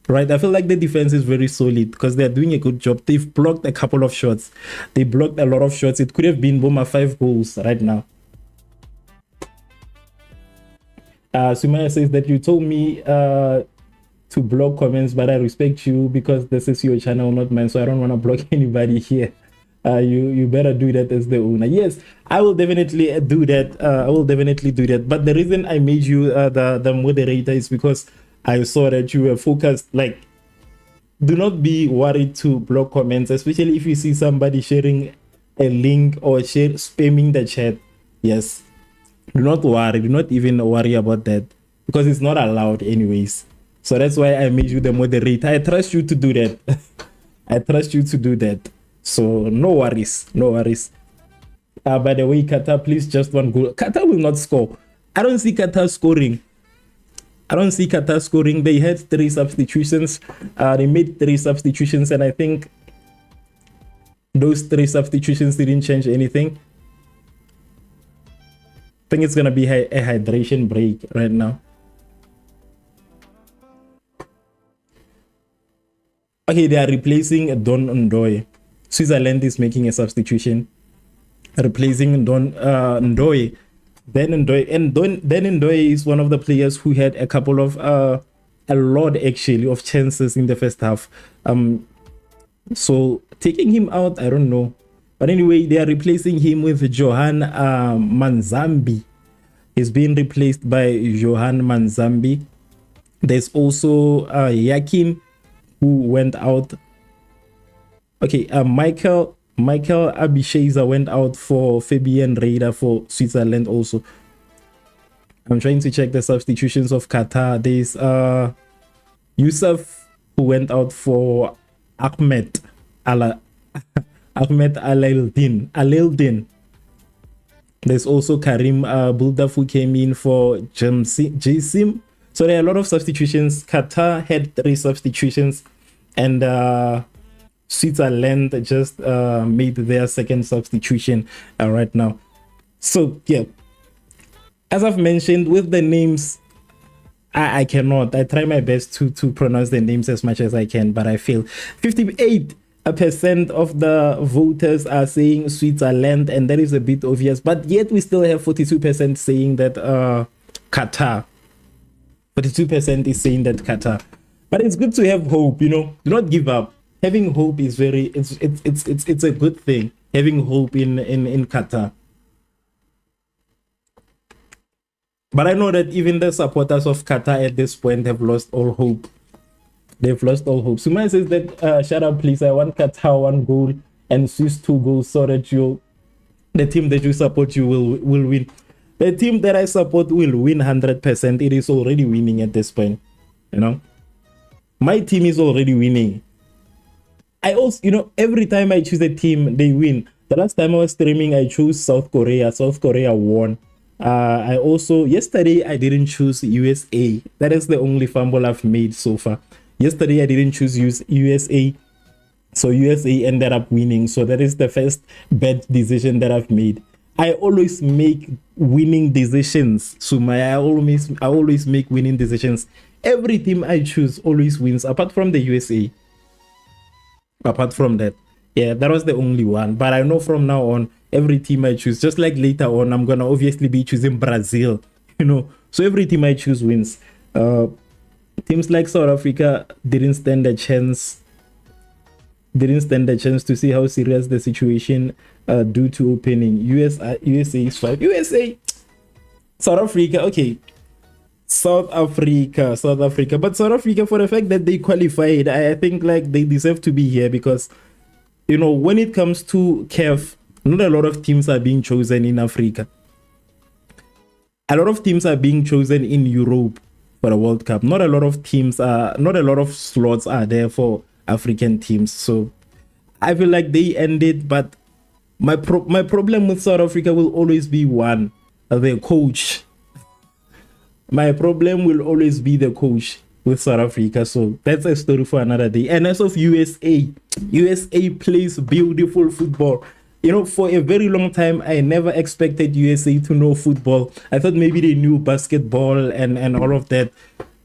Right? I feel like the defense is very solid because they're doing a good job. They've blocked a couple of shots. They blocked a lot of shots. It could have been 5 goals right now. Sumaya says that you told me to block comments, but I respect you because this is your channel, not mine, so I don't want to block anybody here. You better do that as the owner. Yes, I will definitely do that. I will definitely do that. But the reason I made you the moderator is because I saw that you were focused. Like, do not be worried to block comments, especially if you see somebody sharing a link or spamming the chat. Yes. Do not worry. Do not even worry about that because it's not allowed anyways. So that's why I made you the moderator. I trust you to do that. I trust you to do that. So no worries. No worries. By the way, Qatar, please, just one goal. Qatar will not score. I don't see Qatar scoring. They had 3 substitutions. They made 3 substitutions, and I think those 3 substitutions didn't change anything. think it's gonna be a hydration break right now. Okay, they are replacing Don Ndoye. Switzerland is making a substitution, replacing Don Ndoye. Then Ndoye is one of the players who had a couple of a lot actually of chances in the first half. So taking him out, I don't know. But anyway, they are replacing him with Johan Manzambi. He's being replaced by Johan Manzambi. There's also Yakin, who went out. Okay, Michael Abisheza went out for Fabian Reda for Switzerland also. I'm trying to check the substitutions of Qatar. There's Yusuf, who went out for Ahmed Alildin. There's also Karim Buldaf, who came in for Jasim. So there are a lot of substitutions. Qatar had 3 substitutions, and Switzerland just made their second substitution right now. So yeah, as I've mentioned, with the names, I cannot. I try my best to pronounce the names as much as I can, but I fail. 58% of the voters are saying Switzerland, and that is a bit obvious, but yet we still have 42% saying that Qatar. 42% is saying that Qatar. But it's good to have hope, you know. Do not give up. Having hope is it's a good thing. Having hope in Qatar. But I know that even the supporters of Qatar at this point have lost all hope. They've lost all hope. Sumaya says that shut up please, I want Qatar 1 goal and Swiss 2 goals so that the team that you support will win. The team that I support will win 100%. It is already winning at this point, you know. My team is already winning. I also, you know, every time I choose a team, they win. The last time I was streaming, I chose South Korea. South Korea won. I also, yesterday, I didn't choose USA. That is the only fumble I've made so far. Yesterday, I didn't choose USA. So USA ended up winning. So that is the first bad decision that I've made. I always make winning decisions. Sumaya, I always make winning decisions. Every team I choose always wins, apart from the USA. Apart from that, yeah, that was the only one. But I know from now on, every team I choose, just like later on, I'm gonna obviously be choosing Brazil, you know. So every team I choose wins. Teams like South Africa didn't stand a chance. To see how serious the situation due to opening. USA is 5. USA, South Africa, okay. South Africa. But South Africa, for the fact that they qualified, I think like they deserve to be here because, you know, when it comes to CAF, not a lot of teams are being chosen in Africa. A lot of teams are being chosen in Europe for the World Cup. Not a lot of slots are there for African teams. So I feel like they ended, but my problem with South Africa will always be one, the coach. My problem will always be the coach with South Africa. So that's a story for another day. And as of USA plays beautiful football. You know, for a very long time, I never expected USA to know football. I thought maybe they knew basketball and all of that.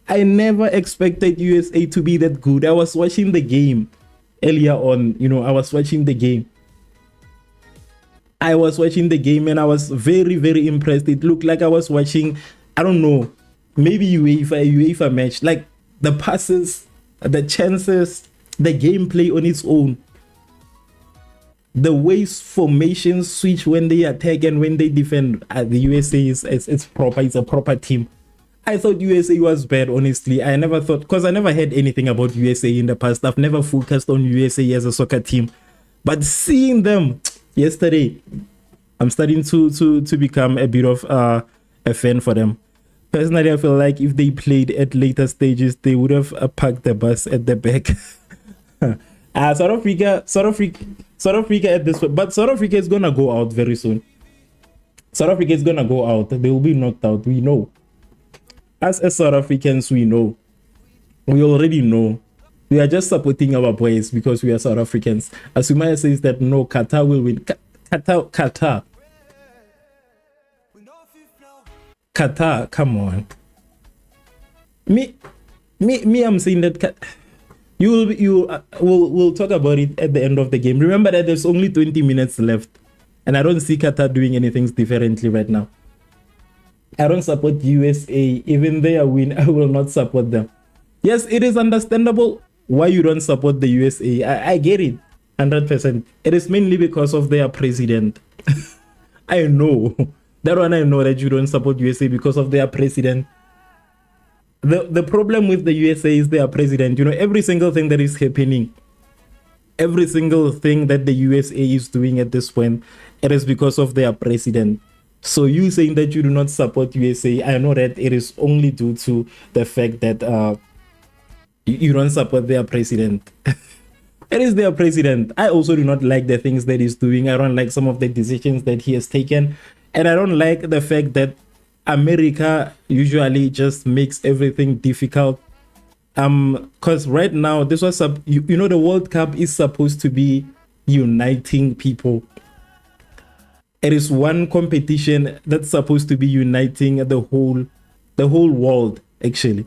I never expected USA to be that good. I was watching the game earlier on. You know, I was watching the game. And I was very, very impressed. It looked like I was watching, I don't know, maybe UEFA match. Like the passes, the chances, the gameplay on its own. The way formations switch when they attack and when they defend. The USA is proper. It's a proper team. I thought USA was bad, honestly. I never thought, because I never heard anything about USA in the past. I've never focused on USA as a soccer team. But seeing them yesterday, I'm starting to become a bit of a fan for them. Personally, I feel like if they played at later stages, they would have parked the bus at the back. South Africa at this point, but South Africa is gonna go out very soon. South Africa is gonna go out. They will be knocked out. We know. As South Africans, we know. We already know. We are just supporting our boys because we are South Africans. Asumaya says that no, Qatar will win. Qatar. Qatar, come on. I'm saying that we'll talk about it at the end of the game. Remember that there's only 20 minutes left, and I don't see Qatar doing anything differently right now. I don't support USA. Even they are win, I will not support them. Yes, it is understandable why you don't support the USA. I get it, 100%. It is mainly because of their president. I know that one. I know that you don't support USA because of their president. The problem with the USA is their president. You know, every single thing that is happening, every single thing that the USA is doing at this point, it is because of their president. So you saying that you do not support USA, I know that it is only due to the fact that you don't support their president. It is their president. I also do not like the things that he's doing. I don't like some of the decisions that he has taken. And I don't like the fact that America usually just makes everything difficult. Because right now, this was you know, the World Cup is supposed to be uniting people. It is one competition that's supposed to be uniting the whole world, actually.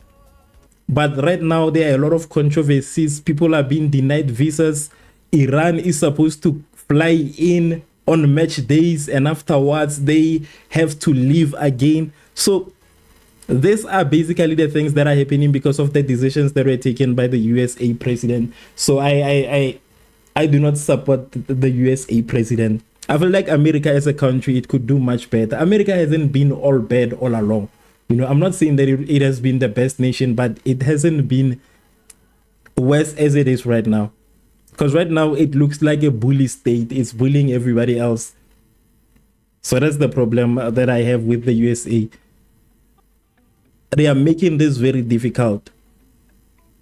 But right now, there are a lot of controversies. People are being denied visas. Iran is supposed to fly in on match days, and afterwards, they have to leave again. So these are basically the things that are happening because of the decisions that were taken by the USA president. So I do not support the USA president. I feel like America as a country, it could do much better. America hasn't been all bad all along. You know, I'm not saying that it has been the best nation, but it hasn't been worse as it is right now. Because right now, it looks like a bully state. It's bullying everybody else. So that's the problem that I have with the USA. They are making this very difficult.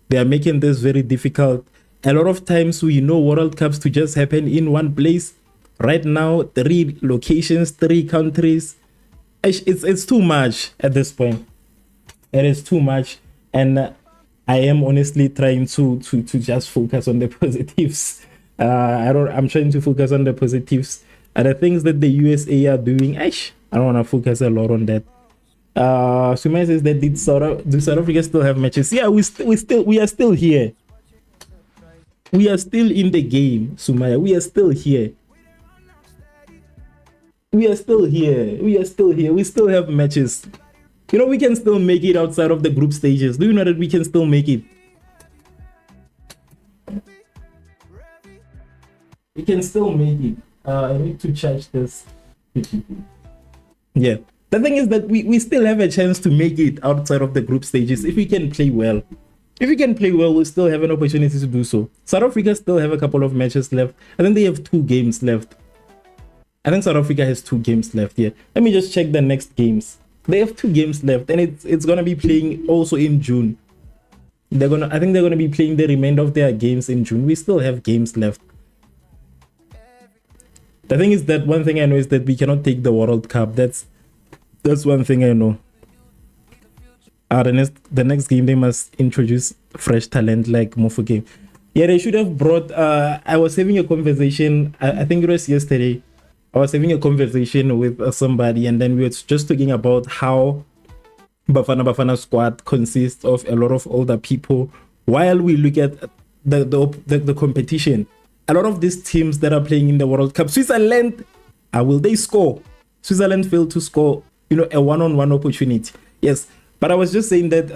They are making this very difficult. A lot of times, we know World Cups to just happen in one place. Right now, 3 locations, 3 countries. It's too much at this point. It is too much, and I am honestly trying to just focus on the positives. I'm trying to focus on the positives. And the things that the USA are doing, I don't want to focus a lot on that. Sumaya says that do South Africa still have matches? Yeah, we are still here. We are still in the game, Sumaya. We are still here. We are still here. We are still here. We still have matches. You know, we can still make it outside of the group stages. Do you know that we can still make it? We can still make it. I need to charge this. Yeah. The thing is that we still have a chance to make it outside of the group stages if we can play well. If we can play well, we still have an opportunity to do so. South Africa still have a couple of matches left. I think they have 2 games left. I think South Africa has 2 games left here. Let me just check the next games. They have 2 games left, and it's gonna be playing also in June. I think they're gonna be playing the remainder of their games in June. We still have games left. The thing is that one thing I know is that we cannot take the World Cup. That's one thing I know. The next game they must introduce fresh talent like Mofo game. Yeah, they should have brought. I was having a conversation. I think it was yesterday. I was having a conversation with somebody, and then we were just talking about how Bafana squad consists of a lot of older people. While we look at the competition, a lot of these teams that are playing in the World Cup, Switzerland, will they score? Switzerland failed to score, you know, a one-on-one opportunity. Yes, but I was just saying that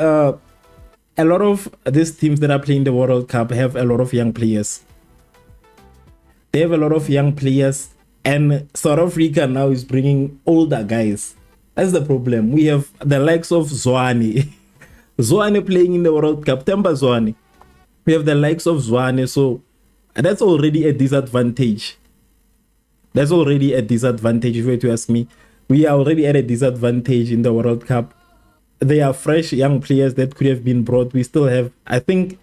a lot of these teams that are playing the World Cup have a lot of young players. They have a lot of young players. And South Africa now is bringing older guys. That's the problem. We have the likes of Zwane. Zwane playing in the World Cup. Temba Zwane. We have the likes of Zwane. So that's already a disadvantage. That's already a disadvantage, if you were to ask me. We are already at a disadvantage in the World Cup. They are fresh young players that could have been brought. We still have, I think,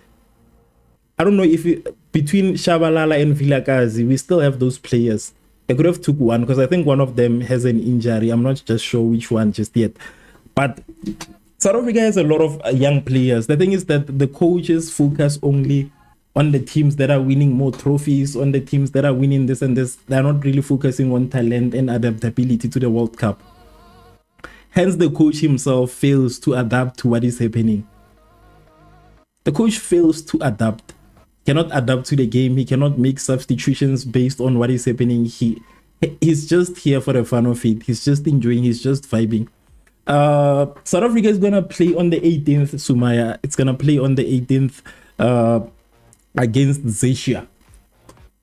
I don't know if between Shabalala and Vilakazi, we still have those players. I could have took one because I think one of them has an injury. I'm not just sure which one just yet. But South Africa has a lot of young players. The thing is that the coaches focus only on the teams that are winning more trophies, on the teams that are winning this and this. They're not really focusing on talent and adaptability to the World Cup. Hence, the coach himself fails to adapt to what is happening. The coach fails to adapt, cannot adapt to the game. He cannot make substitutions based on what is happening. He's just here for the fun of it. He's just enjoying, he's just vibing. South Africa is gonna play on the 18th, Sumaya. It's gonna play on the 18th against Zeshia.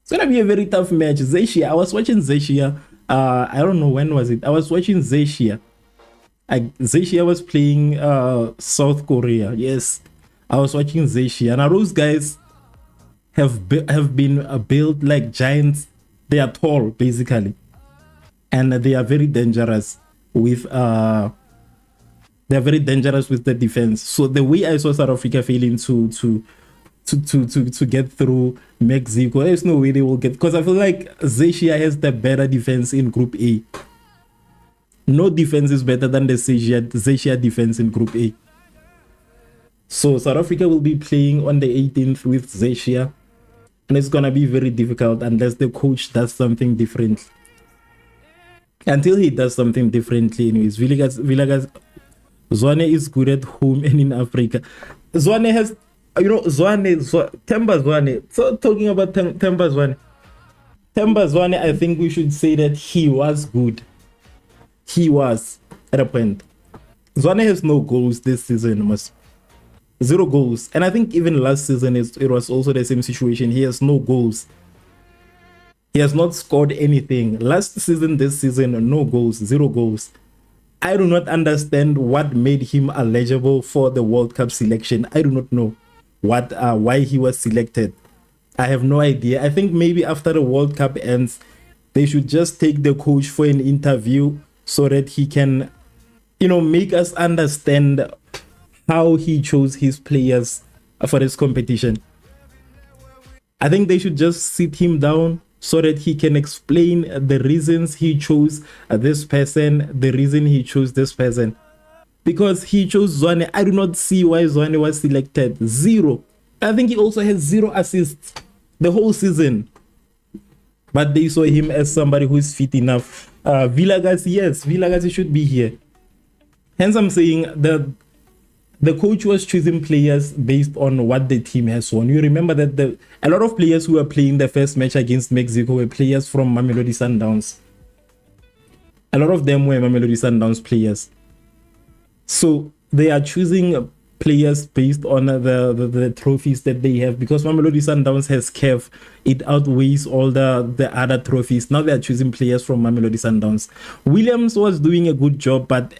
It's gonna be a very tough match. Zeshia, I was watching Zeshia. I don't know when was it. I was watching Zeshia. Zeshia was playing South Korea. Yes, I was watching Zeshia. Now those guys have been built like giants. They are tall, basically, and they are very dangerous with the defense. So the way I saw South Africa failing to get through Mexico, there's no way they will get, because I feel like Zeshia has the better defense in Group A. No defense is better than the Zeshia defense in Group A. So South Africa will be playing on the 18th with Zeshia, and it's gonna be very difficult unless the coach does something different. Until he does something differently, anyways. Villegas, Zwane is good at home and in Africa. Zwane has, Temba Zwane. So talking about Temba Zwane, I think we should say that he was good. He was at a point. Zwane has no goals this season, almost 0 goals. And I think even last season it was also the same situation. He has no goals. He has not scored anything. Last season, this season, no goals, 0 goals. I do not understand what made him eligible for the World Cup selection. I do not know why he was selected. I have no idea. I think maybe after the World Cup ends, they should just take the coach for an interview so that he can, make us understand how he chose his players for this competition. I think they should just sit him down so that he can explain the reasons he chose this person, the reason he chose this person. Because he chose Zwane, I do not see why Zwane was selected. 0. I think he also has 0 assists the whole season. But they saw him as somebody who is fit enough. Villegas, yes, Villegas should be here. Hence, I'm saying the coach was choosing players based on what the team has won. You remember that a lot of players who were playing the first match against Mexico were players from Mamelodi Sundowns. A lot of them were Mamelodi Sundowns players. So they are choosing players based on the trophies that they have, because Mamelodi Sundowns has CAF. It outweighs all the other trophies. Now they are choosing players from Mamelodi Sundowns. Williams was doing a good job, but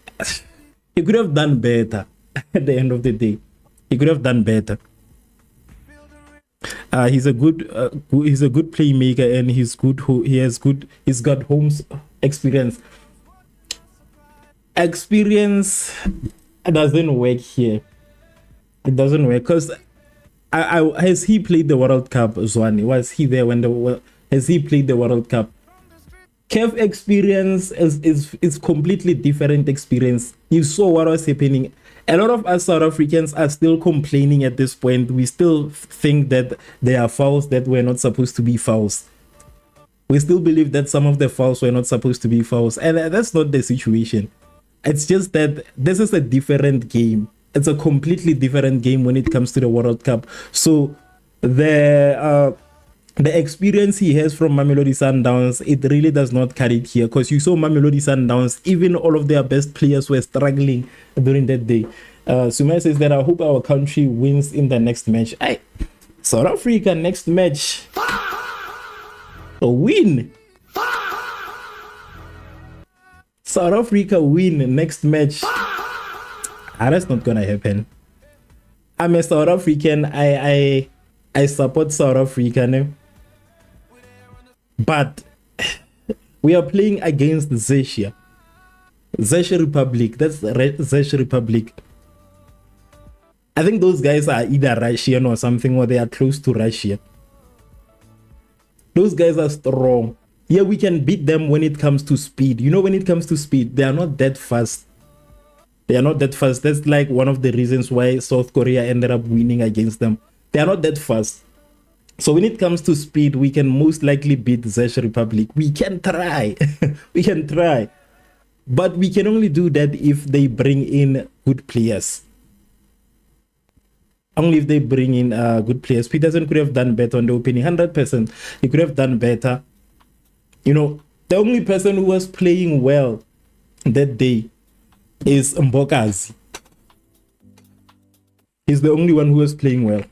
he could have done better. At the end of the day, he could have done better. He's a good playmaker, and he's got homes experience. Experience doesn't work here. It doesn't work because has he played the World Cup? Zwane, was he there has he played the World Cup? CAF experience is completely different experience. You saw what was happening. A lot of us South Africans are still complaining at this point. We still think that there are fouls that were not supposed to be fouls. We still believe that some of the fouls were not supposed to be fouls. And that's not the situation. It's just that this is a different game. It's a completely different game when it comes to the World Cup. So the experience he has from Mamelodi Sundowns, it really does not carry it here, because you saw Mamelodi Sundowns, even all of their best players were struggling during that day. Sumaya says that I hope our country wins in the next match. South Africa next match. A win. South Africa win next match. That's not gonna happen. I'm a South African. I support South Africa. But we are playing against Zeshia Republic. That's Zeshia Republic. I think those guys are either Russian or something, or they are close to Russia. Those guys are strong. Yeah, we can beat them when it comes to speed. When it comes to speed, they are not that fast. That's like one of the reasons why South Korea ended up winning against them. They are not that fast. So when it comes to speed, we can most likely beat Zeshia Republic. We can try. We can try. But we can only do that if they bring in good players. Only if they bring in good players. Peterson could have done better on the opening, 100%. He could have done better. You know, the only person who was playing well that day is Mbokazi. He's the only one who was playing well.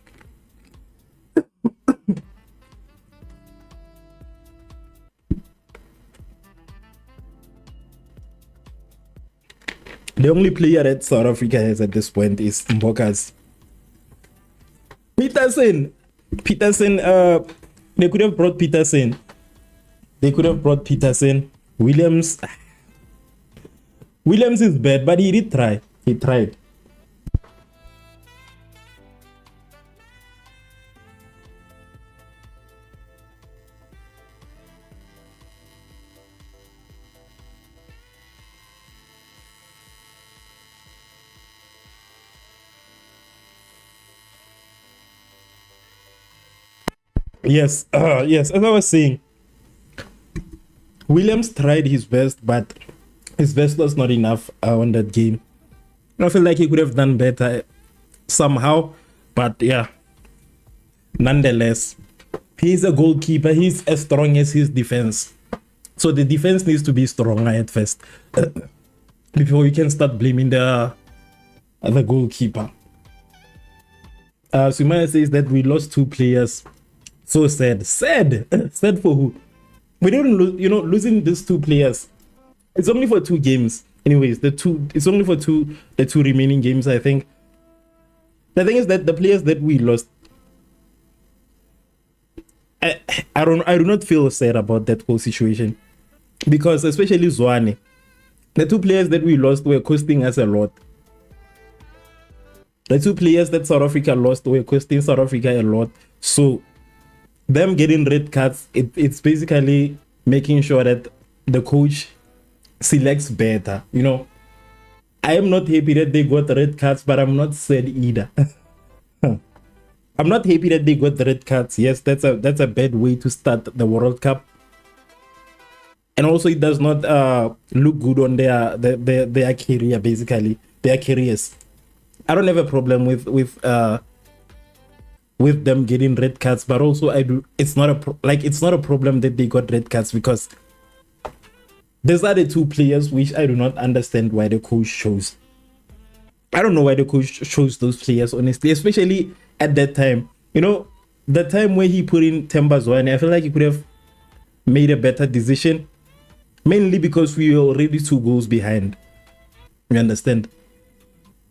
The only player that South Africa has at this point is Mbokazi. Peterson, they could have brought Peterson. Williams is bad, but he did try. He tried. Yes, yes. As I was saying, Williams tried his best, but his best was not enough on that game. I feel like he could have done better somehow, but yeah. Nonetheless, he's a goalkeeper. He's as strong as his defense. So the defense needs to be stronger at first before you can start blaming the goalkeeper. Sumaya says that we lost 2 players. So sad. Sad for who? We didn't lose, losing these 2 players. It's only for 2 games. Anyways, it's only for the 2 remaining games, I think. The thing is that the players that we lost, I do not feel sad about that whole situation, because especially Zwane, the 2 players that we lost were costing us a lot. The 2 players that South Africa lost were costing South Africa a lot. So them getting red cards, it's basically making sure that the coach selects better. I am not happy that they got red cards, but I'm not sad either. I'm not happy that they got the red cards. Yes, that's a bad way to start the World Cup, and also it does not look good on their career, basically their careers. I don't have a problem with them getting red cards, but also I do. It's not a problem that they got red cards, because these are the 2 players which I do not understand why the coach chose. I don't know why the coach chose those players, honestly, especially at that time. The time where he put in Themba Zwane, I feel like he could have made a better decision, mainly because we were already 2 goals behind. You understand?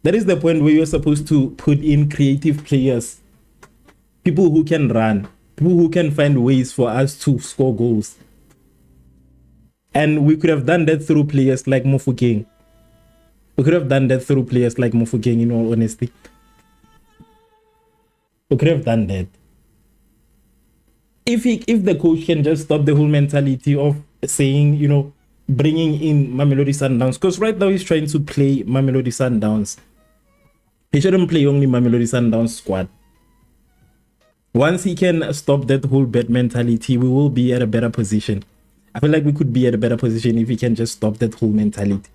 That is the point where you're supposed to put in creative players, people who can run, people who can find ways for us to score goals. And we could have done that through players like Mofokeng. In all honesty. We could have done that. If the coach can just stop the whole mentality of saying, bringing in Mamelodi Sundowns, because right now he's trying to play Mamelodi Sundowns. He shouldn't play only Mamelodi Sundowns squad. Once he can stop that whole bad mentality, we will be at a better position. I feel like we could be at a better position if he can just stop that whole mentality.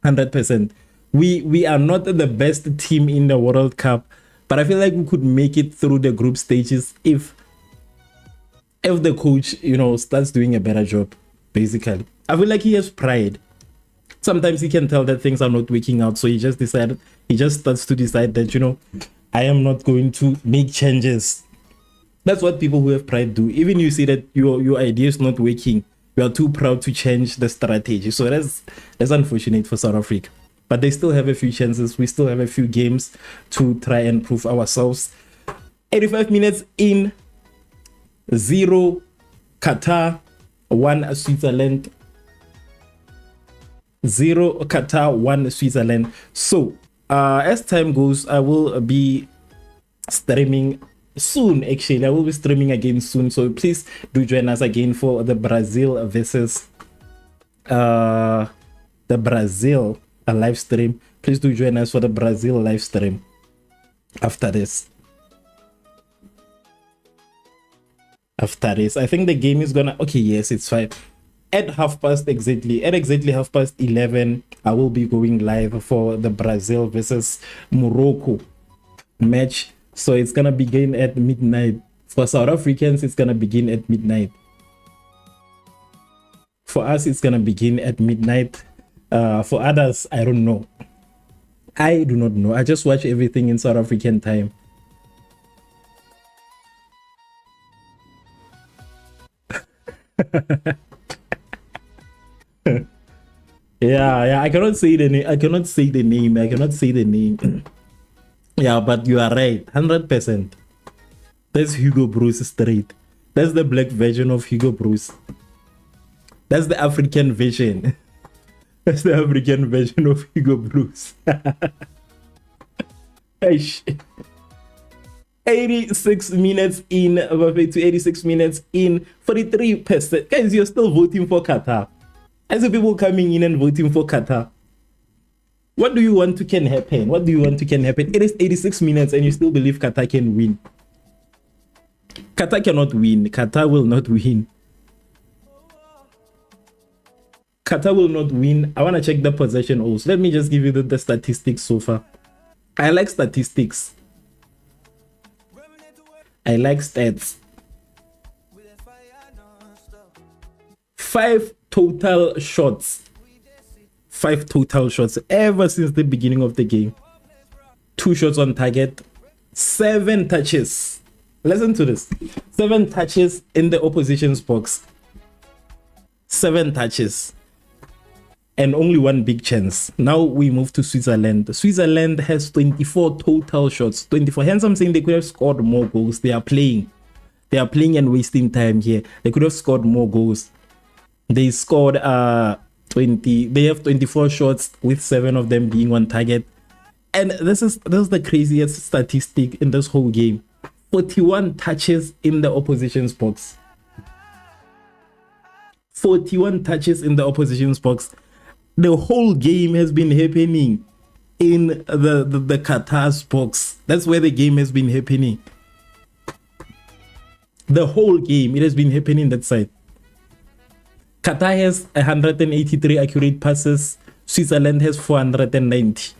100%. We are not the best team in the World Cup, but I feel like we could make it through the group stages if the coach, starts doing a better job, basically. I feel like he has pride. Sometimes he can tell that things are not working out, so he just starts to decide that, I am not going to make changes. That's what people who have pride do. Even you see that your idea is not working, you are too proud to change the strategy. So that's unfortunate for South Africa. But they still have a few chances. We still have a few games to try and prove ourselves. 85 minutes in, 0 Qatar, 1 Switzerland. 0 Qatar, 1 Switzerland. So as time goes, I will be streaming soon. Actually, I will be streaming again soon, so please do join us again for the Brazil versus the Brazil live stream. Please do join us for the Brazil live stream after this. I think the game is gonna, okay, yes, it's fine. at half past exactly, at exactly half past 11, I will be going live for the Brazil versus Morocco match. So it's gonna begin at midnight. For South Africans, it's gonna begin at midnight. For us, it's gonna begin at midnight. For others, I don't know. I do not know. I just watch everything in South African time. Yeah, I cannot say the name. I cannot say the name. Yeah, but you are right, 100%. That's Hugo Bruce straight. That's the black version of Hugo Bruce. That's the African version. That's the African version of Hugo Bruce. 86 minutes in, to 86 minutes in, 43%. Guys, you're still voting for Qatar. As the people coming in and voting for Qatar. What do you want to can happen? What do you want to can happen? It is 86 minutes and you still believe Qatar can win. Qatar cannot win. Qatar will not win. Qatar will not win. I want to check the possession also. Let me just give you the statistics so far. I like statistics. I like stats. 5 total shots. 5 total shots ever since the beginning of the game. 2 shots on target. 7 touches. Listen to this. 7 touches in the opposition's box. 7 touches. And only 1 big chance. Now we move to Switzerland. Switzerland has 24 total shots. 24. Hence I'm saying they could have scored more goals. They are playing and wasting time here. They could have scored more goals. They scored 20. They have 24 shots with 7 of them being on target. And this is the craziest statistic in this whole game. 41 touches in the opposition's box. 41 touches in the opposition's box. The whole game has been happening in the Qatar's box. That's where the game has been happening. The whole game, it has been happening that side. Qatar has 183 accurate passes. Switzerland has 490.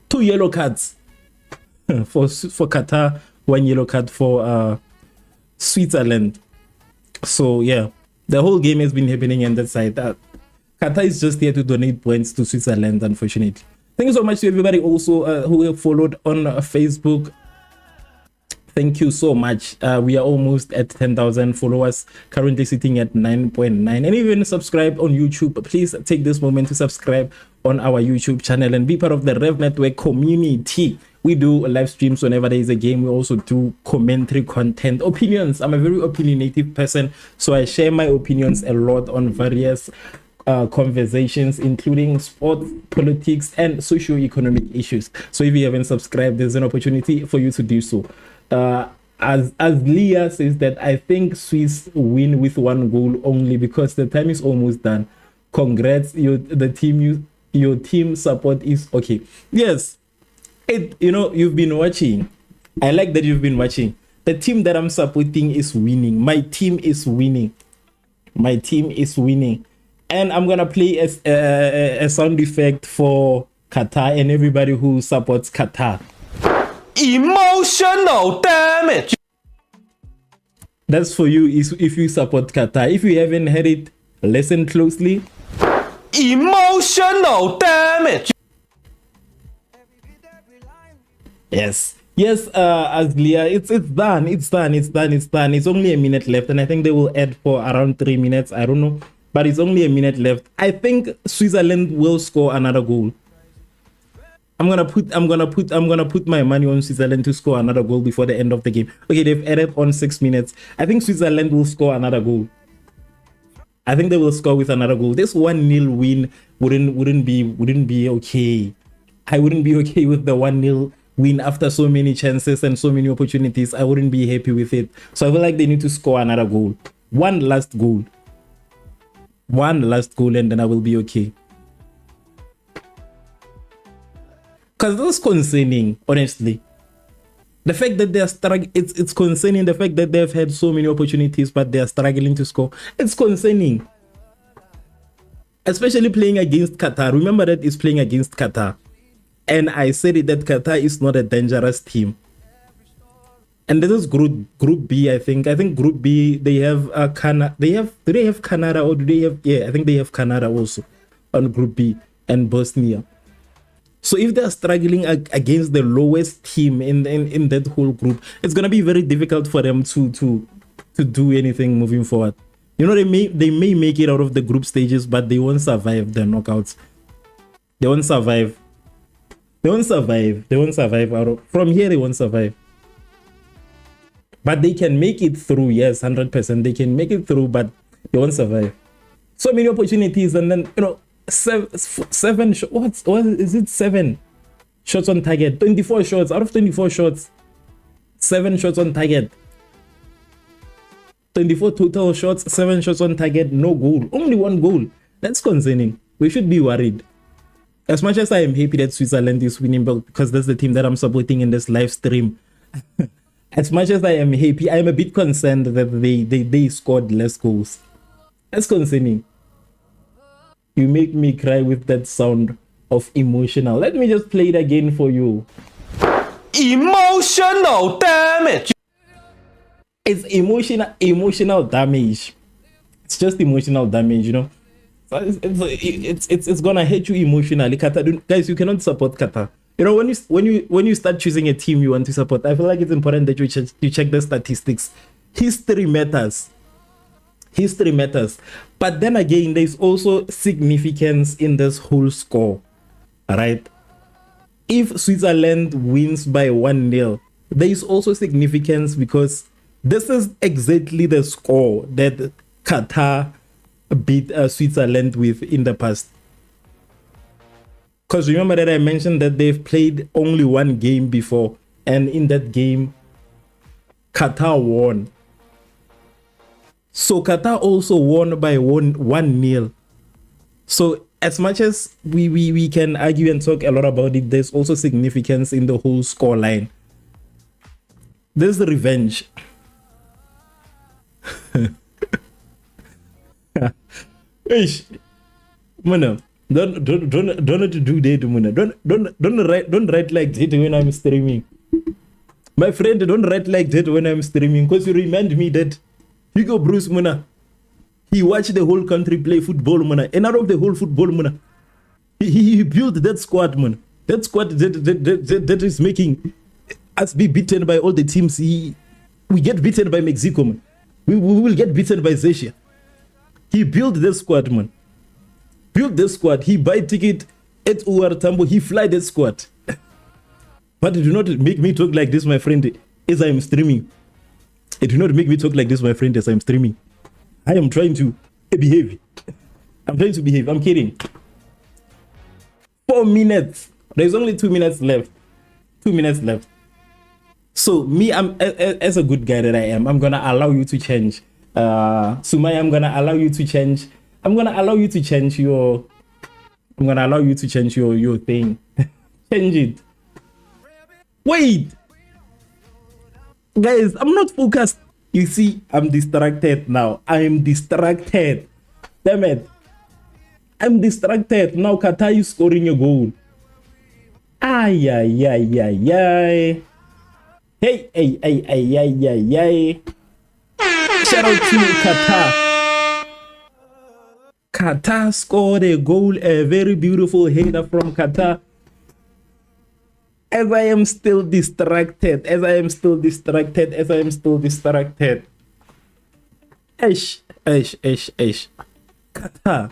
2 yellow cards for Qatar, 1 yellow card for Switzerland. So yeah, the whole game has been happening on that side. Qatar is just here to donate points to Switzerland, unfortunately. Thank you so much to everybody also who have followed on Facebook. Thank you so much. We are almost at 10,000 followers, currently sitting at 9.9. And even subscribe on YouTube. Please take this moment to subscribe on our YouTube channel and be part of the Rev Network community. We do live streams whenever there is a game. We also do commentary content, opinions. I'm a very opinionative person, so I share my opinions a lot on various conversations, including sports, politics, and socio-economic issues. So if you haven't subscribed, there's an opportunity for you to do so. As Leah says that I think Swiss win with 1 goal only because the time is almost done. Congrats, your team support is okay. Yes, you've been watching. I like that you've been watching. The team that I'm supporting is winning. My team is winning. My team is winning. And I'm gonna play a sound effect for Qatar and everybody who supports Qatar. Emotional damage. That's for you if you support Qatar. If you haven't heard it, listen closely. Emotional damage. Yes, Aslia, it's done. It's only a minute left, and I think they will add for around 3 minutes. I don't know, but it's only a minute left. I think Switzerland will score another goal. I'm gonna put my money on Switzerland to score another goal before the end of the game. Okay, they've added on 6 minutes. I think Switzerland will score another goal. I think they will score with another goal. This 1-0 win wouldn't be okay. I wouldn't be okay with the 1-0 win after so many chances and so many opportunities. I wouldn't be happy with it. So I feel like they need to score another goal. One last goal, and then I will be okay. Because this is concerning, honestly. The fact that they are struggling, it's concerning. The fact that they've had so many opportunities, but they are struggling to score. It's concerning. especially playing against Qatar. Remember that it's playing against Qatar. And I said it that Qatar is not a dangerous team. And this is group B, I think. I think group B, they have do they have Canada, or do they have, yeah, I think they have Canada also on group B, and Bosnia. So if they're struggling against the lowest team in that whole group, it's gonna be very difficult for them to do anything moving forward. You know, they may make it out of the group stages, but they won't survive the knockouts. They won't survive. They won't survive. They won't survive from here. They won't survive. But they can make it through. Yes, 100%. They can make it through, but they won't survive. So many opportunities, and then, you know, seven what is it? 7 shots on target. 24 shots out of 24 shots. 7 shots on target. 24 total shots, 7 shots on target, no goal. Only 1 goal. That's concerning. We should be worried. As much as I am happy that Switzerland is winning, because that's the team that I'm supporting in this live stream. As much as I am happy, I am a bit concerned that they scored less goals. That's concerning. You make me cry with that sound of emotional. Let me just play it again for you. Emotional damage. It's emotional damage. It's just emotional damage, you know. So it's gonna hit you emotionally. Qatar, guys, you cannot support Qatar. You know, when you start choosing a team you want to support, I feel like it's important that you check the statistics. History matters. History matters. But then again, there's also significance in this whole score. Alright? If Switzerland wins by 1-0, there is also significance because this is exactly the score that Qatar beat Switzerland with in the past. Because remember that I mentioned that they've played only 1 game before, and in that game, Qatar won. So Qatar also won by 1-0. So as much as we can argue and talk a lot about it, there's also significance in the whole score line. There's the revenge. Ish, Muna, don't do that, Muna. Don't write like that when I'm streaming. My friend, don't write like that when I'm streaming, because you remind me that Hugo Bruce, Muna, he watched the whole country play football, Muna, and out of the whole football, Muna, he built that squad, Muna. That squad that is making us be beaten by all the teams. We get beaten by Mexico, man. We will get beaten by Zesha. He built this squad, man. Built this squad. He buy ticket at Uar Tambo. He fly that squad. But do not make me talk like this, my friend, as I am streaming. It do not make me talk like this, my friend, as I am streaming. I am trying to behave. I'm trying to behave. I'm kidding. 4 minutes. There's only 2 minutes left. 2 minutes left. So me, I'm as a good guy that I am, I'm gonna allow you to change. Sumaya, I'm gonna allow you to change. I'm gonna allow you to change your thing. Change it. Wait, guys, I'm not focused. You see, I'm distracted now. I am distracted. Damn it. I'm distracted. Now Qatar is scoring a goal. Ay, ay, ay, ay, ay. Hey, hey, hey, hey, hey, hey, hey. Shout out to Qatar. Qatar scored a goal, a very beautiful header from Qatar. As I am still distracted. Ish. Qatar.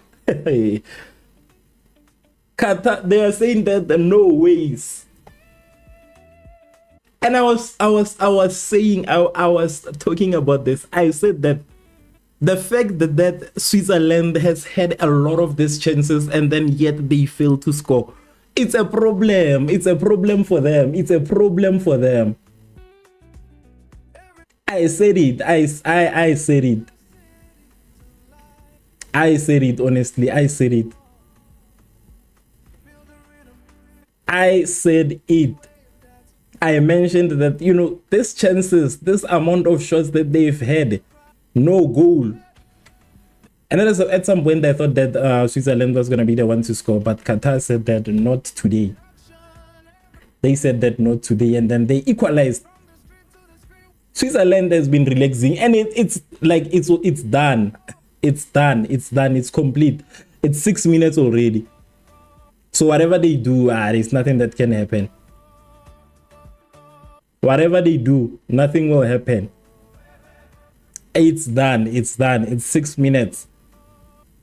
Qatar, they are saying that no ways. And I was talking about this. I said that the fact that Switzerland has had a lot of these chances and then yet they fail to score, it's a problem. It's a problem for them. I said it. I said it. Honestly, I said it. I mentioned that, you know, these chances, this amount of shots that they've had, no goal. And then at some point, I thought that Switzerland was going to be the one to score, but Qatar said that not today. They said that not today, and then they equalized. Switzerland has been relaxing, and it's like it's done. It's done. It's done. It's complete. It's 6 minutes already. So whatever they do, there's nothing that can happen. Whatever they do, nothing will happen. It's done. It's done. It's 6 minutes.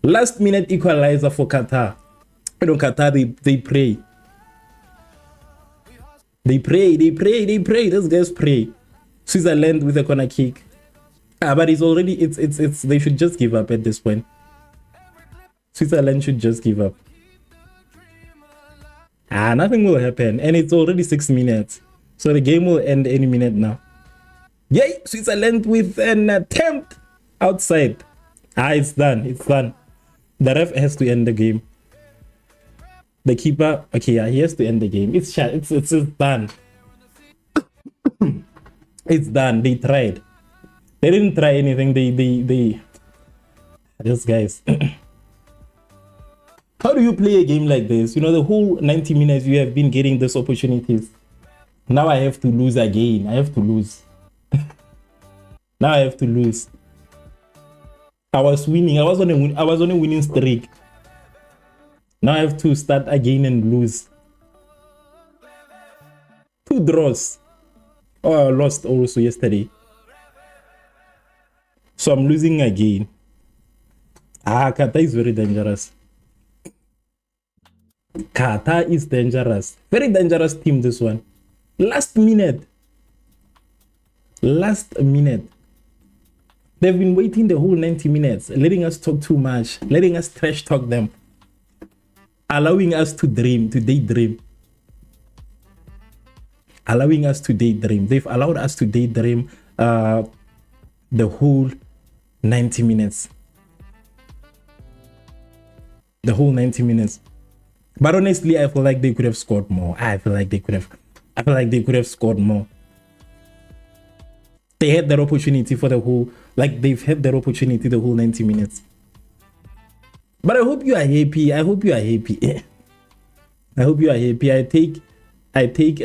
Last minute equalizer for Qatar. You know, Qatar, they pray. They pray. Those guys pray. Switzerland with a corner kick. But it's already, it's they should just give up at this point. Switzerland should just give up. Nothing will happen. And it's already 6 minutes. So the game will end any minute now. Yay! Switzerland with an attempt outside. It's done. It's done. The ref has to end the game. The keeper, okay, yeah, he has to end the game. It's done. It's done. They tried. They didn't try anything. They these guys. How do you play a game like this? You know, the whole 90 minutes you have been getting these opportunities. Now I have to lose again. I have to lose. Now I have to lose. I was winning. I was on a winning streak. Now I have to start again and lose. 2 draws. Oh, I lost also yesterday. So I'm losing again. Qatar is very dangerous. Qatar is dangerous. Very dangerous team, this one. Last minute. They've been waiting the whole 90 minutes, letting us talk too much, letting us trash talk them, allowing us to dream, to daydream. Allowing us to daydream. They've allowed us to daydream the whole 90 minutes. The whole 90 minutes. But honestly, I feel like they could have scored more. I feel like they could have scored more. They had that opportunity for the whole, like they've had that opportunity the whole 90 minutes. But I hope you are happy. I hope you are happy. I hope you are happy. I take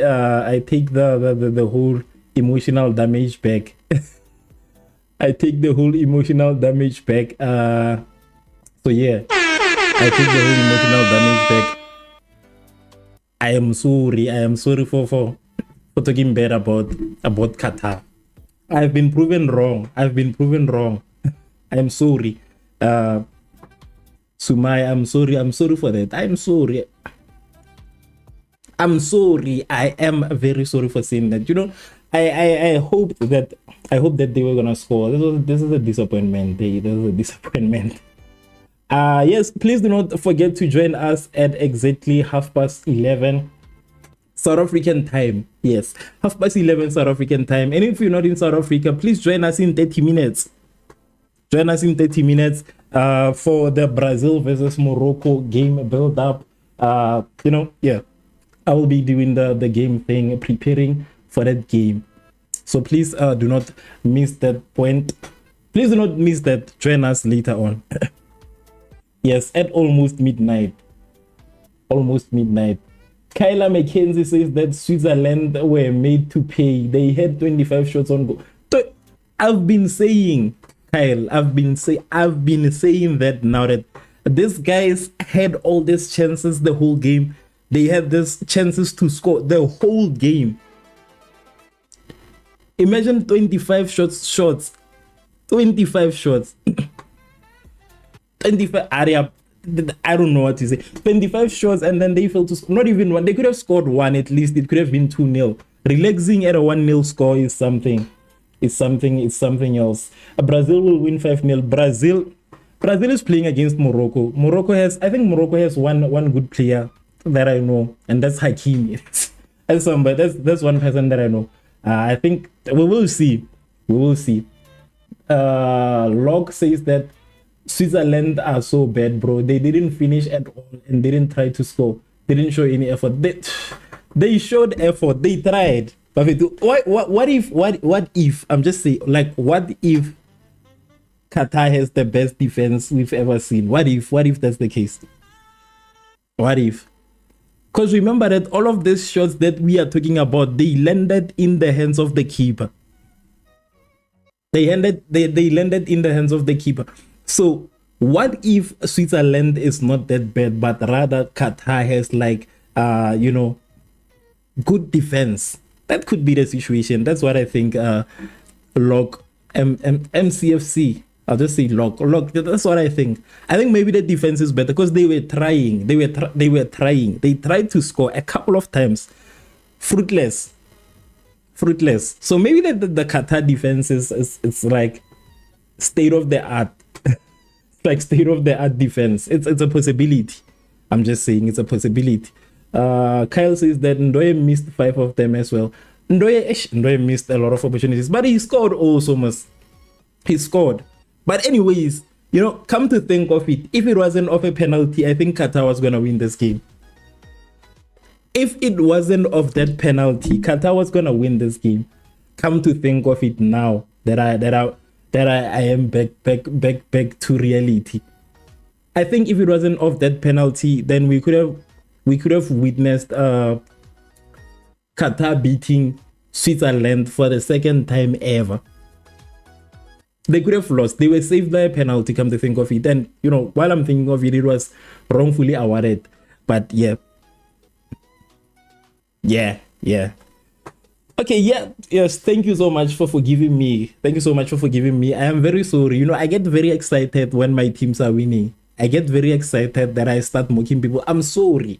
the whole emotional damage back. I take the whole emotional damage back. So yeah, I take the whole emotional damage back. I am sorry for talking bad about Qatar. I've been proven wrong. I am sorry. Sumai, I'm sorry for that. I'm sorry. I am very sorry for saying that. You know, I hope that they were gonna score. This is a disappointment. This is a disappointment. Yes, please do not forget to join us at exactly 11:30 South African time. Yes, 11:30 South African time. And if you're not in South Africa, please join us in 30 minutes. Join us in 30 minutes for the Brazil versus Morocco game build up. You know, yeah, I will be doing the game thing, preparing for that game. So please do not miss that point. Please do not miss that. Join us later on. Yes, at almost midnight. Almost midnight. Kyla McKenzie says that Switzerland were made to pay. They had 25 shots on goal. So I've been saying, Kyle, I've been saying that now, that these guys had all these chances the whole game. They had these chances to score the whole game. Imagine 25 shots. 25 shots. 25 area. I don't know what to say. 25 shots, and then they failed to score. Not even one. They could have scored one at least. It could have been 2-0. Relaxing at a 1-0 score is something. It's something else. Brazil will win 5-0. Brazil is playing against Morocco. I think Morocco has one good player that I know, and that's Hakimi. That's one person that I know. I think we will see. Log says that Switzerland are so bad, bro. They didn't finish at all and didn't try to score. They didn't show any effort. They showed effort. They tried. But what if I'm just saying, like, what if Qatar has the best defense we've ever seen? What if that's the case? What if? Because remember that all of these shots that we are talking about, they landed in the hands of the keeper. They landed in the hands of the keeper. So what if Switzerland is not that bad, but rather Qatar has like good defense? That could be the situation. That's what I think. MCFC. I'll just say lock. That's what I think. I think maybe the defense is better because they were trying. They were trying. They tried to score a couple of times. Fruitless. So maybe the Qatar defense is it's like state of the art. Like state of the art defense. It's a possibility. I'm just saying it's a possibility. Kyle says that Ndoye missed 5 of them as well. Ndoye missed a lot of opportunities, but he scored also. He scored. But anyways, come to think of it, if it wasn't of a penalty, I think Qatar was gonna win this game. If it wasn't of that penalty, Qatar was gonna win this game. Come to think of it now that I am back to reality. I think if it wasn't of that penalty, then we could have witnessed Qatar beating Switzerland for the second time ever. They could have lost. They were saved by a penalty, come to think of it. And, while I'm thinking of it, it was wrongfully awarded. But yeah. Okay, yes, thank you so much for forgiving me. I am very sorry. I get very excited when my teams are winning. I get very excited that I start mocking people. I'm sorry.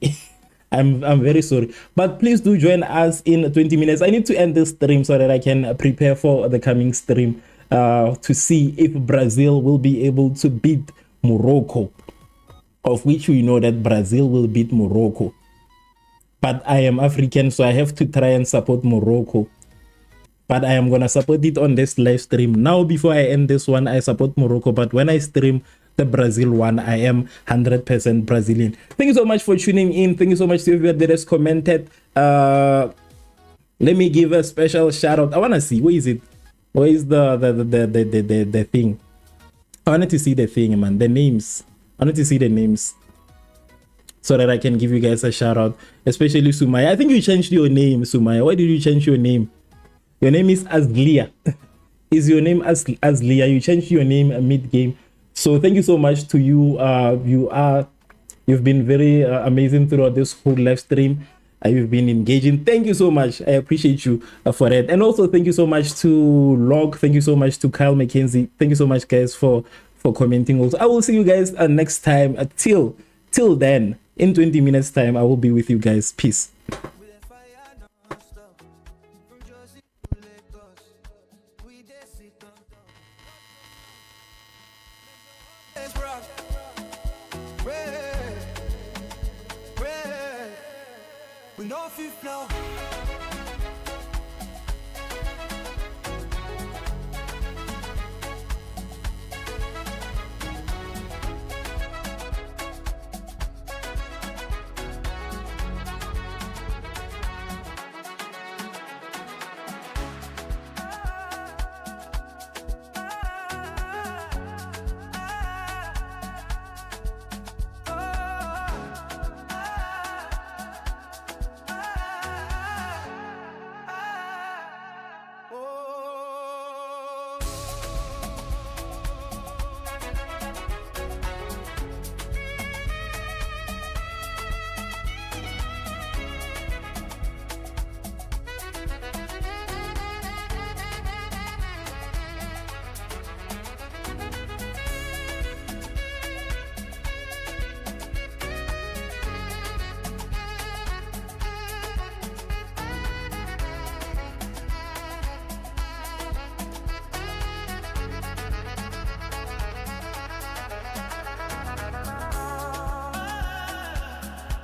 I'm very sorry. But please do join us in 20 minutes. I need to end this stream so that I can prepare for the coming stream to see if Brazil will be able to beat Morocco, of which we know that Brazil will beat Morocco. But I am African, so I have to try and support Morocco. But I am going to support it on this live stream. Now, before I end this one, I support Morocco. But when I stream the Brazil one, I am 100% Brazilian. Thank you so much for tuning in. Thank you so much to everyone that has commented. Let me give a special shout out. I want to see, where is it? Where is the thing? I wanted to see the thing, man. The names. I wanted to see the names so that I can give you guys a shout out, especially Sumaya. I think you changed your name, Sumaya. Why did you change your name? Your name is Aslia. Is your name Aslia? You changed your name mid game. So thank you so much to you. You've been very amazing throughout this whole live stream. You've been engaging. Thank you so much. I appreciate you for that. And also thank you so much to Log. Thank you so much to Kyle McKenzie. Thank you so much, guys, for commenting also. I will see you guys next time. Till then, in 20 minutes time, I will be with you guys. Peace. We know if you flow.